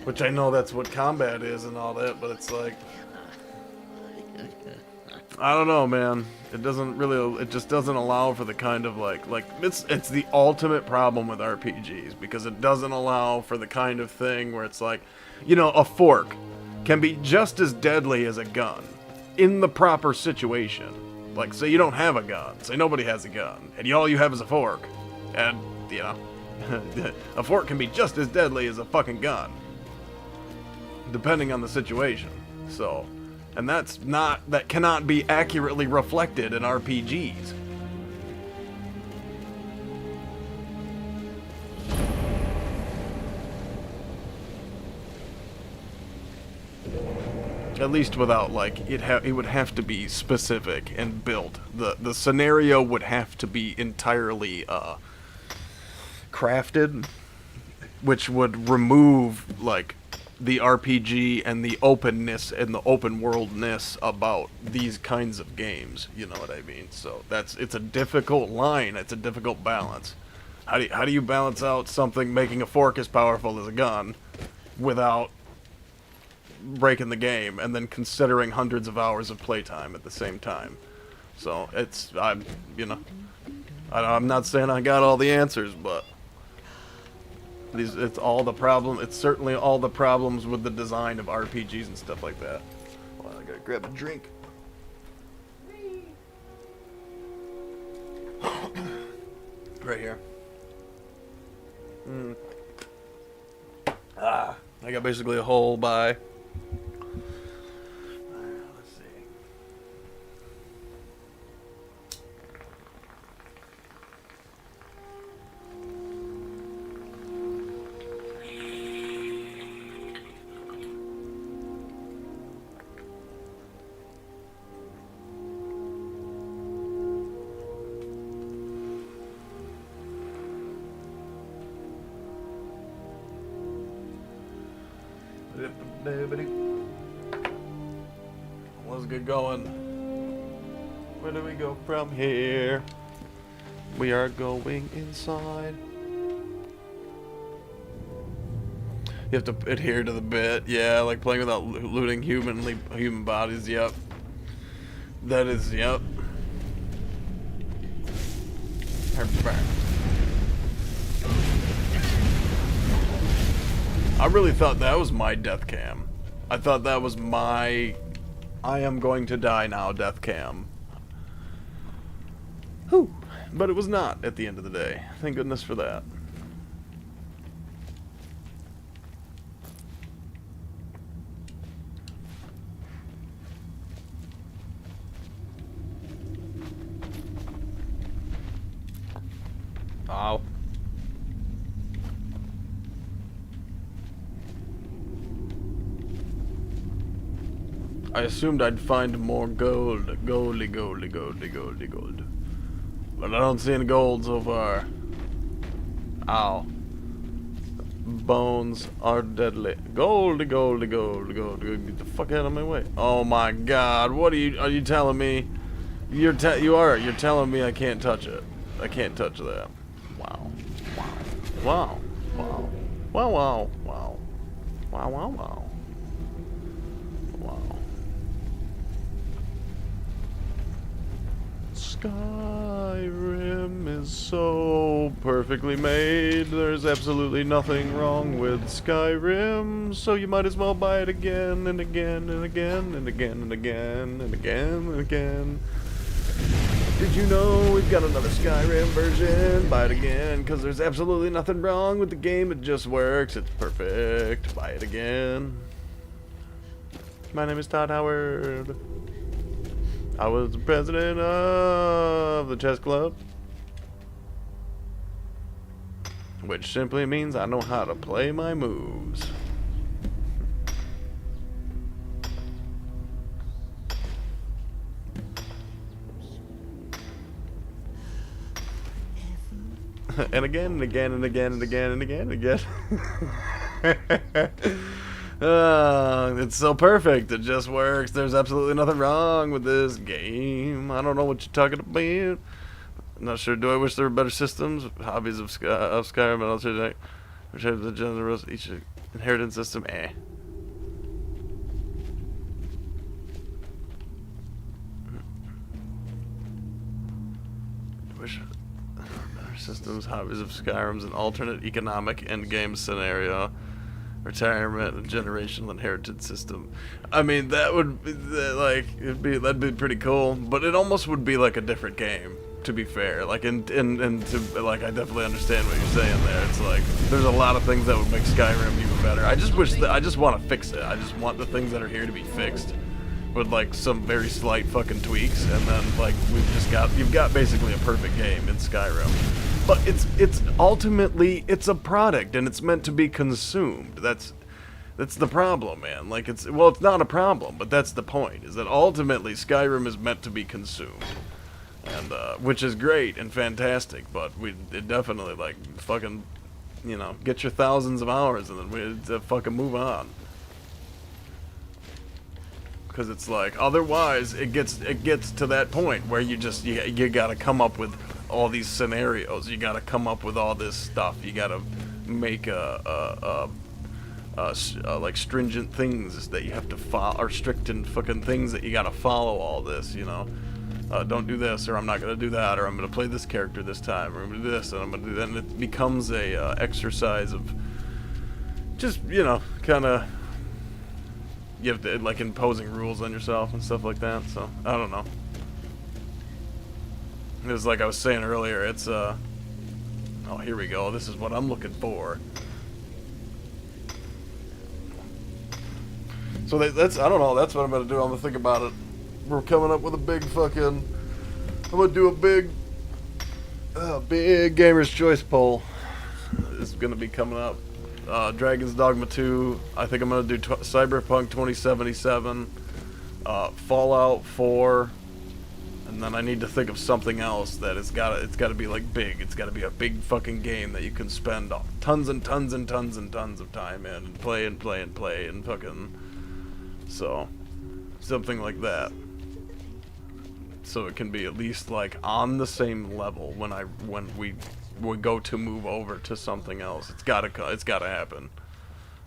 which I know that's what combat is and all that, but it's I don't know, man. It doesn't really, it just doesn't allow for the kind of it's the ultimate problem with RPGs, because it doesn't allow for the kind of thing where it's a fork can be just as deadly as a gun in the proper situation. Say you don't have a gun, say nobody has a gun, and all you have is a fork, and a fork can be just as deadly as a fucking gun, depending on the situation. So, and that cannot be accurately reflected in RPGs. At least without it would have to be specific and built. The scenario would have to be entirely crafted, which would remove the RPG and the openness and the open worldness about these kinds of games. You know what I mean? So it's a difficult line. It's a difficult balance. How do you balance out something making a fork as powerful as a gun without breaking the game, and then considering hundreds of hours of playtime at the same time? So I'm not saying I got all the answers, but it's all the problem. It's certainly all the problems with the design of RPGs and stuff like that. Well, I gotta grab a drink. Right here. I got basically a whole buy. Let's see. Let's get going. Where do we go from here? We are going inside. You have to adhere to the bit. Yeah, like playing without looting human bodies. Yep. That is, yep. I really thought that was my death cam. I thought that was my I am going to die now death cam. Whew. But it was not at the end of the day. Thank goodness for that. Ow. I assumed I'd find more gold. Goldy. But I don't see any gold so far. Ow. Bones are deadly. Goldy. Get the fuck out of my way. Oh my god, what are you telling me? You're telling me I can't touch it. I can't touch that. Wow. Wow. Skyrim is so perfectly made. There's absolutely nothing wrong with Skyrim, so you might as well buy it again and again and again and again and again and again and again. Did you know we've got another Skyrim version? Buy it again, because there's absolutely nothing wrong with the game. It just works. It's perfect. Buy it again. My name is Todd Howard. I was the president of the chess club, which simply means I know how to play my moves. And again and again and again and again and again and again. It's so perfect. It just works. There's absolutely nothing wrong with this game. I don't know what you're talking about. I'm not sure. Do I wish there were better systems? Hobbies of Skyrim and also which have the generous each inheritance system. I wish better systems. Hobbies of Skyrim's an alternate economic endgame scenario. Retirement and generational inheritance system. I mean, that would be, that'd be pretty cool, but it almost would be like a different game, to be fair. Like I definitely understand what you're saying there. It's like there's a lot of things that would make Skyrim even better. I just wish that I just want to fix it. I just want the things that are here to be fixed with like some very slight fucking tweaks, and then like you've got basically a perfect game in Skyrim. But it's ultimately it's a product and it's meant to be consumed. That's the problem, man. Like it's not a problem, but that's the point. Is that ultimately Skyrim is meant to be consumed, and which is great and fantastic. But it definitely like fucking, get your thousands of hours and then we fucking move on. Because it's like otherwise it gets to that point where you gotta come up with all these scenarios. You gotta come up with all this stuff. You gotta make like stringent things that you have to follow, or strict and fucking things that you gotta follow all this. Don't do this, or I'm not gonna do that, or I'm gonna play this character this time, or I'm gonna do this, and I'm gonna do that, and it becomes a exercise of just kind of. You have to, like, imposing rules on yourself and stuff like that, so, I don't know. It was like I was saying earlier, it's, Oh, here we go. This is what I'm looking for. So that's, I don't know, that's what I'm going to do. I'm going to think about it. We're coming up with a big fucking, I'm going to do a big Gamer's Choice poll. It's going to be coming up. Dragon's Dogma 2. I think I'm going to do Cyberpunk 2077. Fallout 4. And then I need to think of something else that it's got to be like big. It's got to be a big fucking game that you can spend tons and tons and tons and tons of time in and play and play and play and fucking, so something like that. So it can be at least like on the same level when we go to move over to something else. It's got to happen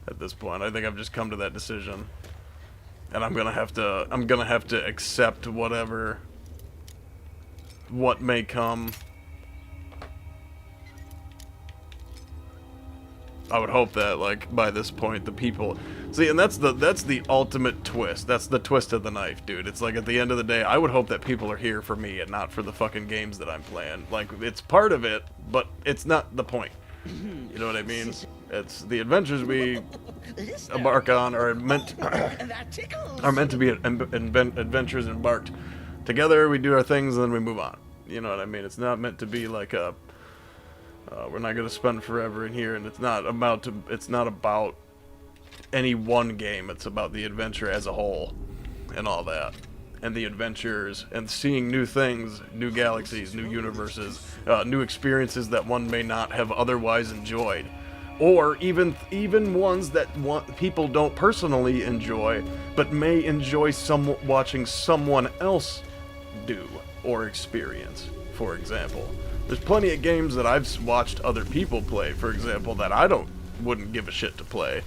at this point. I think I've just come to that decision. And I'm going to have to accept what may come. I would hope that, like, by this point the people see, and that's the ultimate twist. That's the twist of the knife, dude. It's like, at the end of the day, I would hope that people are here for me and not for the fucking games that I'm playing. Like, it's part of it, but it's not the point. You know what I mean? It's the adventures we embark on are meant to be adventures embarked together. We do our things and then we move on. You know what I mean? It's not meant to be like a we're not going to spend forever in here, and it's not about any one game. It's about the adventure as a whole and all that, and the adventures and seeing new things, new galaxies, new universes, new experiences that one may not have otherwise enjoyed, or even ones that people don't personally enjoy but may enjoy watching someone else do or experience. For example, there's plenty of games that I've watched other people play, for example, that I wouldn't give a shit to play,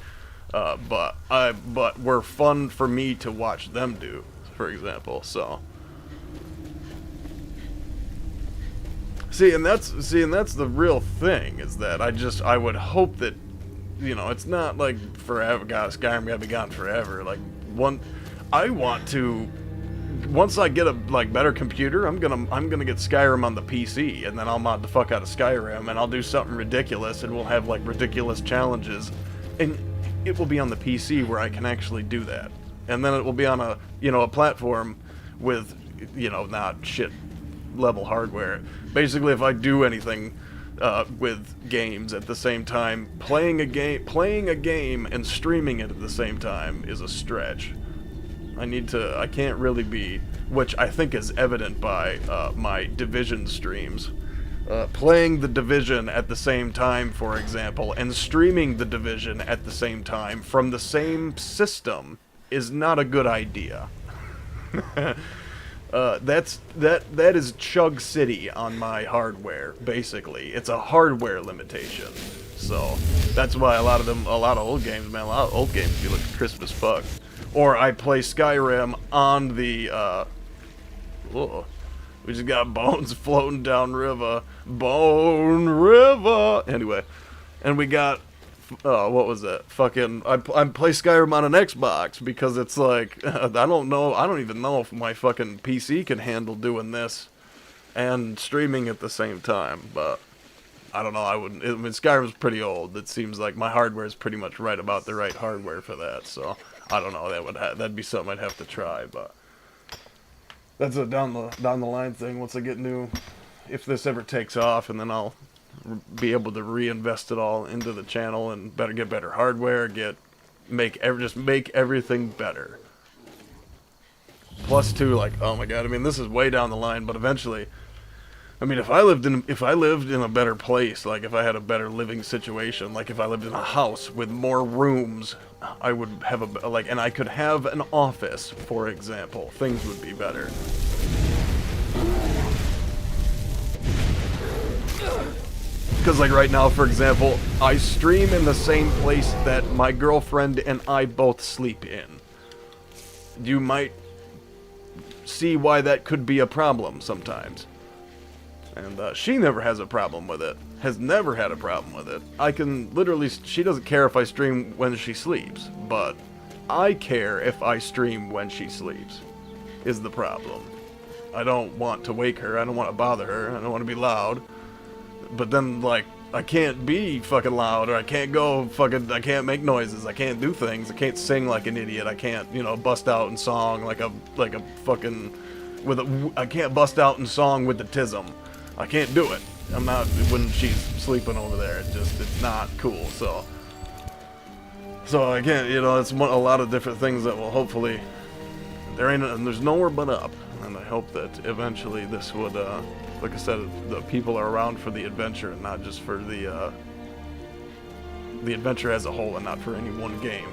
but were fun for me to watch them do, for example. So see, and that's the real thing, is that I would hope that, you know, it's not like forever. God, Skyrim gotta be gone forever. Like, I want to. Once I get a better computer, I'm gonna get Skyrim on the PC, and then I'll mod the fuck out of Skyrim, and I'll do something ridiculous, and we'll have like ridiculous challenges, and it will be on the PC where I can actually do that, and then it will be on a platform with, not shit level hardware. Basically, if I do anything with games at the same time, playing a game and streaming it at the same time is a stretch. I can't really be, which I think is evident by my Division streams. Playing the Division at the same time, for example, and streaming the Division at the same time from the same system is not a good idea. That is Chug City on my hardware, basically. It's a hardware limitation. So that's why a lot of old games feel like crisp as fuck. Or I play Skyrim on the, we just got bones floating down river. Bone River! Anyway, and we got, what was that? Fucking, I play Skyrim on an Xbox because it's like, I don't even know if my fucking PC can handle doing this and streaming at the same time, but I don't know, Skyrim's pretty old. It seems like my hardware is pretty much right about the right hardware for that, so I don't know, that'd be something I'd have to try, but that's a down the line thing once I get new, if this ever takes off, and then I'll be able to reinvest it all into the channel and get better hardware, make everything better. Plus two, like, oh my god, this is way down the line, but eventually, if I lived in a better place, like if I had a better living situation, like if I lived in a house with more rooms, I would have and I could have an office, for example, things would be better. Because like right now, for example, I stream in the same place that my girlfriend and I both sleep in. You might see why that could be a problem sometimes. And she never has a problem with it. Has never had a problem with it. I can literally, she doesn't care if I stream when she sleeps, but I care if I stream when she sleeps, is the problem. I don't want to wake her, I don't want to bother her, I don't want to be loud. But then, like, I can't be fucking loud, or I can't go fucking, I can't make noises, I can't do things, I can't sing like an idiot, I can't, you know, bust out in song like a fucking, I can't bust out in song with the tism. I can't do it. I'm not, when she's sleeping over there, it's not cool, so I can't, you know, it's a lot of different things that will hopefully, there's nowhere but up, and I hope that eventually this would, like I said, the people are around for the adventure and not just for the adventure as a whole and not for any one game.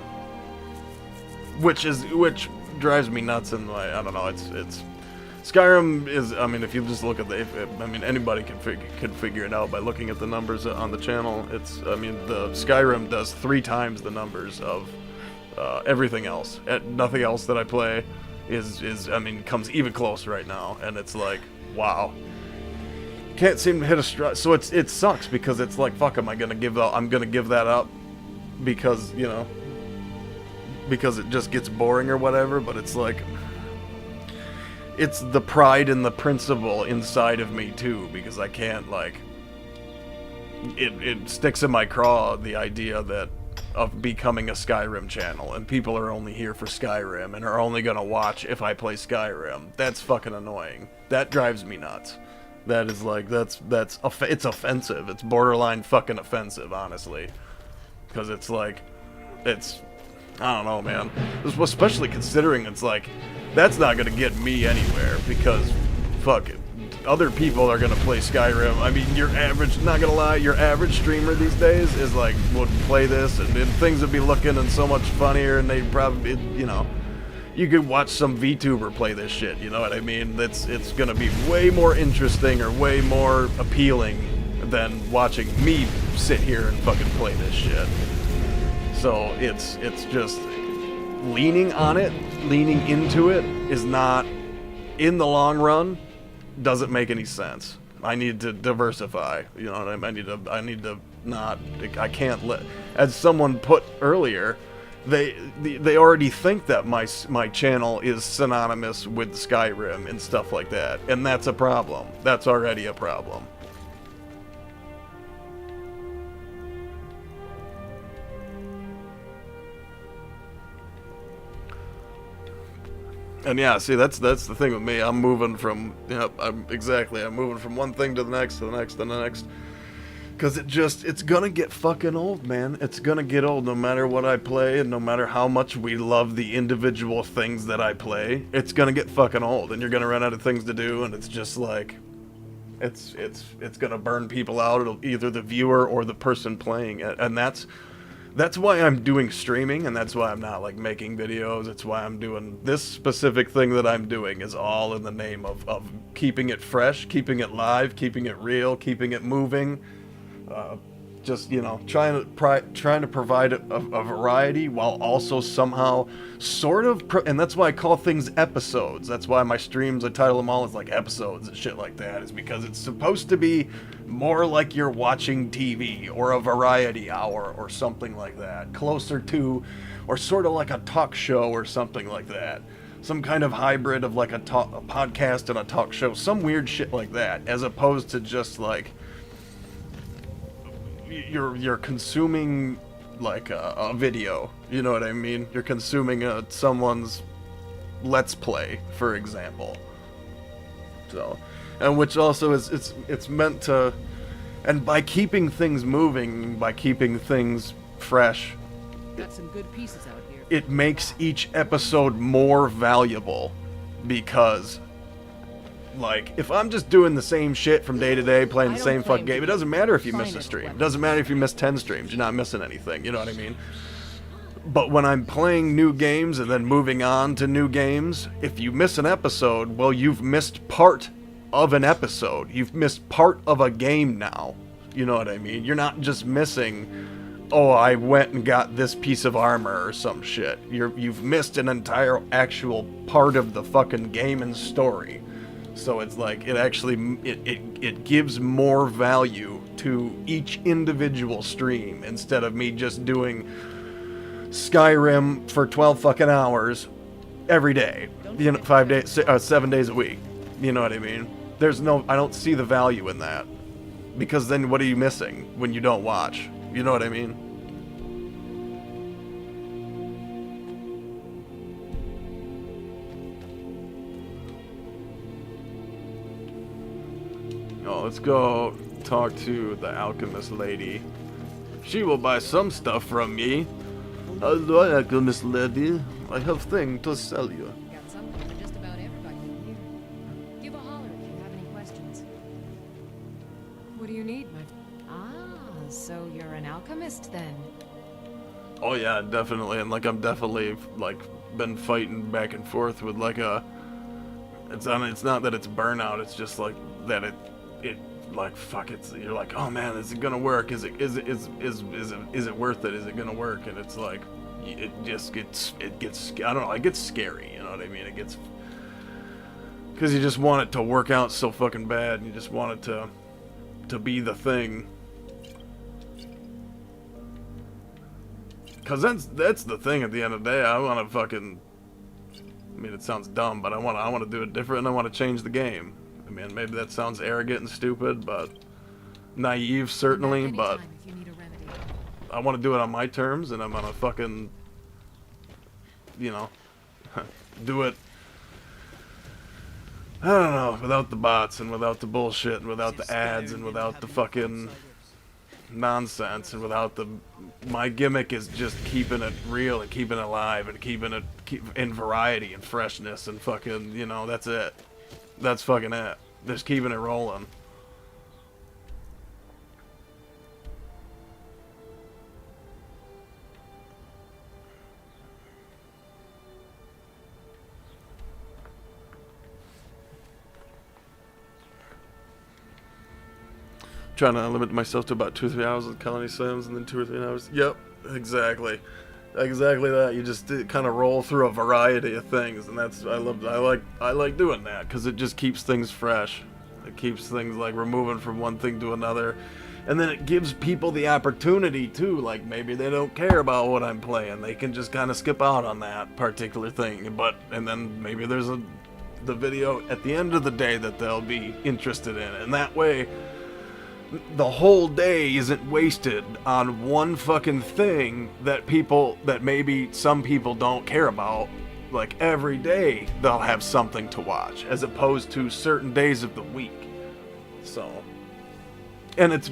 Which drives me nuts, and like, I don't know, it's Skyrim is, I mean, if you just look at I mean, anybody can figure it out by looking at the numbers on the channel. I mean, the Skyrim does 3 times the numbers of everything else. Nothing else that I play I mean, comes even close right now, and it's like, wow. Can't seem to hit a stride, so it sucks because it's like, fuck, I'm gonna give that up because, you know, because it just gets boring or whatever. But it's like, it's the pride and the principle inside of me too, because I can't, like, it sticks in my craw, the idea of becoming a Skyrim channel, and people are only here for Skyrim and are only gonna watch if I play Skyrim. That's fucking annoying. That drives me nuts. That is like, it's offensive. It's borderline fucking offensive, honestly. Because it's like, I don't know, man. Especially considering it's like, that's not gonna get me anywhere, because, fuck it, other people are gonna play Skyrim. I mean, your average streamer these days is like, would play this, and things would be looking and so much funnier, and they'd probably, you know, you could watch some VTuber play this shit, you know what I mean? It's gonna be way more interesting or way more appealing than watching me sit here and fucking play this shit. So it's just leaning into it is not, in the long run, doesn't make any sense. I need to diversify, you know what I mean? I need to not, I can't let, as someone put earlier, they already think that my channel is synonymous with Skyrim and stuff like that, and that's a problem. That's already a problem. And yeah, see, that's the thing with me. I'm moving from, I'm moving from one thing to the next, to the next, to the next. Because it's gonna get fucking old, man. It's gonna get old no matter what I play, and no matter how much we love the individual things that I play. It's gonna get fucking old, and you're gonna run out of things to do, and it's just like, it's gonna burn people out, either the viewer or the person playing it. And that's why I'm doing streaming, and that's why I'm not, like, making videos. It's why I'm doing this specific thing that I'm doing, is all in the name of keeping it fresh, keeping it live, keeping it real, keeping it moving. Just, you know, trying to provide a variety while also somehow sort of, and that's why I call things episodes. That's why my streams, I title them all as like episodes and shit like that, is because it's supposed to be more like you're watching TV or a variety hour or something like that, closer to, or sort of like a talk show or something like that. Some kind of hybrid of like a podcast and a talk show, some weird shit like that, as opposed to just like, you're consuming like a video, you know what I mean? You're consuming someone's let's play, for example. So, and which also is it's meant to, and by keeping things moving, by keeping things fresh, Got some good pieces out here. it makes each episode more valuable, because, like, if I'm just doing the same shit from day to day, playing the same fucking game, it doesn't matter if you miss a stream. It doesn't matter if you miss 10 streams. You're not missing anything, you know what I mean? But when I'm playing new games and then moving on to new games, if you miss an episode, well, you've missed part of an episode. You've missed part of a game now. You know what I mean? You're not just missing, oh, I went and got this piece of armor or some shit. You've missed an entire actual part of the fucking game and story. So it's like, it actually, it gives more value to each individual stream, instead of me just doing Skyrim for 12 fucking hours every day, you know, 5 days, 7 days a week. You know what I mean? I don't see the value in that. Because then what are you missing when you don't watch? You know what I mean? Oh, let's go talk to the alchemist lady. She will buy some stuff from me. Hello, alchemist lady. I have things to sell you. Got something for just about everybody here. Give a holler if you have any questions. What do you need, my... Ah, so you're an alchemist then? Oh yeah, definitely. And like I'm definitely like been fighting back and forth with like a... It's not that it's burnout, it's just like that it like fuck it's you're like, oh man, is it gonna work? Is it worth it? Is it gonna work? And it's like it gets I don't know, it gets scary, you know what I mean? It gets, because you just want it to work out so fucking bad, and you just want it to be the thing. Cause that's the thing at the end of the day. I want to fucking, I mean, it sounds dumb, but I want to do it different, and I want to change the game. I mean, maybe that sounds arrogant and stupid, but naive certainly, but I want to do it on my terms, and I'm gonna fucking, you know, do it, I don't know, without the bots and without the bullshit and without the ads and without the fucking nonsense and without the, my gimmick is just keeping it real and keeping it alive and keeping it in variety and freshness and fucking, you know, that's it. That's fucking it. Just keeping it rolling. Trying to limit myself to about 2 or 3 hours with Colony Sims and then 2 or 3 hours. Yep, exactly. Exactly that. You just kind of roll through a variety of things, and that's I like doing that because it just keeps things fresh. It keeps things like we're moving from one thing to another, and then it gives people the opportunity too. Like maybe they don't care about what I'm playing, they can just kind of skip out on that particular thing. And then maybe there's the video at the end of the day that they'll be interested in, and that way the whole day isn't wasted on one fucking thing that maybe some people don't care about. Like every day they'll have something to watch as opposed to certain days of the week. So, and it's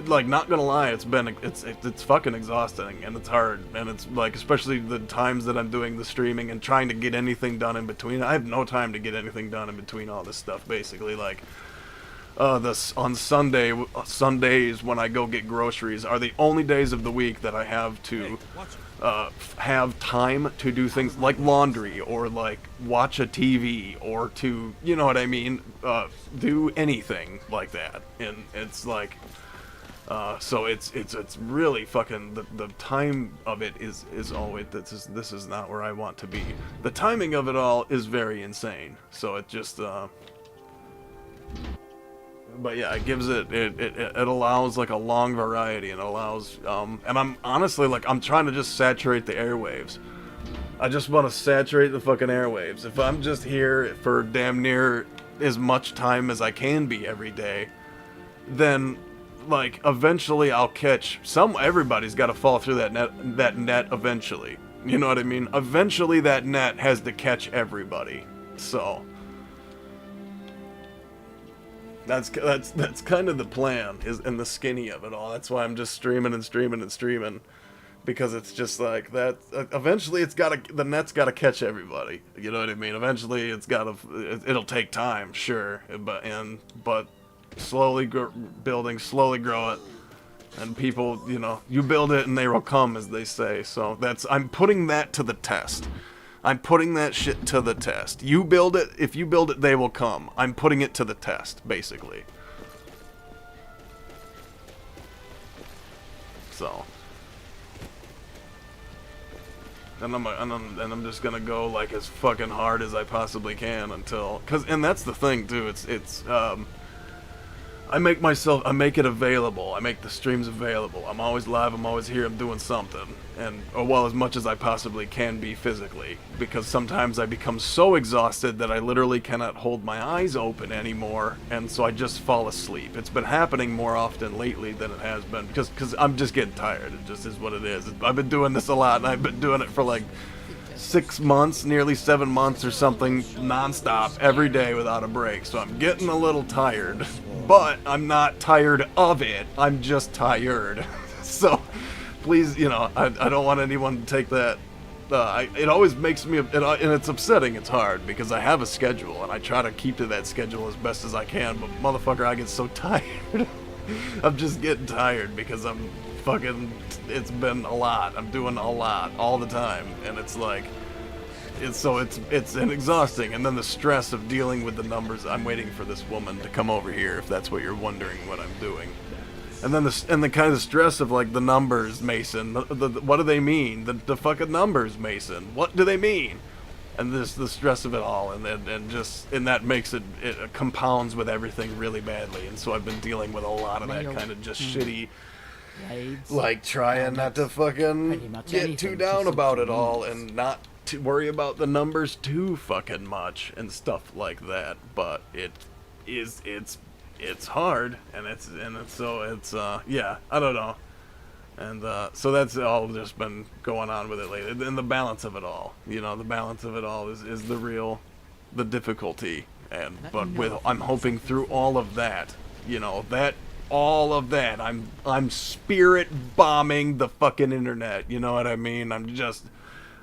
like, not gonna lie, it's fucking exhausting and it's hard, and it's like, especially the times that I'm doing the streaming and trying to get anything done in between. I have no time to get anything done in between all this stuff, basically. Like on Sundays when I go get groceries are the only days of the week that I have to have time to do things like laundry or like watch a TV or to, you know what I mean, do anything like that. And it's like, so it's really fucking, the time of it is always, this is not where I want to be. The timing of it all is very insane. So it just, but yeah, it gives it allows like a long variety, and allows and I'm honestly like, I'm trying to just saturate the airwaves. I just want to saturate the fucking airwaves. If I'm just here for damn near as much time as I can be every day, then like eventually I'll catch everybody's got to fall through that net eventually. You know what I mean? Eventually that net has to catch everybody. So that's kind of the plan, and the skinny of it all. That's why I'm just streaming and streaming and streaming, because it's just like that. Eventually, the net's gotta catch everybody. You know what I mean? Eventually, it'll take time, sure, but slowly slowly grow it, and people, you know, you build it and they will come, as they say. So I'm putting that to the test. I'm putting that shit to the test. You build it, if you build it, they will come. I'm putting it to the test, basically. So. And I'm just gonna go like as fucking hard as I possibly can until, and that's the thing too, I I make it available. I make the streams available. I'm always live, I'm always here, I'm doing something. And, well, as much as I possibly can be physically. Because sometimes I become so exhausted that I literally cannot hold my eyes open anymore. And so I just fall asleep. It's been happening more often lately than it has been. Because I'm just getting tired. It just is what it is. I've been doing this a lot, and I've been doing it for like 6 months, nearly 7 months or something, non-stop, every day without a break. So I'm getting a little tired. But I'm not tired of it. I'm just tired. So... please, you know, I don't want anyone to take that. It always makes me, and it's upsetting. It's hard because I have a schedule and I try to keep to that schedule as best as I can. But motherfucker, I get so tired. I'm just getting tired because I'm fucking. It's been a lot. I'm doing a lot all the time, and it's like, it's exhausting. And then the stress of dealing with the numbers. I'm waiting for this woman to come over here. If that's what you're wondering, what I'm doing. And then the kind of stress of like the numbers, Mason. What do they mean? The fucking numbers, Mason. What do they mean? And the stress of it all, and that makes it compounds with everything really badly. And so I've been dealing with a lot of that kind of just shitty, like trying not to fucking get too down about it all, and not to worry about the numbers too fucking much and stuff like that. But it's hard, and it's yeah, I don't know, and so that's all just been going on with it lately, and the balance of it all, you know, the balance of it all is the difficulty, and but I'm hoping through all of that, you know, I'm spirit bombing the fucking internet, you know what I mean? I'm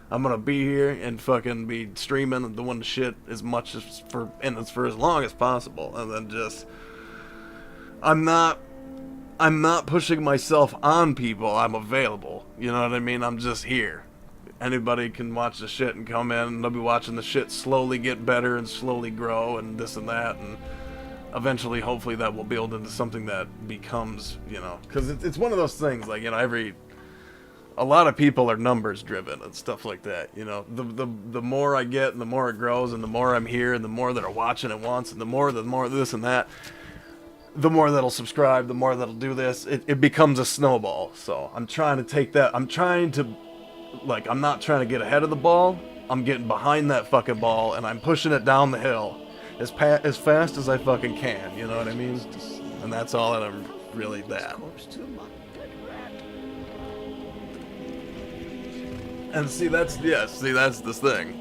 gonna be here and fucking be streaming and doing the shit as much as for as long as possible, and then just. I'm not pushing myself on people. I'm available. You know what I mean? I'm just here. Anybody can watch the shit and come in, and they'll be watching the shit slowly get better and slowly grow and this and that, and eventually, hopefully, that will build into something that becomes, you know, because it's one of those things, like, you know, a lot of people are numbers driven and stuff like that, you know. The more I get and the more it grows and the more I'm here and the more that are watching at once and the more this and that, the more that'll subscribe, the more that'll do this, it becomes a snowball. So I'm trying to take that, I'm not trying to get ahead of the ball, I'm getting behind that fucking ball, and I'm pushing it down the hill as fast as I fucking can, you know what I mean? And that's all that I'm really that. And see, that's this thing.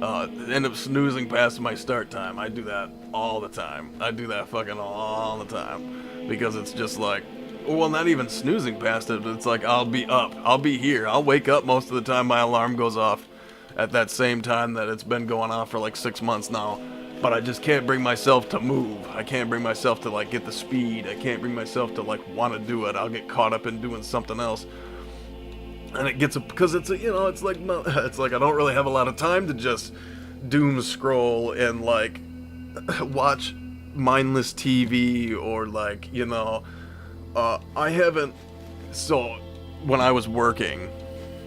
End up snoozing past my start time. I do that all the time. I do that fucking all the time. Because it's just like, well, not even snoozing past it, but it's like, I'll be up. I'll be here. I'll wake up most of the time my alarm goes off at that same time that it's been going off for like 6 months now. But I just can't bring myself to move. I can't bring myself to like get the speed. I can't bring myself to like want to do it. I'll get caught up in doing something else. And it gets because it's like I don't really have a lot of time to just doom scroll and like watch mindless TV or like, you know, I haven't. So when I was working,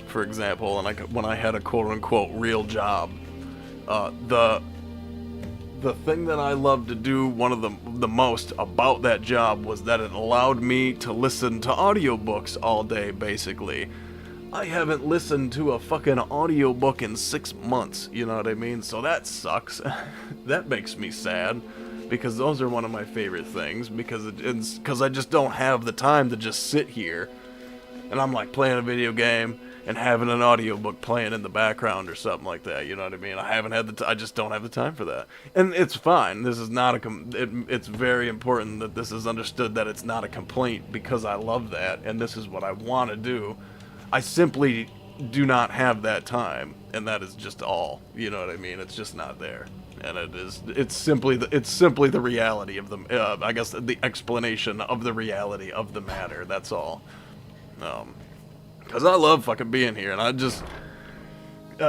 for example, and when I had a quote unquote real job, the thing that I loved to do, one of the most about that job, was that it allowed me to listen to audiobooks all day, basically. I haven't listened to a fucking audiobook in 6 months, you know what I mean? So that sucks. That makes me sad, because those are one of my favorite things, because I just don't have the time to just sit here, and I'm like playing a video game and having an audiobook playing in the background or something like that, you know what I mean? I just don't have the time for that. And it's fine. This is not it's very important that this is understood, that it's not a complaint, because I love that, and this is what I want to do. I simply do not have that time, and that is just all. You know what I mean? It's just not there, and it's simply the reality of the. I guess the explanation of the reality of the matter. That's all. Because I love fucking being here, and I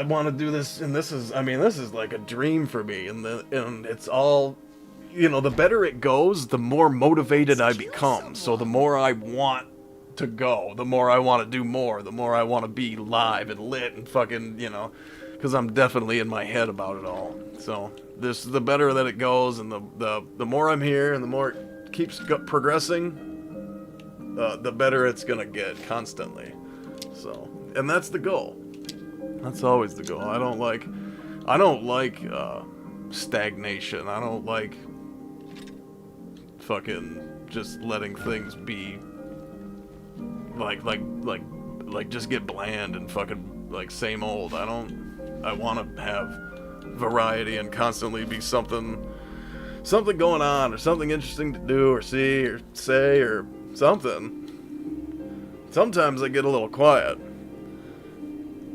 want to do this, and this is like a dream for me, and it's all. You know, the better it goes, the more motivated I become. So the more I want to go, the more I want to do more, the more I want to be live and lit and fucking, you know, because I'm definitely in my head about it all. So the better that it goes, and the more I'm here, and the more keeps progressing, the better it's gonna get constantly. So, and that's the goal. That's always the goal. I don't like stagnation. I don't like fucking just letting things be like just get bland and fucking like same old. I want to have variety and constantly be something going on or something interesting to do or see or say or something. Sometimes I get a little quiet.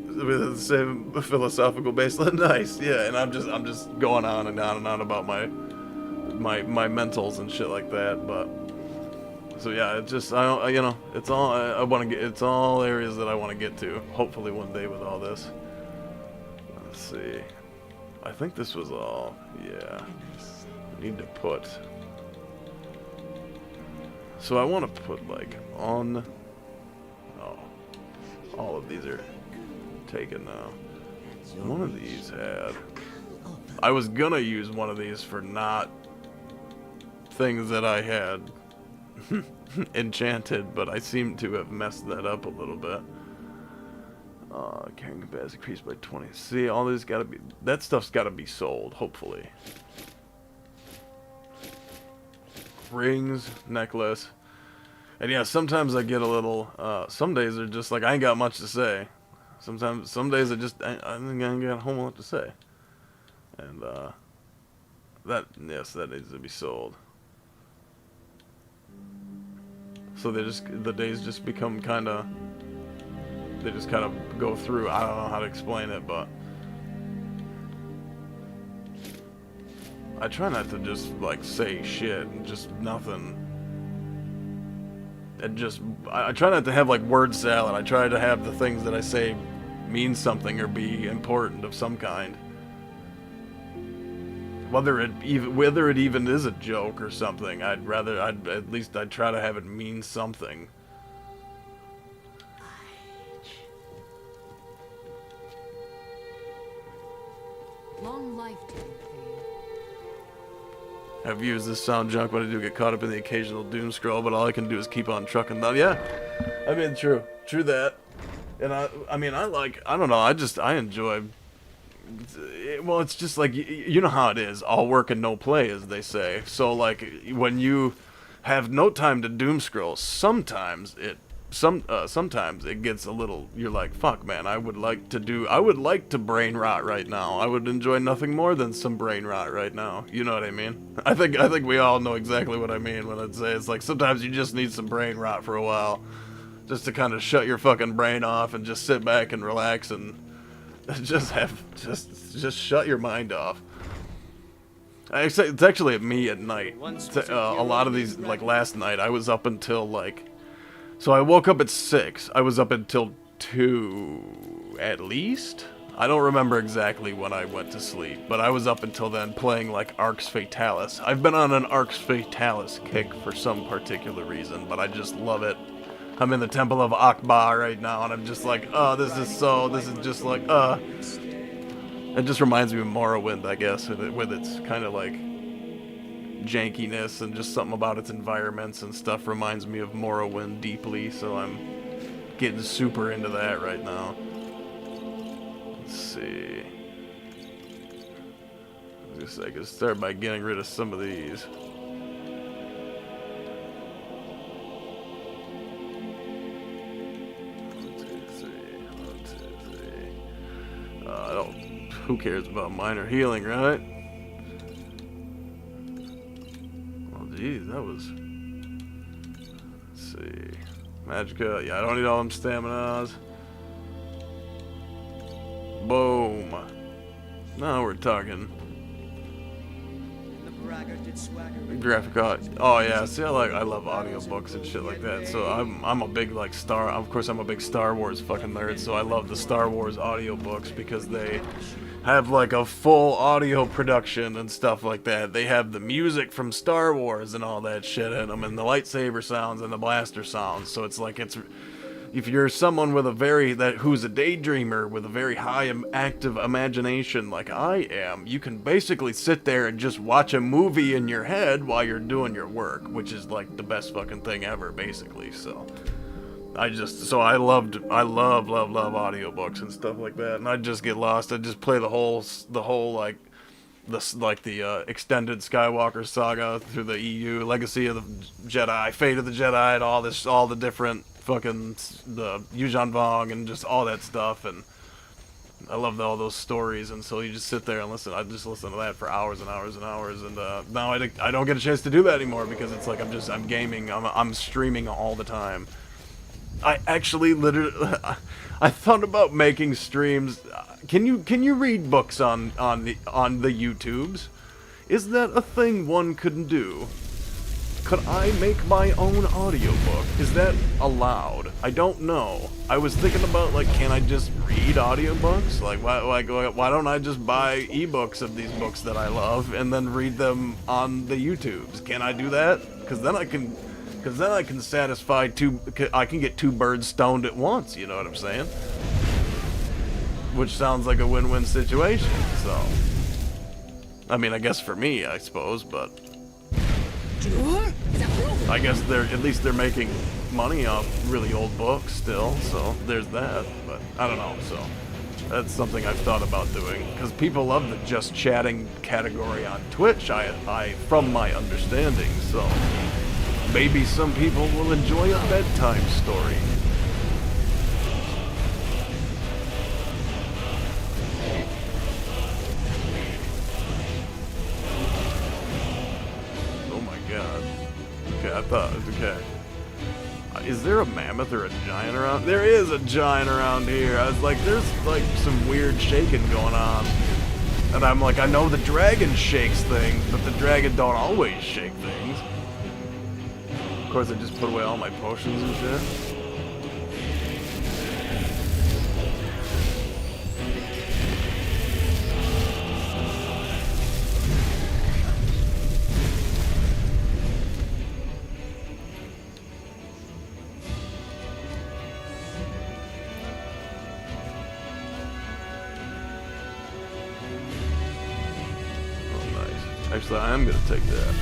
With the same philosophical baseline. Nice, yeah, and I'm just going on and on and on about my mentals and shit like that, but so yeah, it's just it's all I want to get. It's all areas that I want to get to. Hopefully one day with all this. Let's see. I think this was all. Yeah. I need to put. So I want to put like on. Oh, all of these are taken now. One of these had. I was gonna use one of these for not things that I had enchanted, but I seem to have messed that up a little bit. Carrying capacity increased by 20. See, all this gotta be. That stuff's gotta be sold, hopefully. Rings, necklace. And yeah, sometimes I get a little. Some days are just like I ain't got much to say. Some days I think I ain't got a whole lot to say. And that needs to be sold. So the days just become they just kind of go through. I don't know how to explain it, but I try not to just like say shit and just nothing. And just I try not to have like word salad. I try to have the things that I say mean something or be important of some kind. Whether it even is a joke or something, I'd try to have it mean something. Long life to you, I've used this sound junk when I do get caught up in the occasional doom scroll, but all I can do is keep on trucking down. Yeah, I mean, true that. And I don't know, I enjoy. Well, it's just like, you know how it is, all work and no play, as they say. So like when you have no time to doom scroll, sometimes it gets a little, you're like, fuck man, I would like to brain rot right now. I would enjoy nothing more than some brain rot right now. You know what I mean? I think we all know exactly what I mean when I say it's like sometimes you just need some brain rot for a while, just to kind of shut your fucking brain off and just sit back and relax and just shut your mind off. It's actually at me at night. A lot of these, like last night, I was up until like, so I woke up at 6. I was up until 2 at least. I don't remember exactly when I went to sleep, but I was up until then playing like Arx Fatalis. I've been on an Arx Fatalis kick for some particular reason, but I just love it. I'm in the Temple of Akbar right now, and I'm just like, oh, this is just like, it just reminds me of Morrowind, I guess, with its kind of like jankiness and just something about its environments and stuff reminds me of Morrowind deeply, so I'm getting super into that right now. Let's see. I guess I could start by getting rid of some of these. Who cares about minor healing, right? Well, geez, that was... Let's see. Magicka. Yeah, I don't need all them staminas. Boom. Now we're talking. Graphic art. Oh yeah, see, I love audiobooks and shit like that. So I'm a big like of course I'm a big Star Wars fucking nerd, so I love the Star Wars audiobooks because they have like a full audio production and stuff like that. They have the music from Star Wars and all that shit in them, and the lightsaber sounds and the blaster sounds. So it's like if you're someone with a who's a daydreamer with a very high active imagination like I am, you can basically sit there and just watch a movie in your head while you're doing your work, which is like the best fucking thing ever, basically. So I love audiobooks and stuff like that, and I'd just get lost. I'd just play the whole like the extended Skywalker saga through the EU, Legacy of the Jedi, Fate of the Jedi, and all the different fucking the Yuuzhan Vong and just all that stuff, and I love all those stories, and so you just sit there and listen. I just listen to that for hours and hours and hours, and now I don't get a chance to do that anymore because it's like I'm gaming, I'm streaming all the time. I actually literally I thought about making streams. Can you read books on the YouTubes? Is that a thing one could do? Could I make my own audiobook? Is that allowed? I don't know. I was thinking about, like, can I just read audiobooks? Like, why don't I just buy ebooks of these books that I love and then read them on the YouTubes? Can I do that? Because then I can satisfy I can get two birds stoned at once, you know what I'm saying? Which sounds like a win-win situation, so. I mean, I guess for me, I suppose, but I guess at least they're making money off really old books still, so there's that, but I don't know, so that's something I've thought about doing, because people love the just chatting category on Twitch, I from my understanding, so maybe some people will enjoy a bedtime story. Okay. Is there a mammoth or a giant around? There is a giant around here. I was like, there's like some weird shaking going on. And I'm like, I know the dragon shakes things, but the dragon don't always shake things. Of course, I just put away all my potions and shit. Actually, I am going to take that.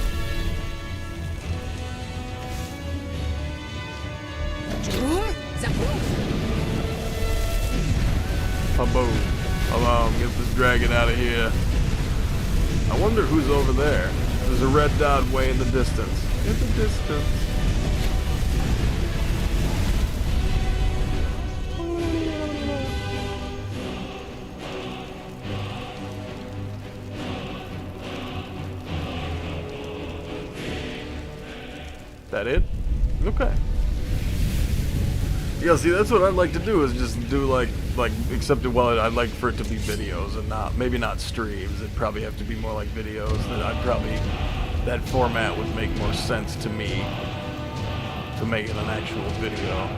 Boom. Come on, get this dragon out of here. I wonder who's over there. There's a red dot way in the distance. In the distance. That it? Okay. Yeah, see, that's what I'd like to do, is just do except I'd like for it to be videos and maybe not streams. It'd probably have to be more like videos. That format would make more sense to me to make it an actual video.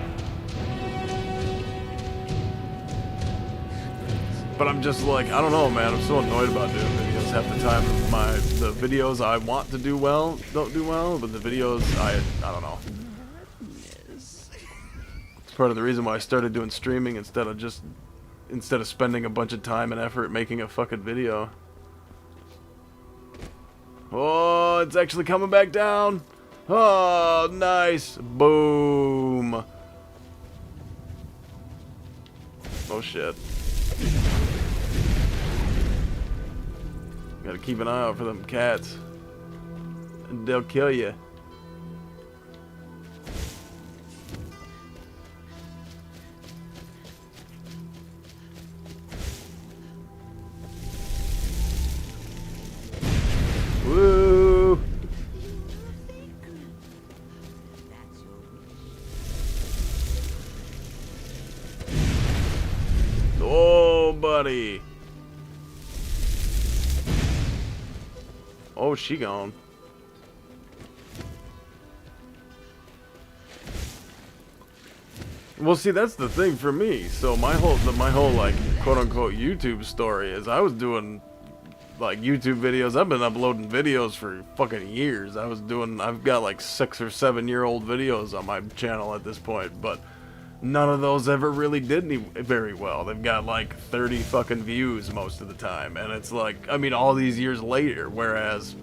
But I'm just like, I don't know, man. I'm so annoyed about doing videos. Half the time, the videos I want to do well don't do well, but the videos I don't know. It's part of the reason why I started doing streaming instead of spending a bunch of time and effort making a fucking video. Oh, it's actually coming back down. Oh, nice. Boom. Oh shit. Gotta keep an eye out for them cats. And they'll kill you. Woo! Oh, buddy. Oh, she gone. Well, see, that's the thing for me. So my whole like quote-unquote YouTube story is I was doing like YouTube videos. I've been uploading videos for fucking years. I've got like 6 or 7 year old videos on my channel at this point, but none of those ever really did very well. They've got like 30 fucking views most of the time, and it's like, I mean, all these years later, whereas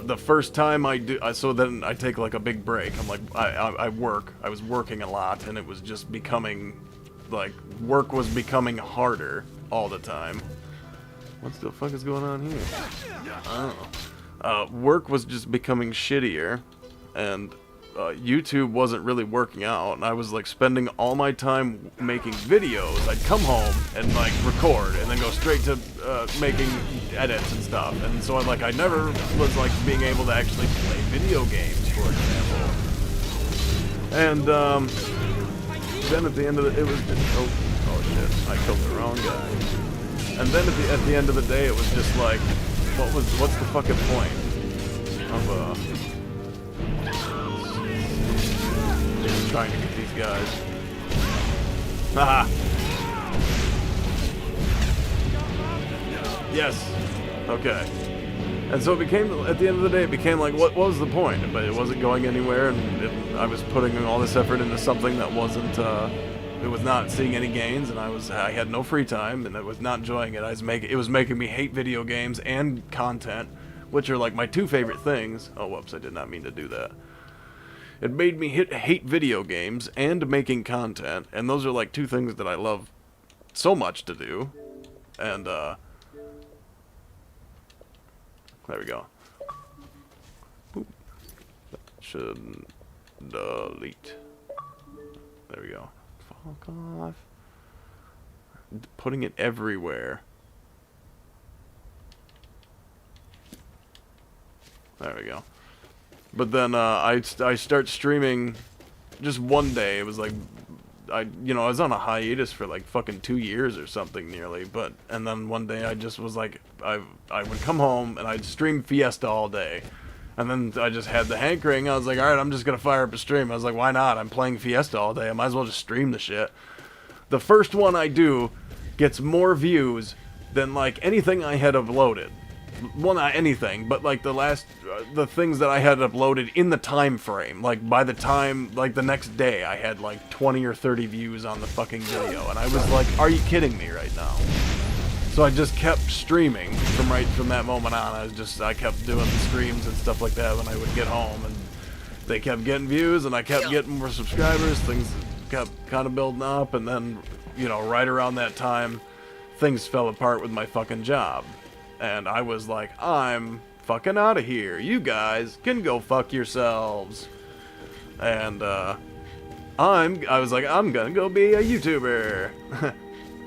the first time I do, so then I take like a big break. I'm like, I was working a lot, and it was just becoming, like, work was becoming harder all the time. What the fuck is going on here? Oh. Work was just becoming shittier, and YouTube wasn't really working out, and I was like spending all my time making videos. I'd come home and like record, and then go straight to making edits and stuff. And so I never was like being able to actually play video games, for example. And then at the end of it was just, oh shit, I killed the wrong guy. And then at the end of the day, it was just like, what's the fucking point of trying to get these guys? Haha. Yes. Okay. And so it became, at the end of the day, it became like, what was the point? But it wasn't going anywhere, and I was putting all this effort into something that wasn't, it was not seeing any gains, and I had no free time, and I was not enjoying it. It was making me hate video games and content, which are like my two favorite things. Oh, whoops, I did not mean to do that. It made me hate video games and making content, and those are like two things that I love so much to do. And there we go. Oop. Should delete. There we go. Fuck off. Putting it everywhere. There we go. But then I start streaming just one day. It was like, I was on a hiatus for like fucking 2 years or something nearly. And then one day I just was like, I would come home and I'd stream Fiesta all day. And then I just had the hankering. I was like, alright, I'm just going to fire up a stream. I was like, why not? I'm playing Fiesta all day. I might as well just stream the shit. The first one I do gets more views than like anything I had uploaded. Well, not anything, but like the things that I had uploaded in the time frame. Like by the time, like the next day, I had like 20 or 30 views on the fucking video. And I was like, are you kidding me right now? So I just kept streaming from that moment on. I kept doing the streams and stuff like that when I would get home, and they kept getting views, and I kept getting more subscribers. Things kept kind of building up, and then, right around that time, things fell apart with my fucking job. And I was like, I'm fucking out of here. You guys can go fuck yourselves. And I was like, I'm gonna go be a YouTuber.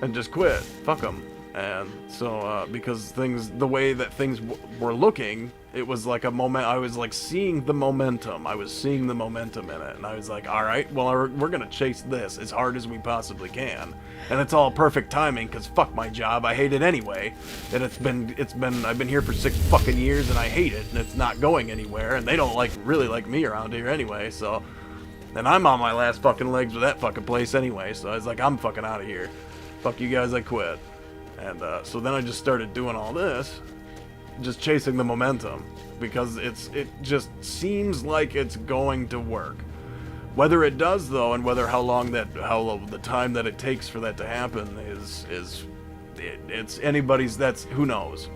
And just quit. Fuck them. And so, because the way that things were looking, it was like a moment, I was like seeing the momentum. I was seeing the momentum in it. And I was like, alright, well, we're gonna chase this as hard as we possibly can. And it's all perfect timing, because fuck my job, I hate it anyway. And I've been here for 6 fucking years and I hate it, and it's not going anywhere, and they don't really like me around here anyway, so. And I'm on my last fucking legs with that fucking place anyway, so I was like, I'm fucking out of here. Fuck you guys, I quit. And so then I just started doing all this, just chasing the momentum, because it just seems like it's going to work. Whether it does though, and the time that it takes for that to happen it's anybody's. Who knows.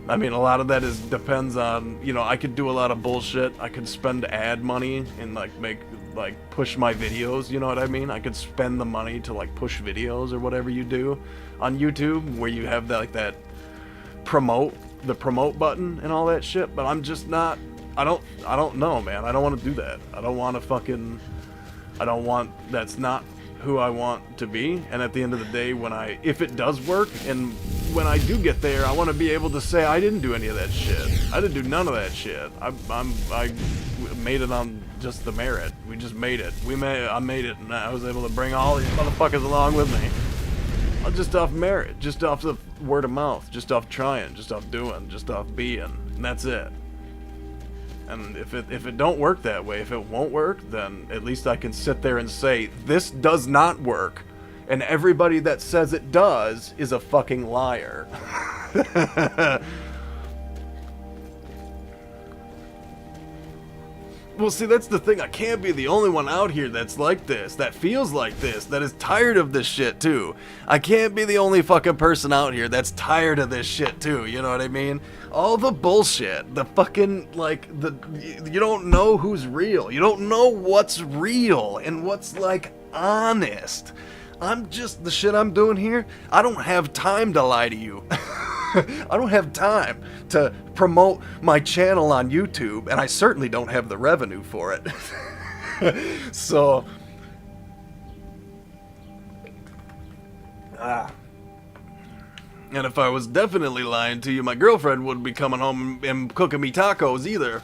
I mean, a lot of that depends on, I could do a lot of bullshit. I could spend ad money and push my videos, you know what I mean? I could spend the money to push videos or whatever you do on YouTube, where you have the promote button and all that shit, but I'm just not, I don't know, man. I don't want to do that. That's not who I want to be. And at the end of the day, if it does work, and when I do get there, I want to be able to say I didn't do any of that shit. I didn't do none of that shit. I made it on just the merit. We just made it. I made it, and I was able to bring all these motherfuckers along with me. Just off merit, just off the word of mouth, just off trying, just off doing, just off being, and that's it. And if it don't work that way, if it won't work, then at least I can sit there and say, this does not work, and everybody that says it does is a fucking liar. Well, see, that's the thing. I can't be the only one out here that's like this, that feels like this, that is tired of this shit, too. I can't be the only fucking person out here that's tired of this shit, too. You know what I mean? All the bullshit, the fucking, like, you don't know who's real. You don't know what's real and what's, like, honest. I'm just, the shit I'm doing here, I don't have time to lie to you. I don't have time to promote my channel on YouTube, and I certainly don't have the revenue for it. So, and if I was definitely lying to you, my girlfriend wouldn't be coming home and cooking me tacos either.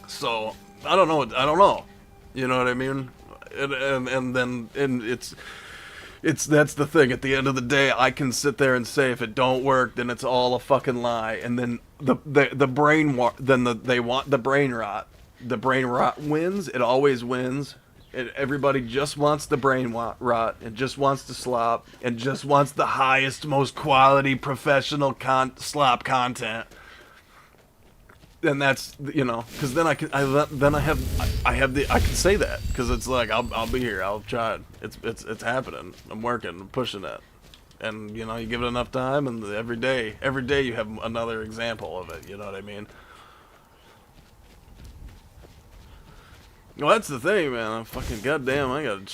So, I don't know. You know what I mean? And it's that's the thing. At the end of the day, I can sit there and say if it don't work, then it's all a fucking lie. And then the brain they want the brain rot. The brain rot wins. It always wins. Everybody just wants the brain rot and just wants to slop and just wants the highest, most quality professional slop content. And that's, you know, because then I can say that because it's like I'll be here, I'll try it. It's happening. I'm working, I'm pushing it, and you know, you give it enough time, and every day you have another example of it. You know what I mean? Well, that's the thing, man. I'm fucking goddamn. I got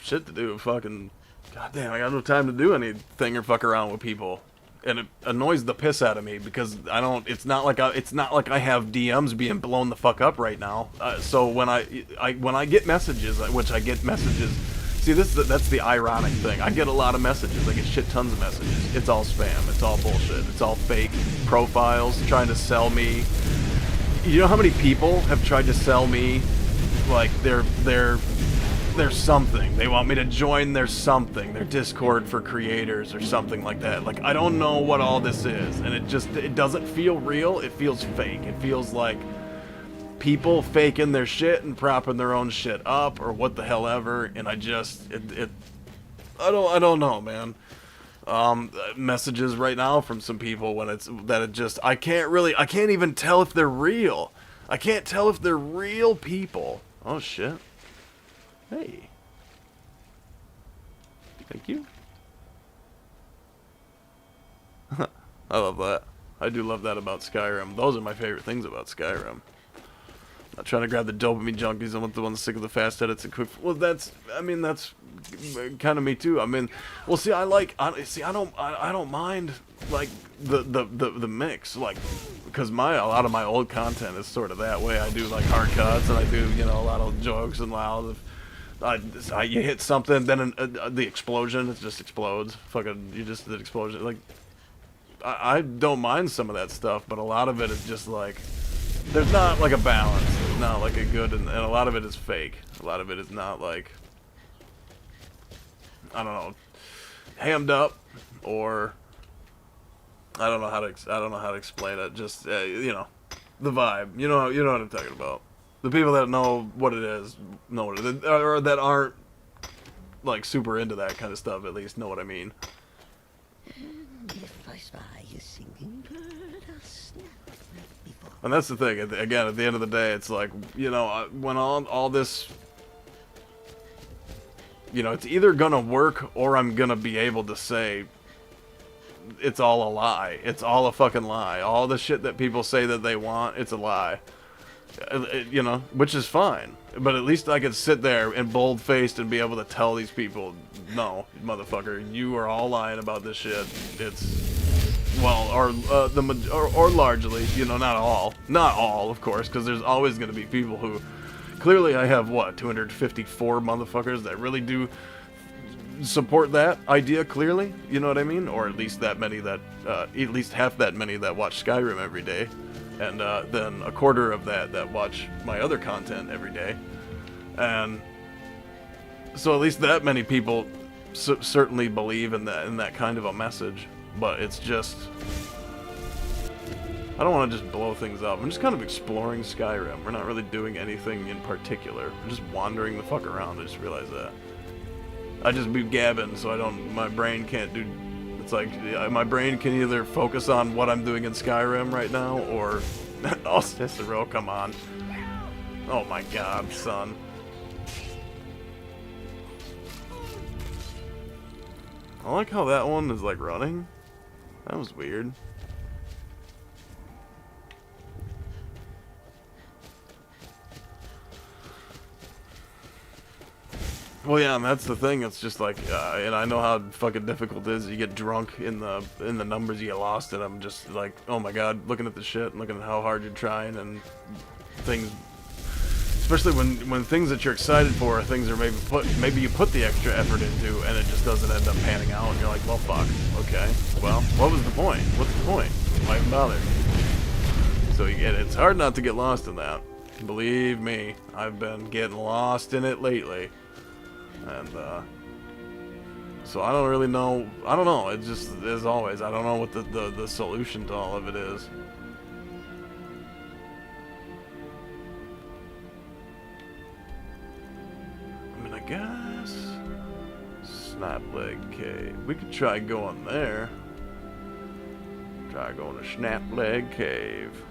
shit to do. Fucking goddamn. I got no time to do anything or fuck around with people. And it annoys the piss out of me because I don't. It's not like I have DMs being blown the fuck up right now. So when I get messages, which I get messages. See, that's the ironic thing. I get a lot of messages. I get shit tons of messages. It's all spam. It's all bullshit. It's all fake profiles trying to sell me. You know how many people have tried to sell me, like they're something. They want me to join their something, their Discord for creators or something like that. Like, I don't know what all this is, and it doesn't feel real. It feels fake. It feels like people faking their shit and propping their own shit up or what the hell ever. And I don't know, man. Messages right now from some people I can't even tell if they're real. I can't tell if they're real people. Oh shit. Hey. Thank you. I love that. I do love that about Skyrim. Those are my favorite things about Skyrim. Not trying to grab the dopamine junkies. I want the ones sick of the fast edits and quick. Well, that's kind of me too. I mean, well, see, I don't mind like the mix, like, because a lot of my old content is sort of that way. I do like hard cuts and I do, you know, a lot of jokes and loud. You hit something, then the explosion, it just explodes. Fucking, the explosion. Like, I don't mind some of that stuff, but a lot of it is just like, there's not like a balance. There's not like a good, and a lot of it is fake. A lot of it is not like, I don't know, hammed up, or I don't know how to explain it. Just you know, the vibe. You know what I'm talking about. The people that know what it is know what it is, or that aren't like super into that kind of stuff. At least know what I mean. If I spy a singing bird, I'll snap before. And that's the thing. Again, at the end of the day, it's like, you know, when all this, you know, it's either gonna work or I'm gonna be able to say it's all a lie. It's all a fucking lie. All the shit that people say that they want, it's a lie. You know, which is fine. But at least I could sit there and bold-faced and be able to tell these people, no, motherfucker, you are all lying about this shit. It's, well, or largely, you know, not all, of course, because there's always going to be people who, clearly I have, 254 motherfuckers that really do support that idea, clearly, you know what I mean? Or at least that many that, at least half that many that watch Skyrim every day. And then a quarter of that watch my other content every day. And so at least that many people certainly believe in that kind of a message. But it's just, I don't want to just blow things up. I'm just kind of exploring Skyrim. We're not really doing anything in particular. We're just wandering the fuck around. I just realized that. I just be gabbing, so my brain can't do. It's like, my brain can either focus on what I'm doing in Skyrim right now, or... Oh, Cicero, come on. Oh my god, son. I like how that one is like running. That was weird. Well, yeah, and that's the thing. It's just like, and I know how fucking difficult it is. You get drunk in the numbers, you get lost, and I'm just like, oh my god, looking at the shit and looking at how hard you're trying and things. Especially when things that you're excited for are things that maybe you put the extra effort into and it just doesn't end up panning out, and you're like, well, fuck. Okay, well, what was the point? What's the point? Why even bother? So it's hard not to get lost in that. Believe me, I've been getting lost in it lately. And, so I don't really know. I don't know. It's just, as always, I don't know what the solution to all of it is. I mean, I guess Snapleg Cave. We could try going there. Try going to Snapleg Cave.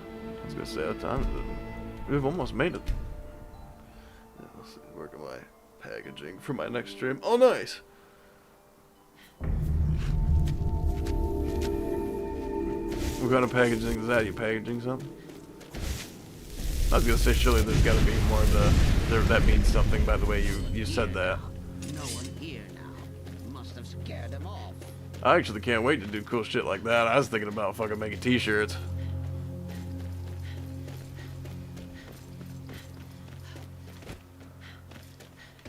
I was gonna say, what time is it? We've almost made it. Yeah, let's see. Where am I? Packaging for my next stream. Oh, nice. What kind of packaging is that? You packaging something? I was gonna say, surely there's gotta be more of that means something by the way you said that. No one here now. Must have scared them off. I actually can't wait to do cool shit like that. I was thinking about fucking making t-shirts.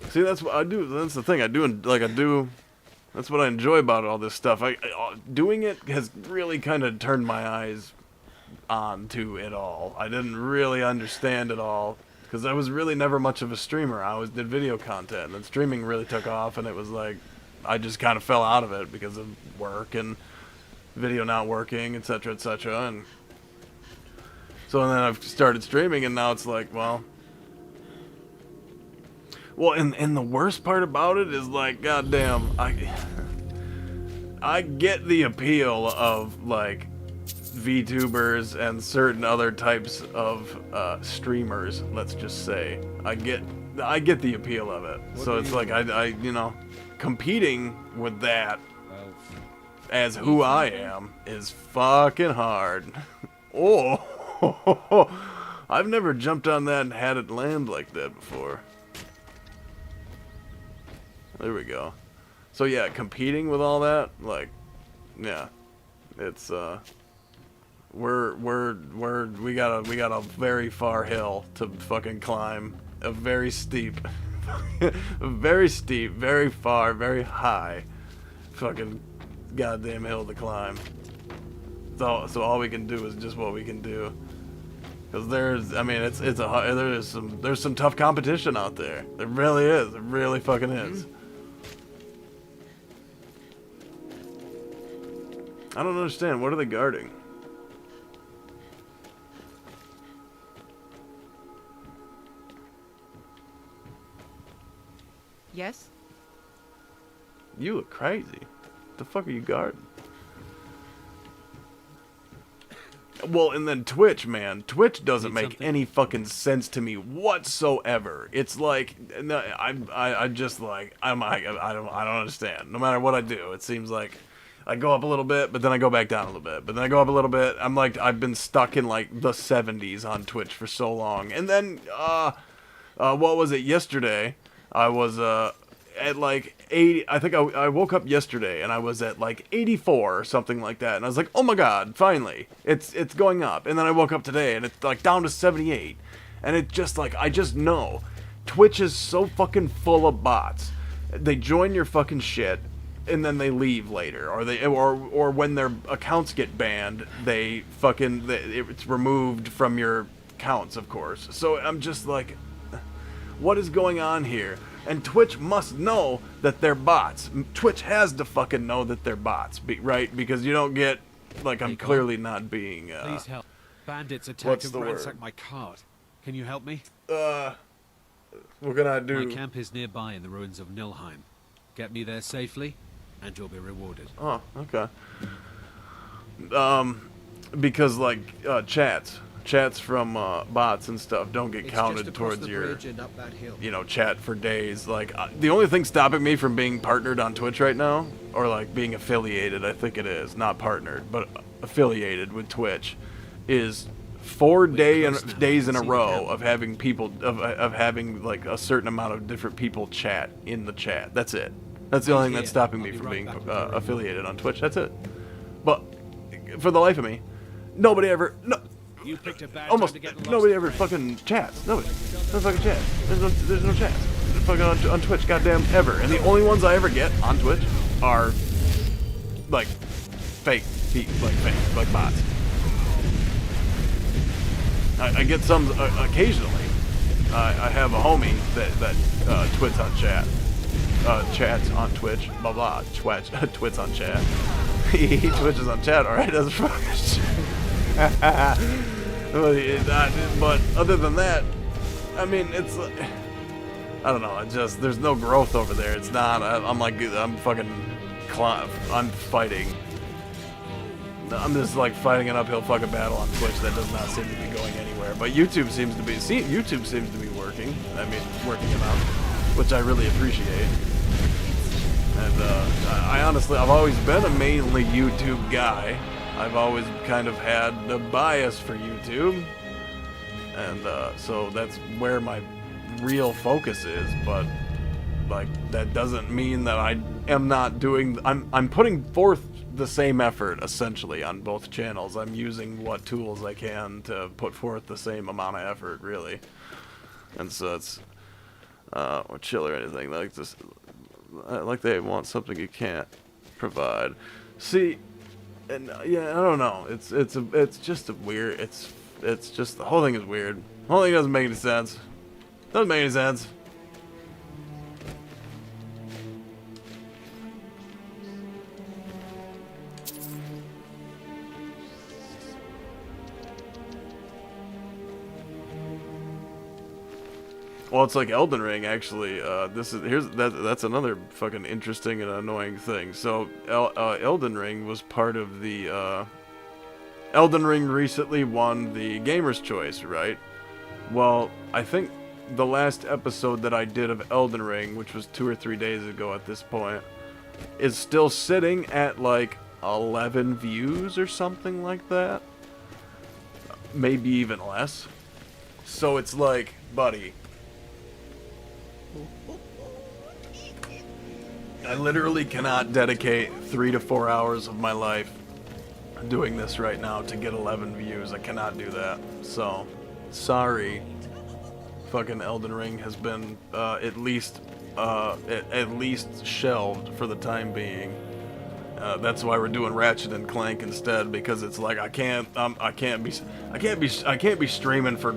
See, that's what I do. That's the thing. That's what I enjoy about all this stuff. Doing it has really kind of turned my eyes on to it all. I didn't really understand it all because I was really never much of a streamer. I always did video content, and streaming really took off, and it was like I just kind of fell out of it because of work and video not working, etc., etc. And so then I've started streaming, and now it's like, well, and the worst part about it is, like, goddamn, I get the appeal of, like, VTubers and certain other types of streamers, let's just say. I get the appeal of it. So it's like, I you know, competing with that as who I am is fucking hard. Oh, I've never jumped on that and had it land like that before. There we go. So yeah, competing with all that, like, yeah, it's we got a very far hill to fucking climb, a very steep, very steep, very far, very high, fucking goddamn hill to climb. So all we can do is just what we can do. Cause there's some tough competition out there. There really is. It really fucking is. I don't understand. What are they guarding? Yes? You look crazy. What the fuck are you guarding? Well, and then Twitch, man. Twitch doesn't make any fucking sense to me whatsoever. It's like, no, I just like, I don't understand. No matter what I do, it seems like I go up a little bit, but then I go back down a little bit, but then I go up a little bit. I'm like, I've been stuck in like the 70s on Twitch for so long. And then, what was it, yesterday? I was, at like 80, I think I woke up yesterday and I was at like 84 or something like that. And I was like, oh my god, finally, it's going up. And then I woke up today and it's like down to 78. And it just like, I just know, Twitch is so fucking full of bots. They join your fucking shit and then they leave later, or when their accounts get banned, it's removed from your accounts, of course. So I'm just like, what is going on here? And Twitch must know that they're bots. Twitch has to fucking know that they're bots, right? Because you don't get, like, I'm clearly not being, Please help. Bandits attacked and ransacked my cart. Can you help me? What can I do? My camp is nearby in the ruins of Nilheim. Get me there safely, and you'll be rewarded. Oh, okay. Because, like, chats. chats from bots and stuff don't get It's counted just across towards the your, bridge and up that hill. you know, chat for days. Like, the only thing stopping me from being partnered on Twitch right now, or like being affiliated, I think it is, not partnered, but affiliated with Twitch, is 4 days in a row of having people, of having like a certain amount of different people chat in the chat. That's it. That's the only thing that's stopping me from being affiliated on Twitch. That's it. But for the life of me, nobody ever, You picked a bad almost time to get nobody ever fucking chats. Nobody. No fucking chat. There's no chats. Fucking on Twitch, goddamn ever. And the only ones I ever get on Twitch are like fake bots. I get some occasionally. I have a homie that twits on chat. Chats on Twitch. Blah blah. Twits on chat. He twitches on chat. All right, that's fucking shit. But other than that, I mean, it's, I don't know, there's no growth over there. It's not, I'm fighting. I'm just like fighting an uphill fucking battle on Twitch that does not seem to be going anywhere. But YouTube seems to be working. I mean, working it out, which I really appreciate. And I honestly, I've always been a mainly YouTube guy. I've always kind of had a bias for YouTube, and so that's where my real focus is. But like, that doesn't mean that I am not doing. I'm putting forth the same effort essentially on both channels. I'm using what tools I can to put forth the same amount of effort, really. And so it's or chill or anything like this. Like they want something you can't provide. See. And yeah, I don't know. It's just a weird. It's just the whole thing is weird. The whole thing doesn't make any sense. Doesn't make any sense. Well, it's like Elden Ring, actually. That's another fucking interesting and annoying thing. So, Elden Ring was part of the, Elden Ring recently won the Gamer's Choice, right? Well, I think the last episode that I did of Elden Ring, which was 2 or 3 days ago at this point, is still sitting at like 11 views or something like that. Maybe even less. So it's like, buddy, I literally cannot dedicate 3 to 4 hours of my life doing this right now to get 11 views. I cannot do that. So, sorry. Fucking Elden Ring has been at least shelved for the time being. That's why we're doing Ratchet and Clank instead, because it's like I can't be streaming for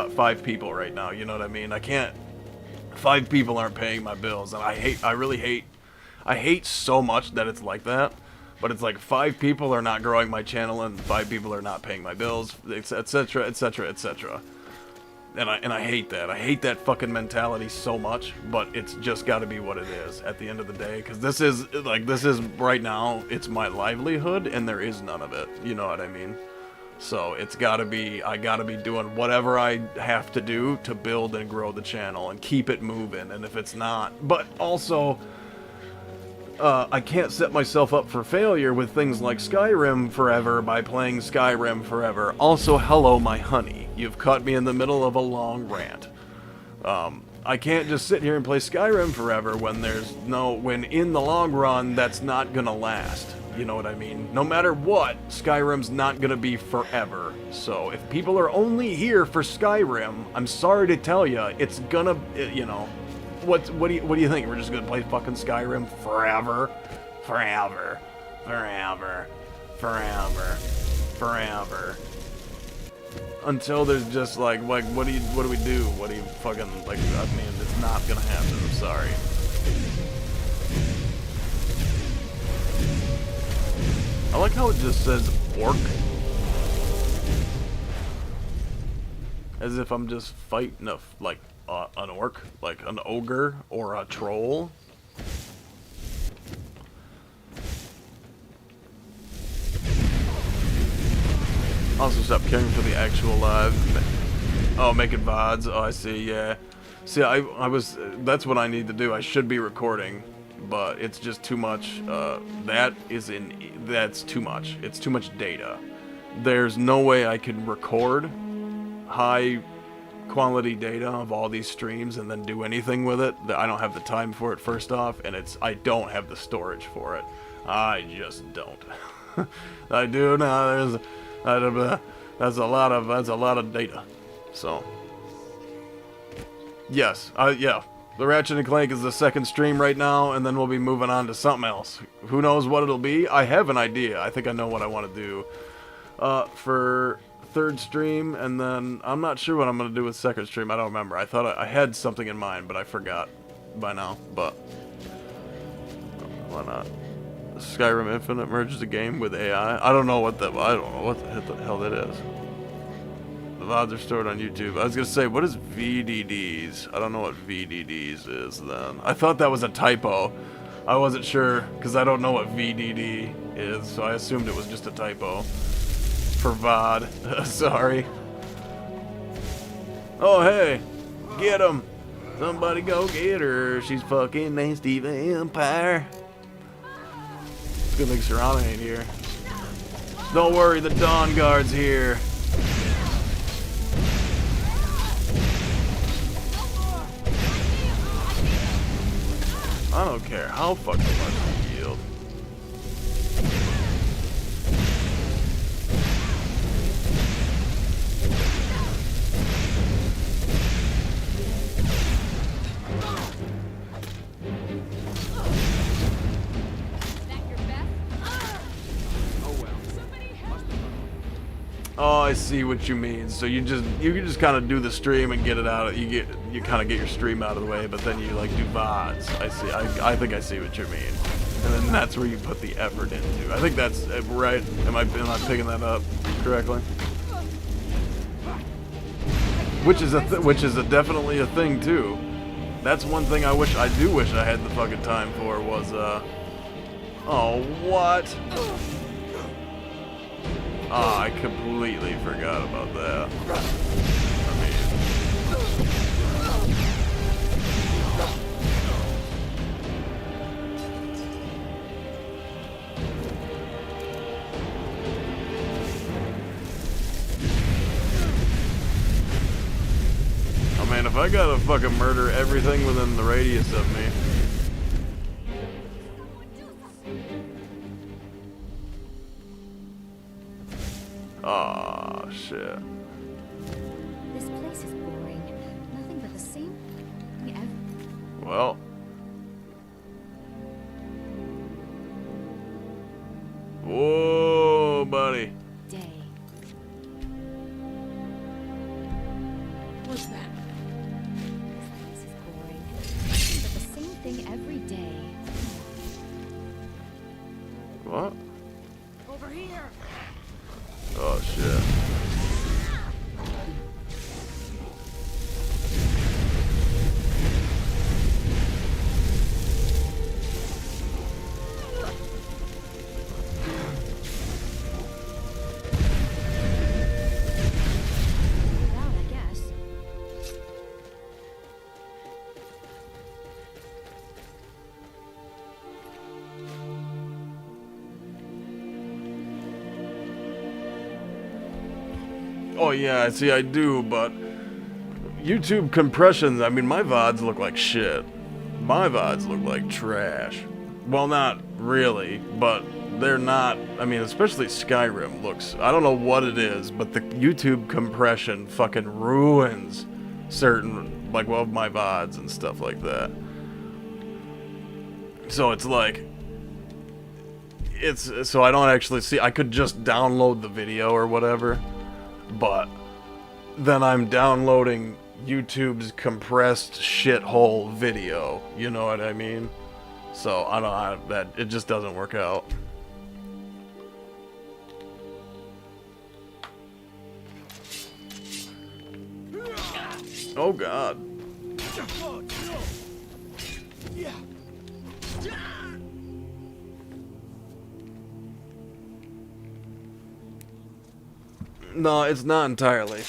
5 people right now. You know what I mean? I can't. 5 people aren't paying my bills, and I hate so much that it's like that. But it's like 5 people are not growing my channel, and 5 people are not paying my bills, etc., etc., etc. And I hate that. I hate that fucking mentality so much. But it's just got to be what it is at the end of the day, because this is right now. It's my livelihood, and there is none of it. You know what I mean? So it's gotta be, I gotta be doing whatever I have to do to build and grow the channel and keep it moving. And if it's not, but also, I can't set myself up for failure with things like Skyrim forever by playing Skyrim forever. Also, hello, my honey. You've caught me in the middle of a long rant. I can't just sit here and play Skyrim forever when when in the long run, that's not gonna last. You know what I mean? No matter what, Skyrim's not gonna be forever. So if people are only here for Skyrim, I'm sorry to tell you, it's gonna, you know, what do you think? We're just gonna play fucking Skyrim forever, forever, forever, forever, forever, until there's just like what do we do? What do you fucking like? I mean, it's not gonna happen. I'm sorry. I like how it just says orc. As if I'm just fighting an orc, like an ogre or a troll. Also, stop caring for the actual live. Oh, making VODs. Oh, I see. Yeah. See, I was. That's what I need to do. I should be recording, but it's just too much. That's too much. It's too much data. There's no way I can record high quality data of all these streams and then do anything with it. I don't have the time for it, first off, and I don't have the storage for it. I just don't. I do now. That's a lot of data. So yes, yeah. The Ratchet and Clank is the second stream right now, and then we'll be moving on to something else. Who knows what it'll be? I have an idea. I think I know what I want to do for third stream, and then I'm not sure what I'm going to do with second stream. I don't remember. I thought I had something in mind, but I forgot by now. But why not? Skyrim Infinite merges the game with AI. I don't know what the hell that is. The VODs are stored on YouTube. I was gonna say, what is VDDs? I don't know what VDDs is then. I thought that was a typo. I wasn't sure because I don't know what VDD is, so I assumed it was just a typo for VOD. Sorry. Oh hey, get him! Somebody go get her. She's fucking nasty vampire. Good thing Serrano ain't here. Don't worry, the Dawn Guard's here. I don't care how fucking much you yield. Oh, I see what you mean. So you can just kind of do the stream and get it out. You kind of get your stream out of the way, but then you like do VODs. I see. I think I see what you mean. And then that's where you put the effort into. I think that's right. Am I picking that up correctly? Which is definitely a thing too. That's one thing I do wish I had the fucking time for was oh what? Oh, I completely forgot about that. I mean... Oh man, if I gotta fucking murder everything within the radius of me... Aw, shit. This place is boring. Nothing but the same thing every... Well. Whoa, buddy. Day. What's that? This place is boring. Nothing but the same thing every day. What? Over here. Oh shit. Well, I guess. Oh yeah, see I do, but YouTube compressions, I mean my VODs look like shit. My VODs look like trash. Well, not really, but they're not, I mean, especially Skyrim looks, I don't know what it is, but the YouTube compression fucking ruins certain, like, well, my VODs and stuff like that. So it's like, so I don't actually see, I could just download the video or whatever, but then I'm downloading YouTube's compressed shithole video, you know what I mean? So I don't, that it just doesn't work out. Oh god. No, it's not entirely.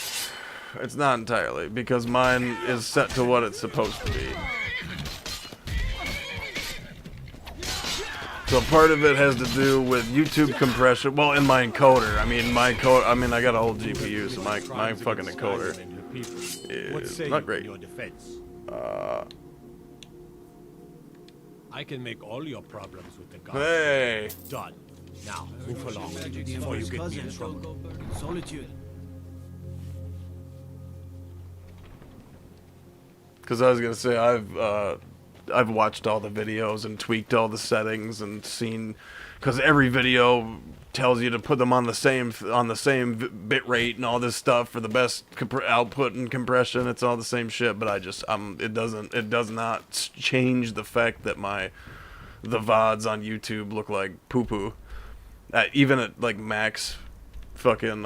It's not entirely, because mine is set to what it's supposed to be. So part of it has to do with YouTube compression. Well, in my encoder. I mean, I got a whole GPU, so my fucking encoder is not great. I can make all your problems with the gods. Hey! Done. Now, move along before you get me in trouble. Solitude. Because I was gonna say I've watched all the videos and tweaked all the settings and seen, because every video tells you to put them on the same bit rate and all this stuff for the best output and compression. It's all the same shit, but it does not change the fact that the VODs on YouTube look like poo poo. Even at like max fucking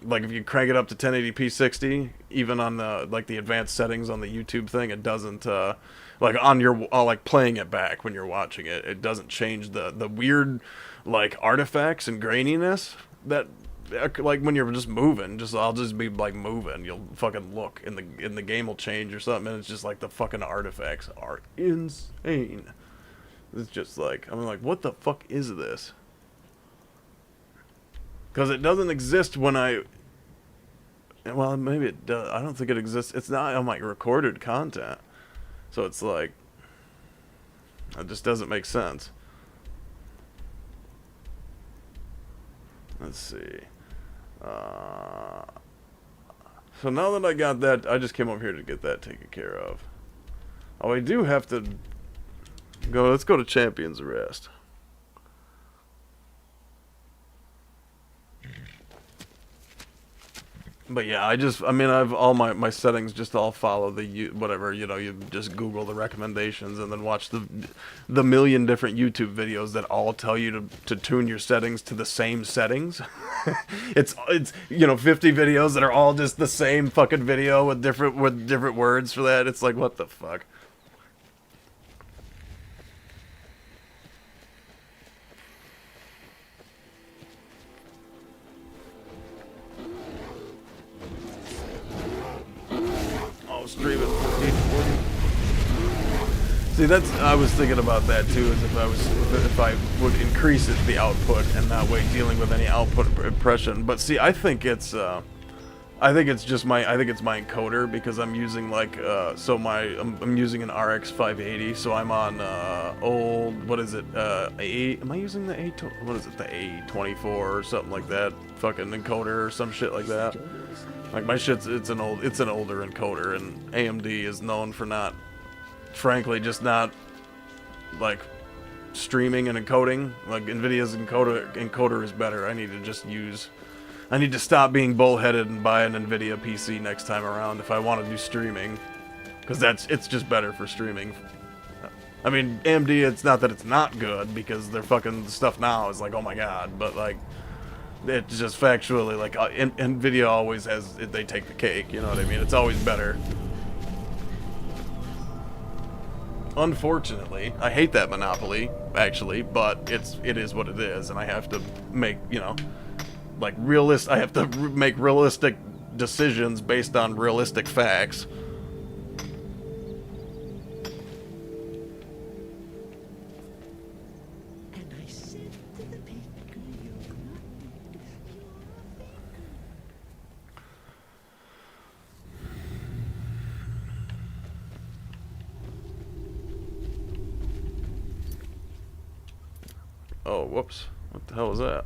like if you crank it up to 1080p 60, even on the the advanced settings on the YouTube thing, it doesn't like on your like playing it back when you're watching it, it doesn't change the weird like artifacts and graininess that like when you're just moving. I'll just be like moving, you'll fucking look in the game will change or something, and it's just like the fucking artifacts are insane. It's just like I'm like, what the fuck is this? Because it doesn't exist when well, maybe it does. I don't think it exists. It's not on my recorded content. So it's like, it just doesn't make sense. Let's see. So now that I got that, I just came over here to get that taken care of. Oh, I do have to go. Let's go to Champion's Rest. But yeah, I've all my settings just all follow whatever, you just Google the recommendations and then watch the million different YouTube videos that all tell you to tune your settings to the same settings. it's 50 videos that are all just the same fucking video with different words for that. It's like, what the fuck? Stream at 1440. See, I was thinking about that too, as if I would increase the output and that way dealing with any output impression. But see, I think it's my encoder, because I'm using I'm using an RX 580, so I'm on old, what is it, am I using the the A24 or something like that, fucking encoder or some shit like that. Like my shit's it's an older encoder, and AMD is known for frankly just not like streaming and encoding. Like Nvidia's encoder is better. I need to stop being bullheaded and buy an Nvidia PC next time around if I want to do streaming, because it's just better for streaming. I mean, AMD, it's not that it's not good, because their fucking stuff now is like, oh my god, but like, it's just factually, like, Nvidia always they take the cake, you know what I mean? It's always better. Unfortunately, I hate that monopoly, actually, but it is what it is, and I have to make, I have to make realistic decisions based on realistic facts. Oh, whoops. What the hell was that?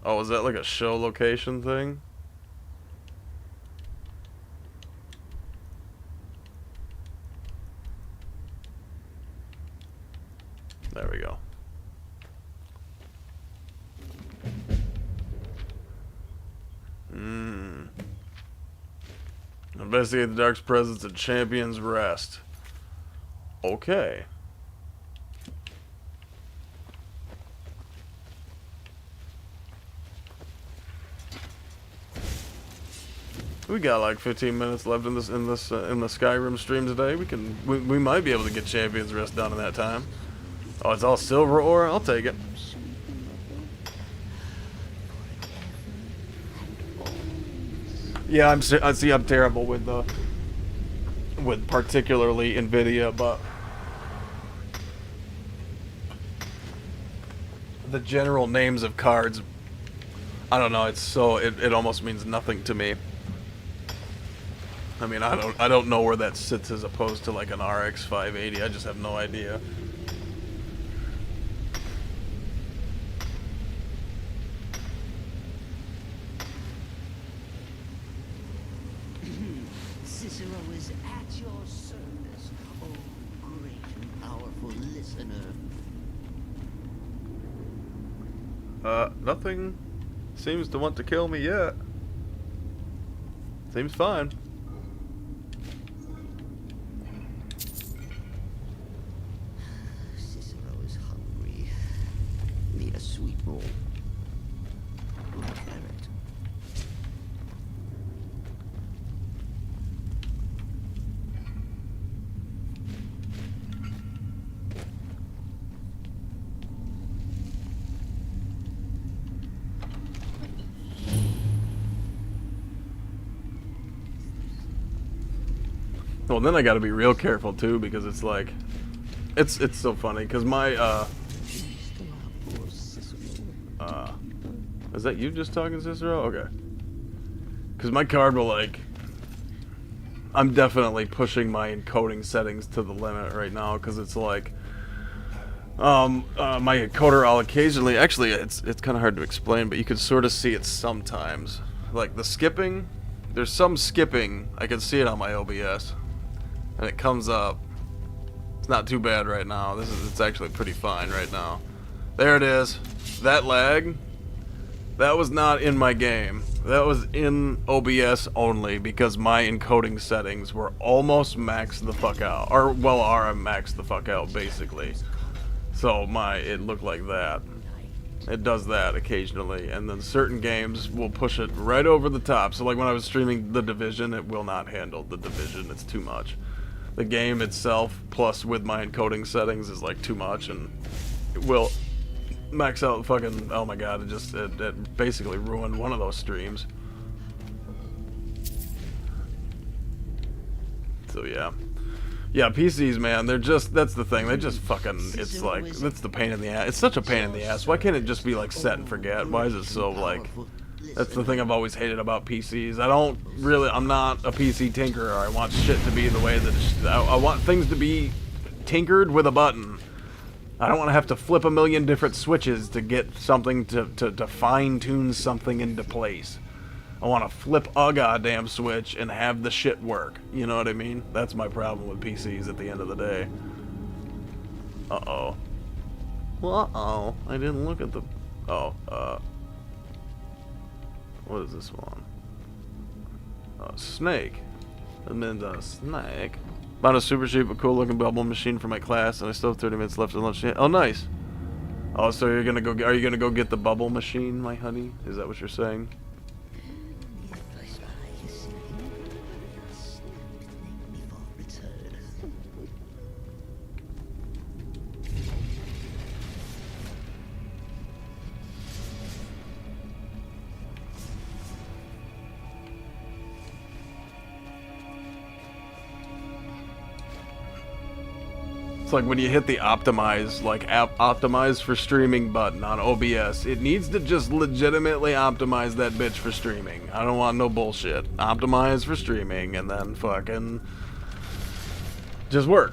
Oh, is that like a show location thing? There we go. Investigate the Dark's presence at Champion's Rest. Okay. We got like 15 minutes left in the Skyrim stream today. We might be able to get Champion's Rest done in that time. Oh, it's all silver ore? I'll take it. Yeah, I see. I'm terrible with particularly Nvidia, but the general names of cards, I don't know. It's so it almost means nothing to me. I mean, I don't know where that sits as opposed to like an RX 580. I just have no idea. Cicero is at your service, oh great and powerful listener. Nothing seems to want to kill me yet. Seems fine. Cicero is hungry. Need a sweet roll. Or a carrot. Well, then I got to be real careful too, because it's like, it's so funny because my is that you just talking, Cicero? Okay. Because my card will like, I'm definitely pushing my encoding settings to the limit right now, because it's like, my encoder, I'll occasionally, actually it's kind of hard to explain, but you can sort of see it sometimes. Like the skipping, there's some skipping, I can see it on my OBS. And it comes up. It's not too bad right now. It's actually pretty fine right now. There it is. That lag, that was not in my game. That was in OBS only, because my encoding settings were almost maxed the fuck out. Or, well, are maxed the fuck out, basically. So it looked like that. It does that occasionally, and then certain games will push it right over the top. So like when I was streaming The Division, it will not handle The Division. It's too much. The game itself, plus with my encoding settings, is like too much, and it will max out fucking, oh my god, it basically ruined one of those streams. So yeah. Yeah, PCs, man, they're just, that's the thing, they just fucking, it's like, that's the pain in the ass. It's such a pain in the ass. Why can't it just be like set and forget? Why is it so like, that's the thing I've always hated about PCs. I'm not a PC tinkerer. I want shit to be the way that I want things to be tinkered with a button. I don't want to have to flip a million different switches to get something to fine-tune something into place. I want to flip a goddamn switch and have the shit work. You know what I mean? That's my problem with PCs at the end of the day. Uh-oh. Well, uh-oh. I didn't look at the... Oh, what is this one? Snake. That means a snake. Bought a super cheap but cool looking bubble machine for my class, and I still have 30 minutes left to lunch. Oh, nice. Oh, so are you gonna go get the bubble machine, my honey? Is that what you're saying? It's like when you hit the optimize, like optimize for streaming button on OBS, it needs to just legitimately optimize that bitch for streaming. I don't want no bullshit. Optimize for streaming and then fucking just work.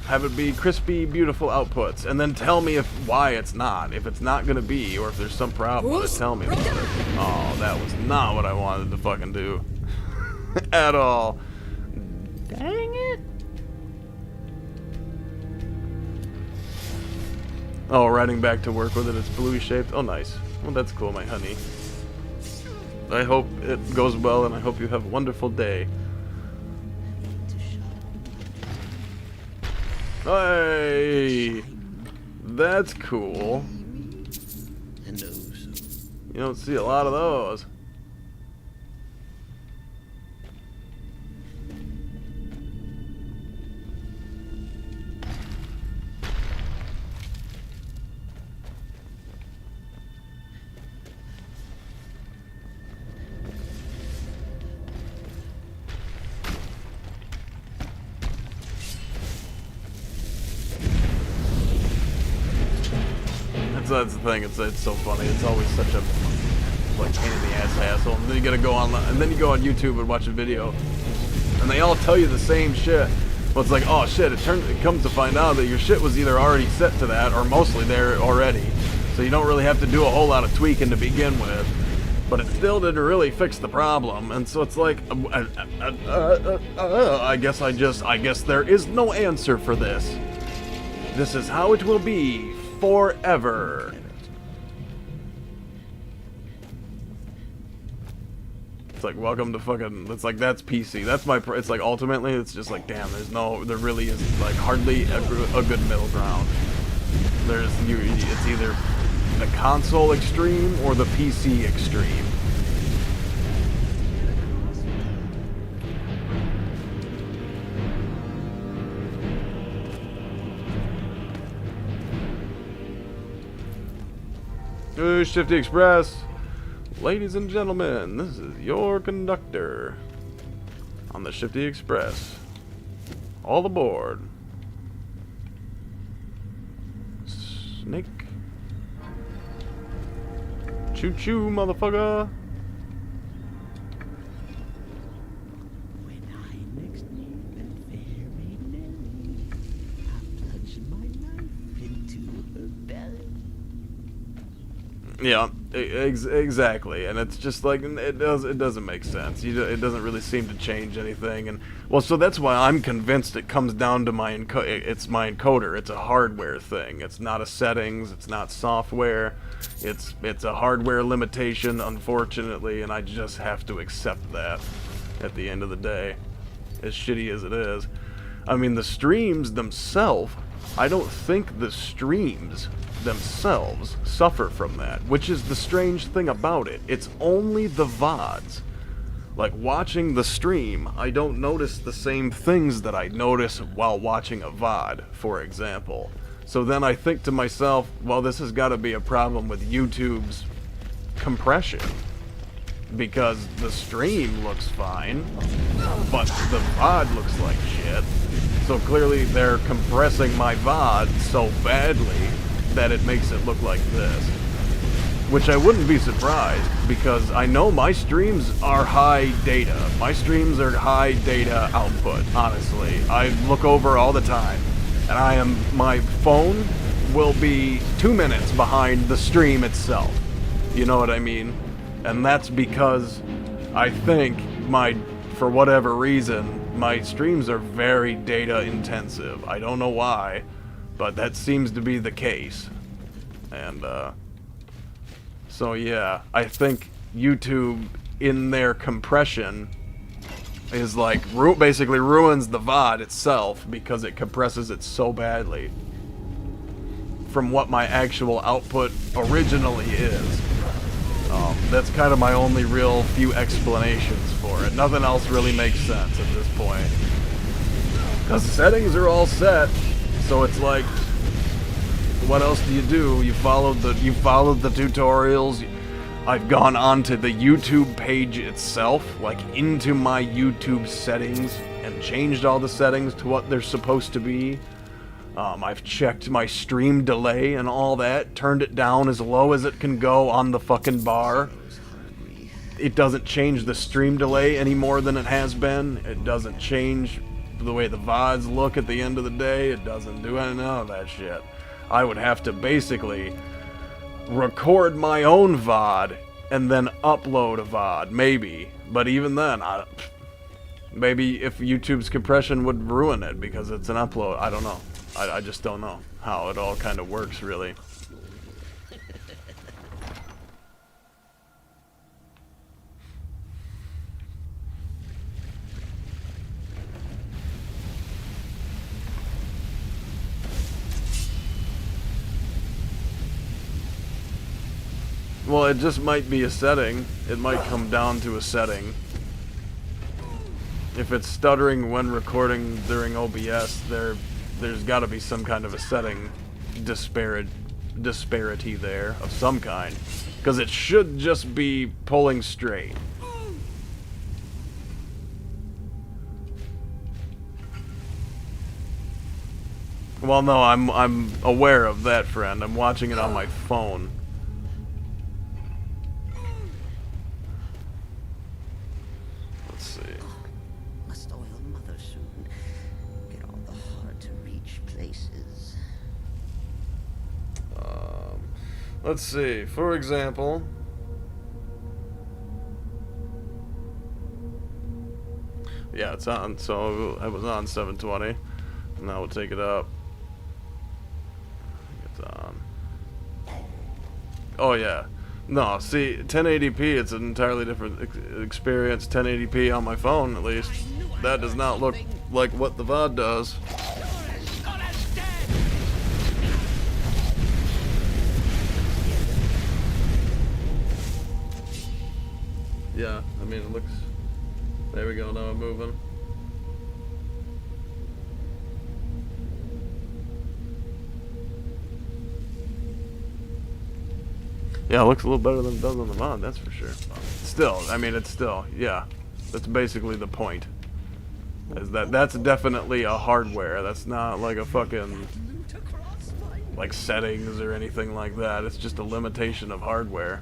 Have it be crispy, beautiful outputs, and then tell me why it's not. If it's not gonna be, or if there's some problem with it, tell me about it. Oh, that was not what I wanted to fucking do. At all. Dang it! Oh, riding back to work with it, it's bluey shaped. Oh, nice. Well, that's cool, my honey. I hope it goes well, and I hope you have a wonderful day. Hey! That's cool. You don't see a lot of those. that's the thing. It's so funny. It's always such a like pain in the ass hassle. And then you gotta go on, and then you go on YouTube and watch a video, and they all tell you the same shit. Well, it's like, oh shit! It comes to find out that your shit was either already set to that or mostly there already. So you don't really have to do a whole lot of tweaking to begin with. But it still didn't really fix the problem, and so it's like, I guess there is no answer for this. This is how it will be forever. It's like, welcome to fucking, it's like, that's PC. That's my, it's like, ultimately, it's just like, damn, there really is, like, hardly a good middle ground. It's either the console extreme or the PC extreme. Shifty Express. Ladies and gentlemen, this is your conductor on the Shifty Express. All aboard. Snake. Choo-choo, motherfucker. When I next meet that fairy Nelly, I'll plunge my knife into her belly. Yeah, exactly, and it's just like it doesn't make sense. It doesn't really seem to change anything, and well, so that's why I'm convinced it comes down to my encoder. It's a hardware thing. It's not a settings. It's not software. It's a hardware limitation, unfortunately, and I just have to accept that. At the end of the day, as shitty as it is, I mean the streams themselves. I don't think the streams themselves suffer from that, which is the strange thing about it. It's only the VODs. Like, watching the stream, I don't notice the same things that I notice while watching a VOD, for example. So then I think to myself, well, this has got to be a problem with YouTube's compression. Because the stream looks fine, but the VOD looks like shit. So clearly they're compressing my VOD so badly that it makes it look like this. Which I wouldn't be surprised, because I know my streams are high data. My streams are high data output, honestly. I look over all the time, and my phone will be 2 minutes behind the stream itself. You know what I mean? And that's because I think for whatever reason, my streams are very data intensive. I don't know why, but that seems to be the case. And, so yeah, I think YouTube, in their compression, is like, basically ruins the VOD itself because it compresses it so badly from what my actual output originally is. That's kind of my only real few explanations for it. Nothing else really makes sense at this point. Because the settings are all set, so it's like, what else do? You followed the tutorials. I've gone onto the YouTube page itself, like into my YouTube settings, and changed all the settings to what they're supposed to be. I've checked my stream delay and all that, turned it down as low as it can go on the fucking bar. It doesn't change the stream delay any more than it has been. It doesn't change the way the VODs look at the end of the day. It doesn't do none of that shit. I would have to basically record my own VOD and then upload a VOD, maybe. But even then, maybe if YouTube's compression would ruin it because it's an upload. I don't know. I just don't know how it all kind of works, really. Well, it just might be a setting. It might come down to a setting. If it's stuttering when recording during OBS, there's got to be some kind of a setting disparity there of some kind. Because it should just be pulling straight. Well, no, I'm aware of that, friend. I'm watching it on my phone. Let's see. Must oil mother soon. Get all the hard-to-reach places. Let's see. For example, yeah, it's on. So I was on 720. Now we'll take it up. It's on. Oh yeah. No, see, 1080p, it's an entirely different experience. 1080p on my phone, at least. That does not look like what the VOD does. Yeah, I mean, it looks... There we go, now I'm moving. Yeah, it looks a little better than it does on the mod, that's for sure. Still, I mean, it's still, yeah. That's basically the point. Is that's definitely a hardware. That's not like a fucking... like settings or anything like that. It's just a limitation of hardware.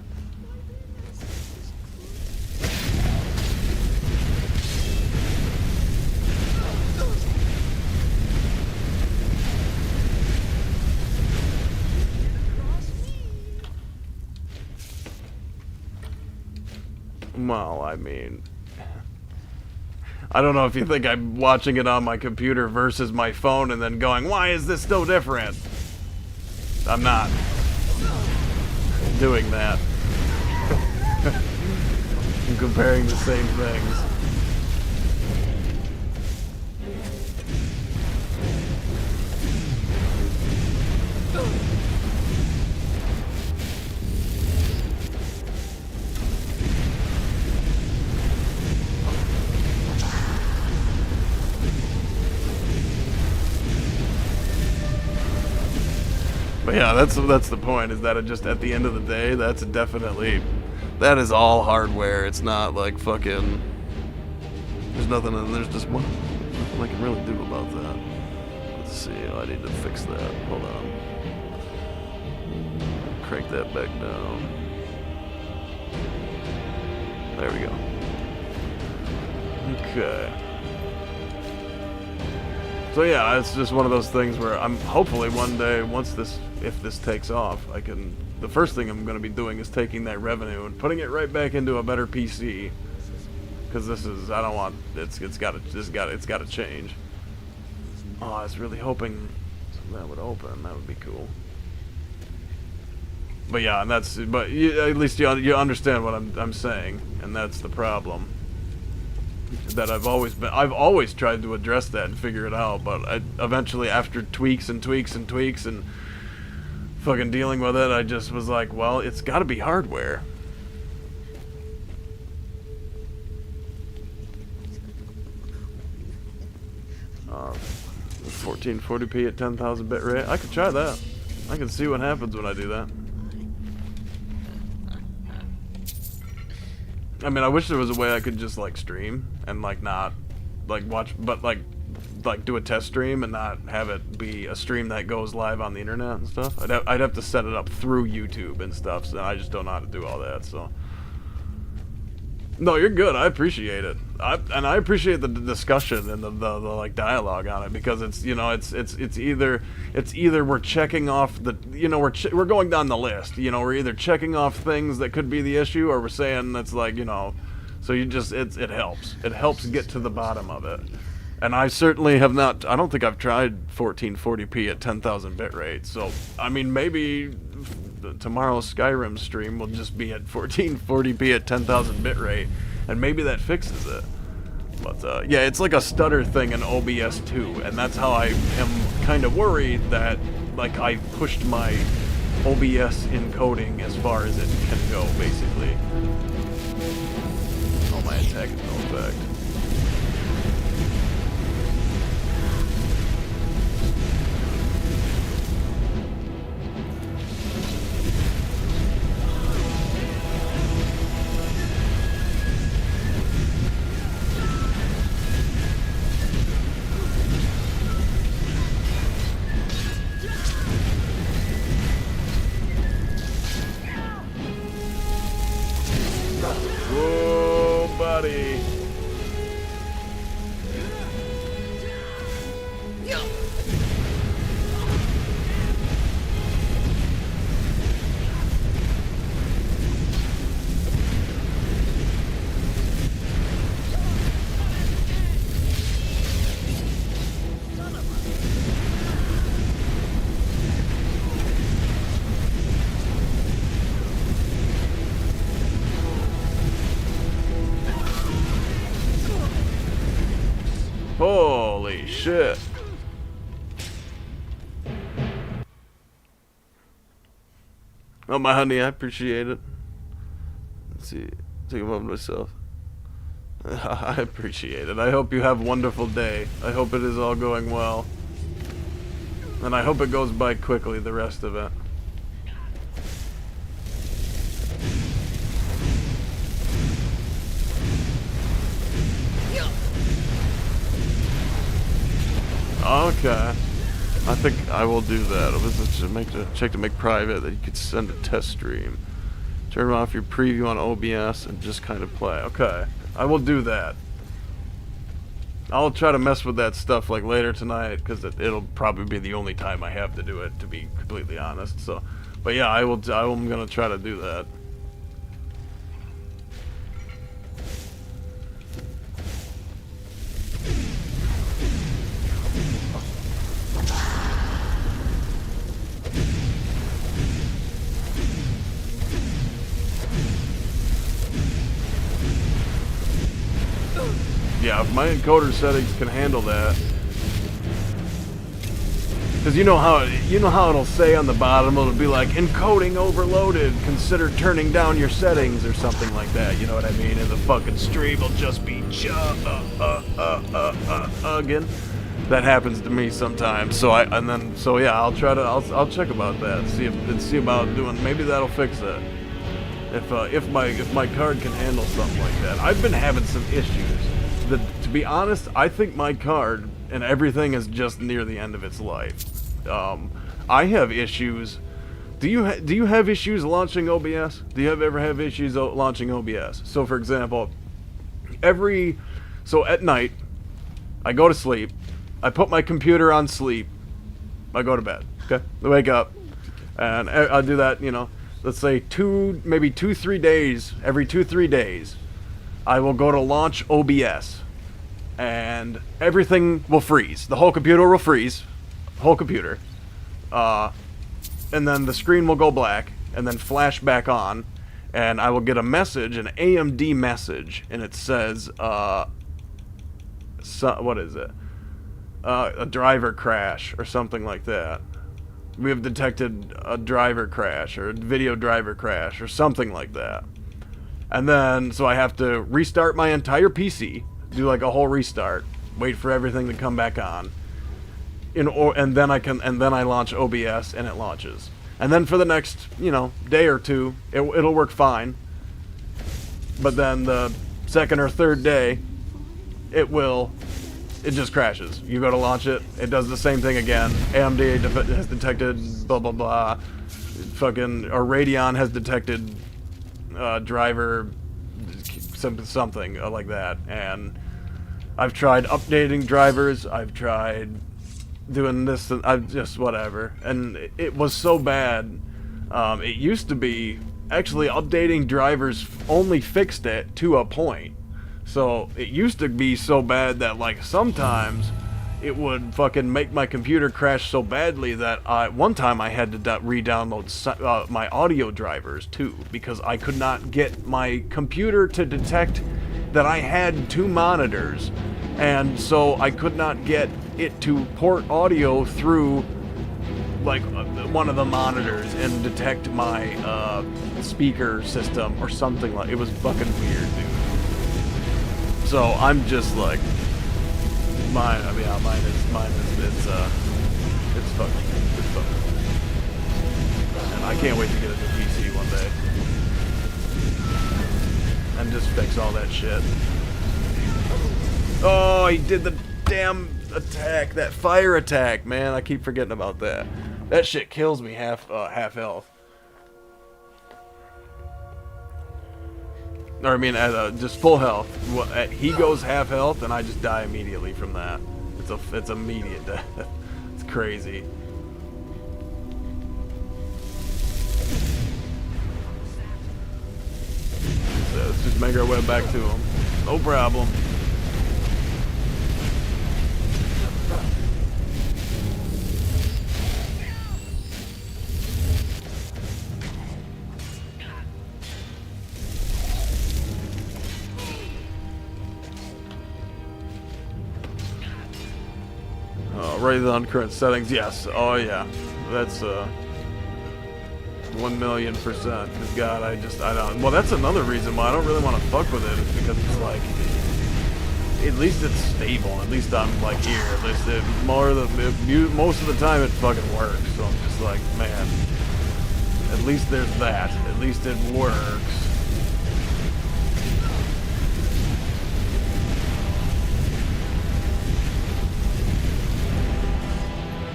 Well, I mean, I don't know if you think I'm watching it on my computer versus my phone and then going, why is this so different? I'm not doing that. I'm comparing the same things. But yeah, that's the point, is that it just, at the end of the day, that's definitely, that is all hardware. It's not like fucking, there's nothing, there's just nothing I can really do about that. Let's see, I need to fix that. Hold on. Crank that back down. There we go. Okay. So yeah, it's just one of those things where I'm hopefully one day, if this takes off, the first thing I'm going to be doing is taking that revenue and putting it right back into a better PC. Because this is, I don't want, it's got to change. Oh, I was really hoping that would open. That would be cool. But yeah, and at least you understand what I'm saying, and that's the problem. That I've always tried to address that and figure it out, but eventually, after tweaks and tweaks and tweaks and fucking dealing with it, I just was like, well, it's got to be hardware. Uh, 1440p at 10,000 bit rate. I could try that. I can see what happens when I do that. I mean, I wish there was a way I could just like stream and like not like watch, but like do a test stream and not have it be a stream that goes live on the internet and stuff. I'd have to set it up through YouTube and stuff, so I just don't know how to do all that. So no, you're good. I appreciate it. I appreciate the discussion and the like dialogue on it, because it's, you know, it's either we're checking off the, you know, we're going down the list, you know, we're either checking off things that could be the issue, or we're saying that's like, you know, so you just, it helps get to the bottom of it. And I certainly have not, I don't think I've tried 1440p at 10,000 bitrate, so I mean, maybe tomorrow's Skyrim stream will just be at 1440p at 10,000 bitrate, and maybe that fixes it. But yeah, it's like a stutter thing in OBS 2, and that's how I am kind of worried that, like, I pushed my OBS encoding as far as it can go, basically. Oh, my attack is no effect. shit. Oh, my honey, I appreciate it. Let's see. Take a moment myself. I appreciate it. I hope you have a wonderful day. I hope it is all going well. And I hope it goes by quickly, the rest of it. Okay. I think I will do that. Check to make private that you could send a test stream. Turn off your preview on OBS and just kind of play. Okay. I will do that. I'll try to mess with that stuff like later tonight because it'll probably be the only time I have to do it, to be completely honest. So, but yeah, I'm gonna try to do that. Yeah, if my encoder settings can handle that. Because you know how it'll say on the bottom, it'll be like, encoding overloaded, consider turning down your settings or something like that, you know what I mean? And the fucking stream will just be again. That happens to me sometimes. So yeah, I'll check about that. See about doing, maybe that'll fix it. If my card can handle something like that. I've been having some issues. To be honest, I think my card and everything is just near the end of its life. I have issues. Do you have issues launching OBS? Do you ever have issues launching OBS? So for example, at night, I go to sleep. I put my computer on sleep. I go to bed. Okay, I wake up, and I do that. You know, let's say maybe 2-3 days. Every 2-3 days, I will go to launch OBS, and everything will freeze. The whole computer will freeze, whole computer, and then the screen will go black, and then flash back on, and I will get a message, an AMD message, and it says, what is it? A driver crash or something like that. We have detected a driver crash or a video driver crash or something like that. And then, so I have to restart my entire PC, do like a whole restart, wait for everything to come back on, and then I launch OBS and it launches. And then for the next, day or two, it'll work fine. But then the second or third day, it just crashes. You go to launch it, it does the same thing again. AMD has detected blah blah blah, or Radeon has detected driver something like that, and I've tried updating drivers, I've tried doing this, and I've just whatever, and it was so bad. It used to be actually updating drivers only fixed it to a point. So it used to be so bad that like sometimes it would fucking make my computer crash so badly that one time I had to re-download my audio drivers too, because I could not get my computer to detect that I had 2 monitors, and so I could not get it to port audio through like one of the monitors and detect my speaker system or something. Like, it was fucking weird, dude. So I'm just like, mine is it's fucking. And I can't wait to get a new PC one day and just fix all that shit. Oh, he did the damn attack, that fire attack, man. I keep forgetting about that. That shit kills me half health. Or I mean, at just full health. He goes half health, and I just die immediately from that. It's immediate death. It's crazy. So let's just make our way back to him. No problem. Rated on current settings, yes. Oh yeah, that's 1,000,000%. Cause God, I don't. Well, that's another reason why I don't really want to fuck with it. Is because it's like, at least it's stable. At least I'm like here. At least most of the time it fucking works. So I'm just like, man. At least there's that. At least it works.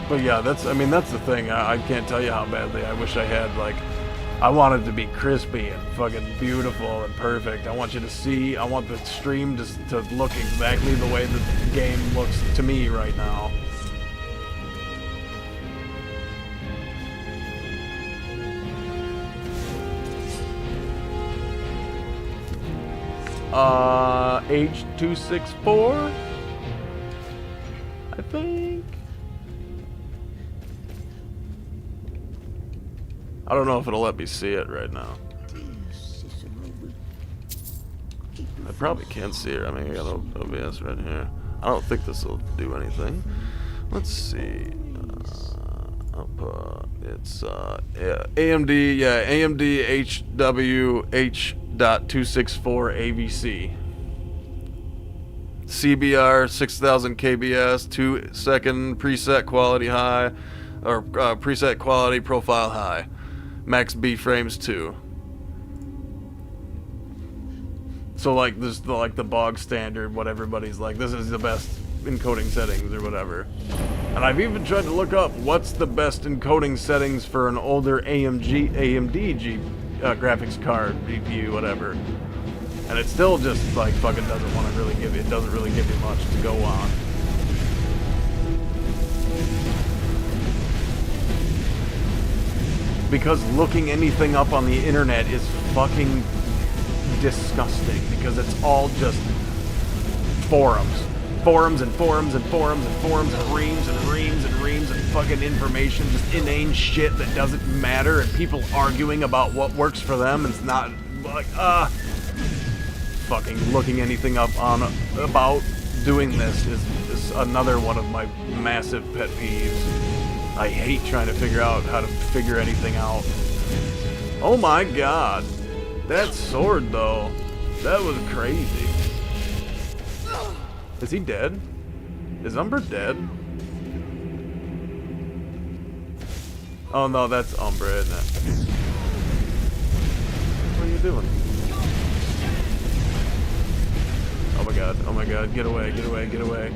But yeah, that's the thing. I can't tell you how badly I wish I had, like, I want it to be crispy and fucking beautiful and perfect. I want you to see, I want the stream to look exactly the way the game looks to me right now. H264? I think. I don't know if it'll let me see it right now. I probably can't see it. I mean, I got OBS right here. I don't think this will do anything. Let's see. It's AMD, yeah, AMD HWH.264 AVC. CBR 6000 KBS, 2-second preset quality high, or preset quality profile high. Max B frames 2. So like this, like the bog standard, what everybody's like, this is the best encoding settings or whatever. And I've even tried to look up what's the best encoding settings for an older AMD graphics card, GPU, whatever. And it still just like fucking doesn't want to really give you, it doesn't really give you much to go on. Because looking anything up on the internet is fucking disgusting, because it's all just forums. Forums and forums and forums and forums and reams and reams and reams and fucking information, just inane shit that doesn't matter, and people arguing about what works for them, and it's not like, fucking looking anything up on about doing this is another one of my massive pet peeves. I hate trying to figure out how to figure anything out. Oh my god. That sword, though. That was crazy. Is he dead? Is Umbra dead? Oh no, that's Umbra, isn't it? What are you doing? Oh my god, get away, get away, get away.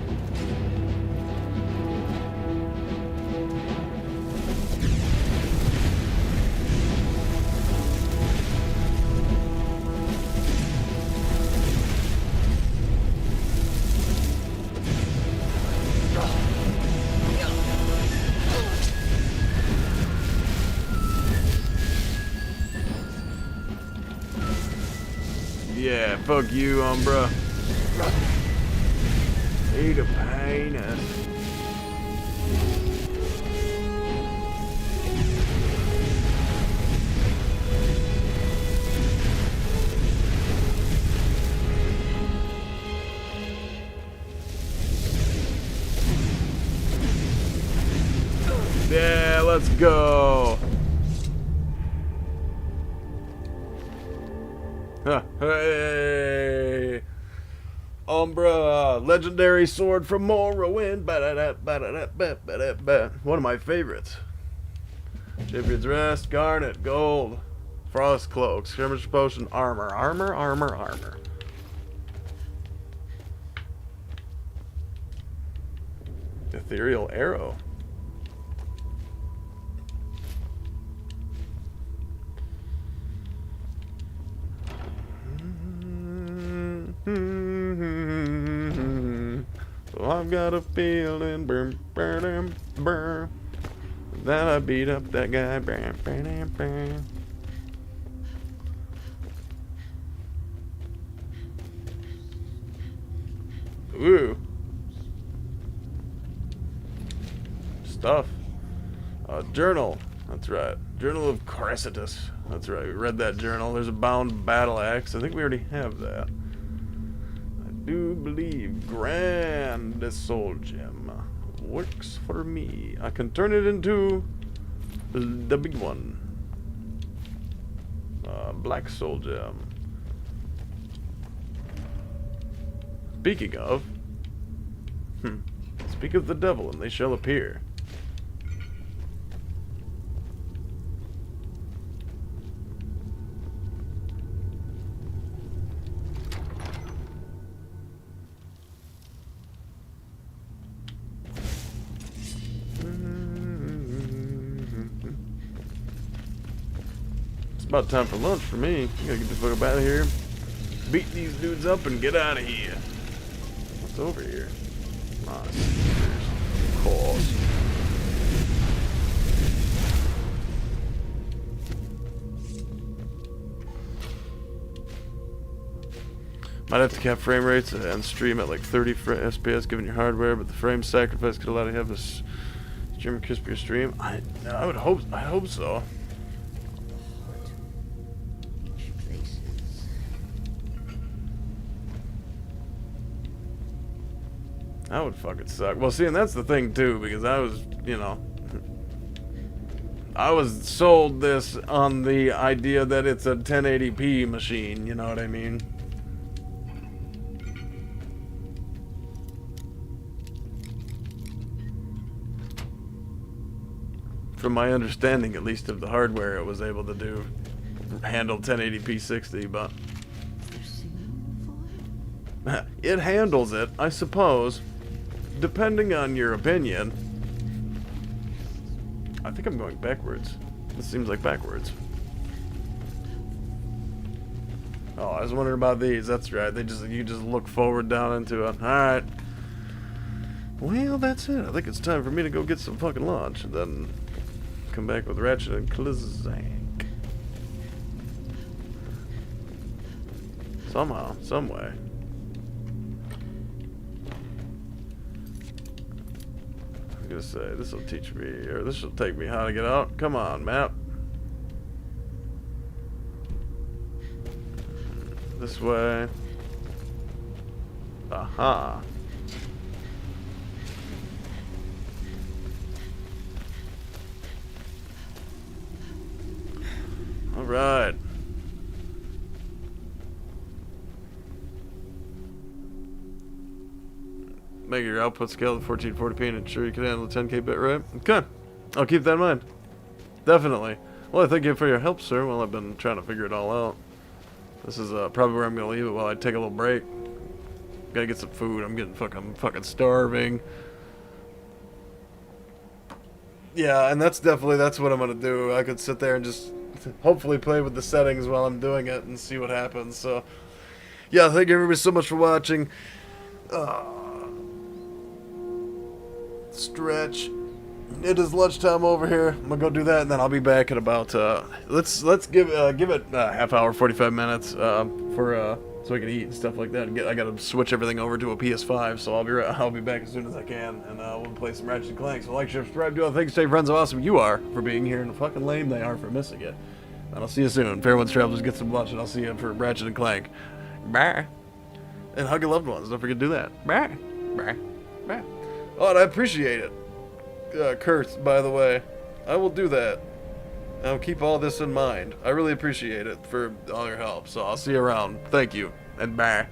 Yeah, fuck you, Umbra. Eat a penis. Yeah, let's go. Hey, Umbra, legendary sword from Morrowind. One of my favorites. Champion's Rest, Garnet, Gold, Frost Cloak, Skirmish Potion, Armor. Ethereal Arrow. So I've got a feeling that I beat up that guy. Ooh. Stuff. Journal. That's right. Journal of Cressitus. That's right. We read that journal. There's a bound battle axe. I think we already have that. I do believe. Grand Soul Gem. Works for me. I can turn it into the big one. Black soul gem. Speaking of, speak of the devil and they shall appear. It's about time for lunch for me. I gotta get the fuck up out of here. Beat these dudes up and get out of here. What's over here? Of course. Might have to cap frame rates and stream at like 30 FPS given your hardware, but the frame sacrifice could allow you to have this stream crispier stream. I hope so. That would fucking suck. Well, see, and that's the thing too, because I was, you know, I was sold this on the idea that it's a 1080p machine, you know what I mean? From my understanding, at least of the hardware, it was able to handle 1080p 60, but it handles it, I suppose. Depending on your opinion. I think I'm going backwards. This seems like backwards. Oh, I was wondering about these. That's right. You just look forward down into it. Alright. Well, that's it. I think it's time for me to go get some fucking lunch and then come back with Ratchet and Clank. Somehow, some way. Gonna say this will teach me, or this will take me how to get out. Come on, map. This way. Aha. All right. Make your output scale to 1440p and ensure you can handle the 10K bit rate. Okay. I'll keep that in mind. Definitely. Well, I thank you for your help, sir, while I've been trying to figure it all out. This is probably where I'm going to leave it while I take a little break. Gotta get some food. I'm fucking starving. Yeah, and that's what I'm going to do. I could sit there and just hopefully play with the settings while I'm doing it and see what happens. So, yeah, thank you everybody so much for watching. Stretch. It is lunchtime over here. I'm gonna go do that, and then I'll be back at about let's give it a half hour, 45 minutes for so I can eat and stuff like that. I gotta switch everything over to a PS5, so I'll be back as soon as I can, and we'll play some Ratchet and Clank. So like, share, subscribe, do all the things. Stay friends, how awesome you are for being here, and fucking lame they are for missing it. And I'll see you soon. Fair ones, travelers, get some lunch, and I'll see you for Ratchet and Clank. Bye. And hug your loved ones. Don't forget to do that. Bye. Bye. Bye. Oh, and I appreciate it. Kurt, by the way. I will do that. I'll keep all this in mind. I really appreciate it for all your help. So I'll see you around. Thank you. And bye.